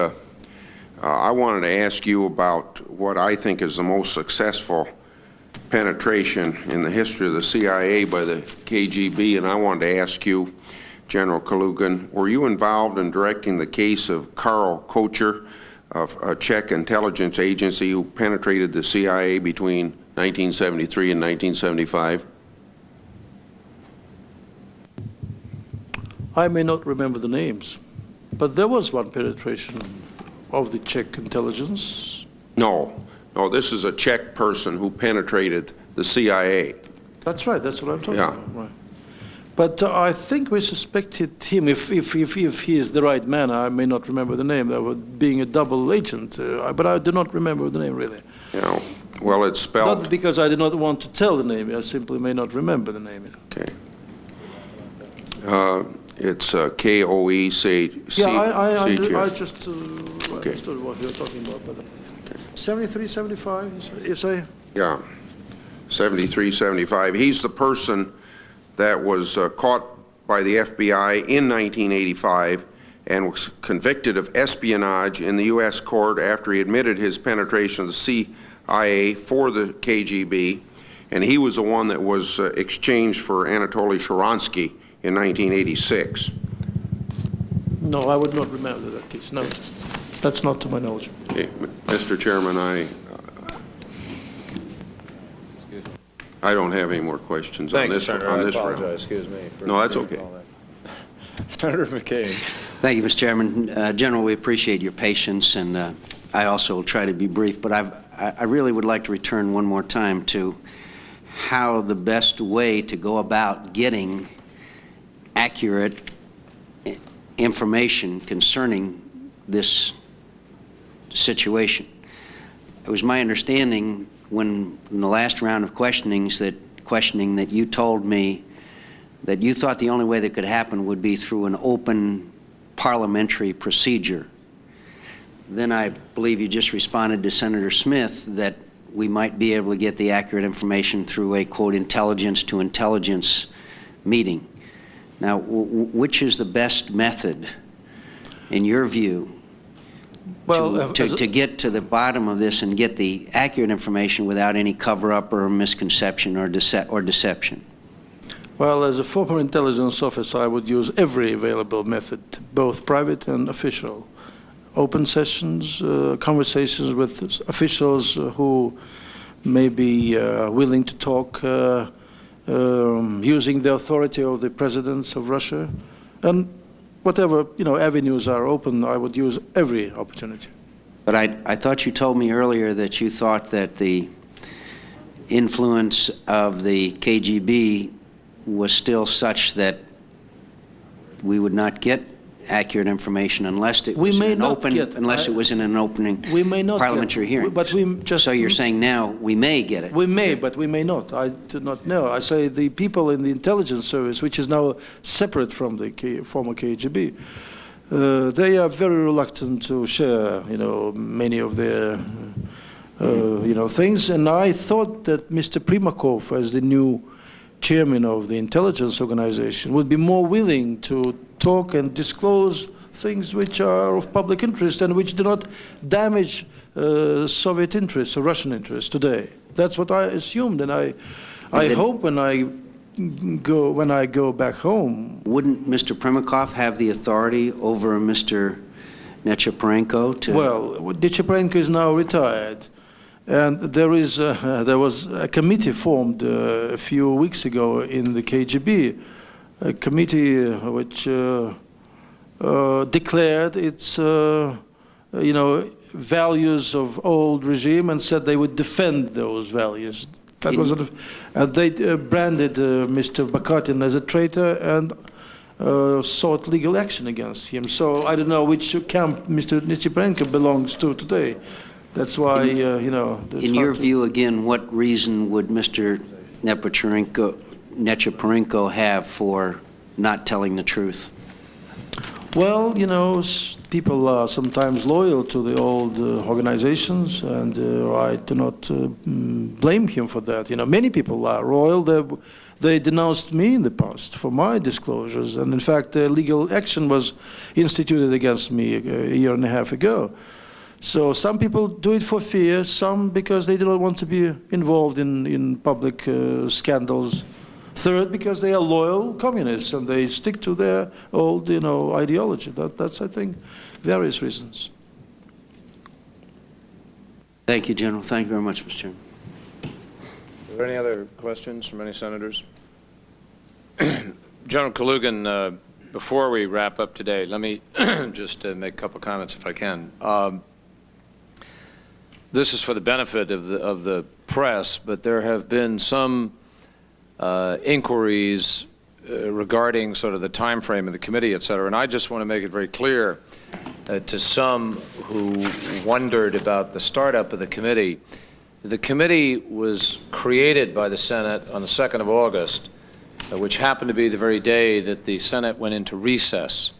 I wanted to ask you about what I think is the most successful penetration in the history of the CIA by the KGB, and I wanted to ask you, General Kalugin, were you involved in directing the case of Karl Kocher of a Czech intelligence agency who penetrated the CIA between 1973 and 1975? I may not remember the names, but there was one penetration of the Czech intelligence. No, no, this is a Czech person who penetrated the CIA. That's right, that's what I'm talking Yeah. about. Right. But I think we suspected him, if he is the right man, I may not remember the name, of being a double agent, but I do not remember the name really. Yeah, well, it's spelled. Not because I did not want to tell the name, I simply may not remember the name. Okay. It's K-O-E-C-H. I just Okay. understood what you were talking about. But 73, 75, you say? Yeah, 73, 75. He's the person that was caught by the FBI in 1985 and was convicted of espionage in the U.S. court after he admitted his penetration of the CIA for the KGB, and he was the one that was exchanged for Anatoly Sharansky in 1986. No, I would not remember that case. No, that's not to my knowledge. Okay, Mr. Chairman, I don't have any more questions on Thank you, this. Senator. On I this round. apologize. Excuse me. No, that's okay. Senator McCain. Thank you, Mr. Chairman. General, we appreciate your patience, and I also will try to be brief, but I really would like to return one more time to how the best way to go about getting accurate information concerning this situation. It was my understanding when in the last round of questioning that you told me that you thought the only way that could happen would be through an open parliamentary procedure. Then I believe you just responded to Senator Smith that we might be able to get the accurate information through a, quote, intelligence to intelligence meeting. Now, which is the best method, in your view, to get to the bottom of this and get the accurate information without any cover-up or misconception or deception? Well, as a former intelligence officer, I would use every available method, both private and official. Open sessions, conversations with officials who may be willing to talk, using the authority of the presidents of Russia, and whatever avenues are open, I would use every opportunity. But I thought you told me earlier that you thought that the influence of the KGB was still such that we would not get accurate information unless it was in an opening parliamentary hearing. But so you're saying now we may get it? We may, but we may not. I do not know. I say the people in the intelligence service, which is now separate from the former KGB, they are very reluctant to share, many of their, things. And I thought that Mr. Primakov, as the new chairman of the intelligence organization, would be more willing to talk and disclose things which are of public interest and which do not damage Soviet interests or Russian interests today. That's what I assumed, and I hope when I go back home. Wouldn't Mr. Primakov have the authority over Mr. Necheparenko to? Well, Necheparenko is now retired. And there was a committee formed a few weeks ago in the KGB, a committee which declared its, values of old regime and said they would defend those values. That was, and they branded Mr. Bakatin as a traitor and sought legal action against him. So I don't know which camp Mr. Necheparenko belongs to today. That's why, in your view, again, what reason would Mr. Necheparenko have for not telling the truth? Well, people are sometimes loyal to the old organizations, and I do not blame him for that. Many people are loyal. They denounced me in the past for my disclosures, and in fact, legal action was instituted against me a year and a half ago. So some people do it for fear, some because they do not want to be involved in public scandals. Third, because they are loyal communists and they stick to their old, ideology. That's, I think, various reasons. Thank you, General. Thank you very much, Mr. Chairman. Are there any other questions from any senators? General Kalugin, before we wrap up today, let me just make a couple comments if I can. This is for the benefit of the press, but there have been some inquiries regarding sort of the time frame of the committee, et cetera, and I just want to make it very clear to some who wondered about the startup of the committee. The committee was created by the Senate on the 2nd of August, which happened to be the very day that the Senate went into recess.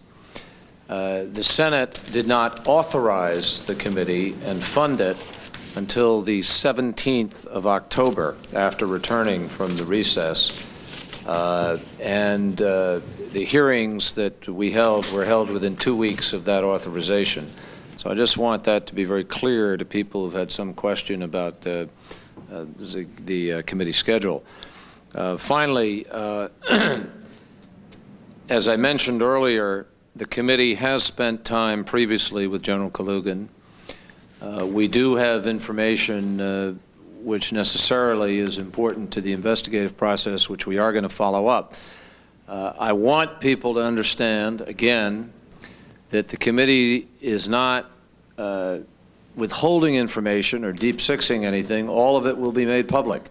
The Senate did not authorize the committee and fund it until the 17th of October after returning from the recess. The hearings that we held were held within 2 weeks of that authorization. So I just want that to be very clear to people who've had some question about the committee schedule. Finally, as I mentioned earlier, the committee has spent time previously with General Kalugin. We do have information which necessarily is important to the investigative process, which we are going to follow up. I want people to understand, again, that the committee is not withholding information or deep-sixing anything. All of it will be made public.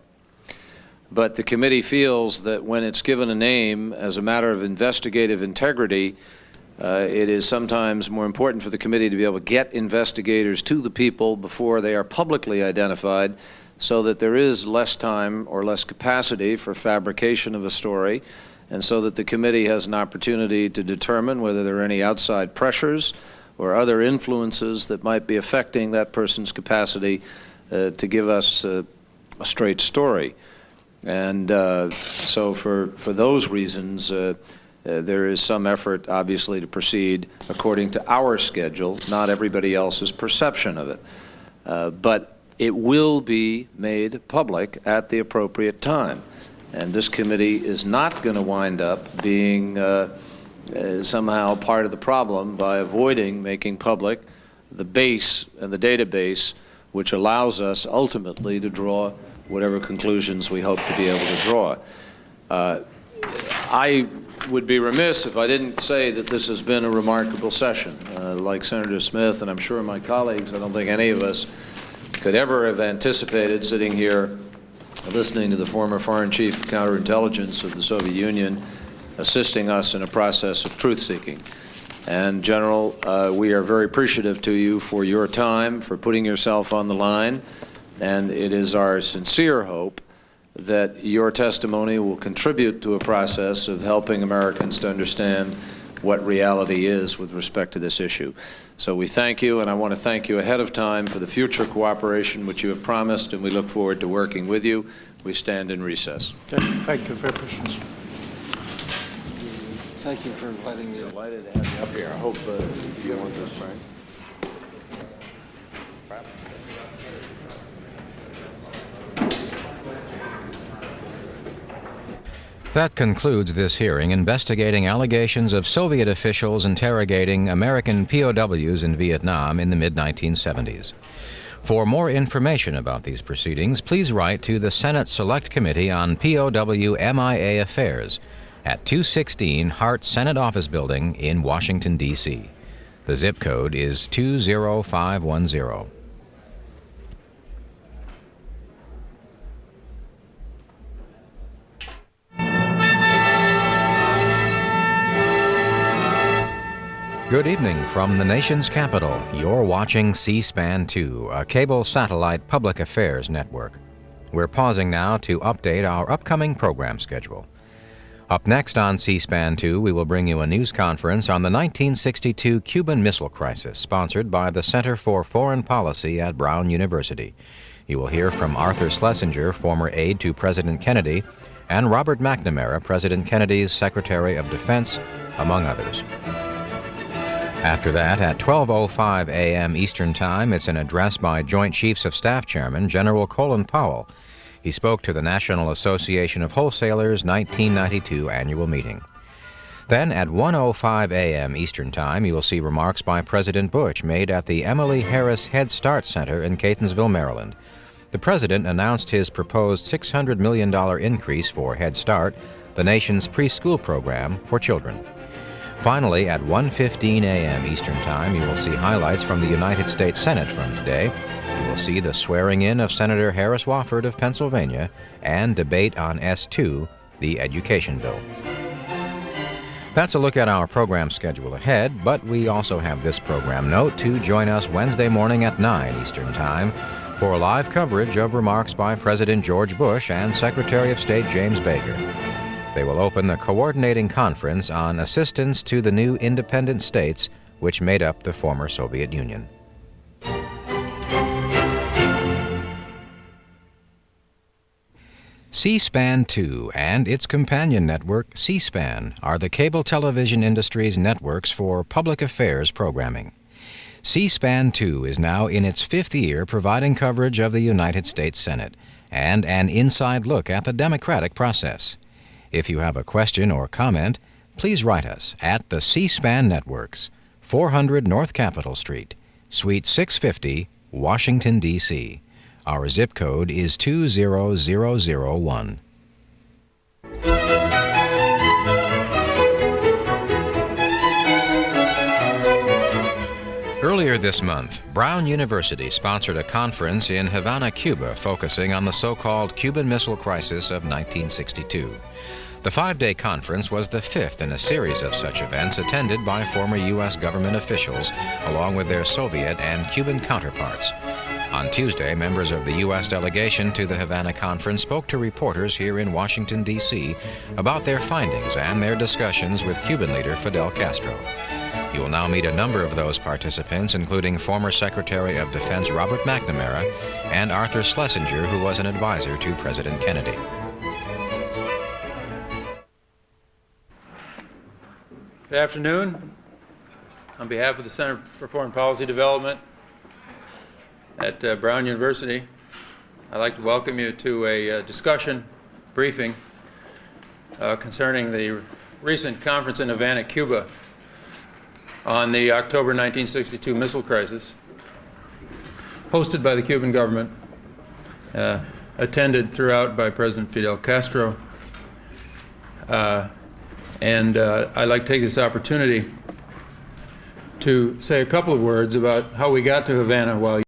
But the committee feels that when it's given a name as a matter of investigative integrity, it is sometimes more important for the committee to be able to get investigators to the people before they are publicly identified, so that there is less time or less capacity for fabrication of a story, and so that the committee has an opportunity to determine whether there are any outside pressures or other influences that might be affecting that person's capacity to give us a straight story. And so for those reasons, there is some effort, obviously, to proceed according to our schedule, not everybody else's perception of it. But it will be made public at the appropriate time. And this committee is not going to wind up being somehow part of the problem by avoiding making public the base and the database which allows us ultimately to draw whatever conclusions we hope to be able to draw. I would be remiss if I didn't say that this has been a remarkable session. Like Senator Smith, and I'm sure my colleagues, I don't think any of us could ever have anticipated sitting here listening to the former Foreign Chief of Counterintelligence of the Soviet Union assisting us in a process of truth-seeking. And General, we are very appreciative to you for your time, for putting yourself on the line, and it is our sincere hope that your testimony will contribute to a process of helping Americans to understand what reality is with respect to this issue. So we thank you, and I want to thank you ahead of time for the future cooperation which you have promised, and we look forward to working with you. We stand in recess. Thank you very much. Thank you for letting me. Delighted to have you up here. I hope you don't want this, Frank. That concludes this hearing investigating allegations of Soviet officials interrogating American POWs in Vietnam in the mid-1970s. For more information about these proceedings, please write to the Senate Select Committee on POW MIA Affairs at 216 Hart Senate Office Building in Washington, D.C. The zip code is 20510. Good evening from the nation's capital. You're watching C-SPAN 2, a cable satellite public affairs network. We're pausing now to update our upcoming program schedule. Up next on C-SPAN 2, we will bring you a news conference on the 1962 Cuban Missile Crisis, sponsored by the Center for Foreign Policy at Brown University. You will hear from Arthur Schlesinger, former aide to President Kennedy, and Robert McNamara, President Kennedy's Secretary of Defense, among others. After that, at 12:05 a.m. Eastern Time, it's an address by Joint Chiefs of Staff Chairman General Colin Powell. He spoke to the National Association of Wholesalers' 1992 annual meeting. Then, at 1:05 a.m. Eastern Time, you will see remarks by President Bush made at the Emily Harris Head Start Center in Catonsville, Maryland. The President announced his proposed $600 million increase for Head Start, the nation's preschool program for children. Finally, at 1:15 a.m. Eastern Time, you will see highlights from the United States Senate from today. You will see the swearing-in of Senator Harris Wofford of Pennsylvania and debate on S2, the education bill. That's a look at our program schedule ahead, but we also have this program note to join us Wednesday morning at 9 Eastern Time for live coverage of remarks by President George Bush and Secretary of State James Baker. They will open the coordinating conference on assistance to the new independent states which made up the former Soviet Union. C-SPAN 2 and its companion network, C-SPAN, are the cable television industry's networks for public affairs programming. C-SPAN 2 is now in its 5th year providing coverage of the United States Senate and an inside look at the democratic process. If you have a question or comment, please write us at the C-SPAN Networks, 400 North Capitol Street, Suite 650, Washington, D.C. Our zip code is 20001. Earlier this month, Brown University sponsored a conference in Havana, Cuba, focusing on the so-called Cuban Missile Crisis of 1962. The 5-day conference was the 5th in a series of such events attended by former U.S. government officials, along with their Soviet and Cuban counterparts. On Tuesday, members of the U.S. delegation to the Havana Conference spoke to reporters here in Washington, D.C. about their findings and their discussions with Cuban leader Fidel Castro. You will now meet a number of those participants, including former Secretary of Defense Robert McNamara and Arthur Schlesinger, who was an advisor to President Kennedy. Good afternoon. On behalf of the Center for Foreign Policy Development at Brown University, I'd like to welcome you to a discussion briefing concerning the recent conference in Havana, Cuba on the October 1962 missile crisis, hosted by the Cuban government, attended throughout by President Fidel Castro. And I'd like to take this opportunity to say a couple of words about how we got to Havana while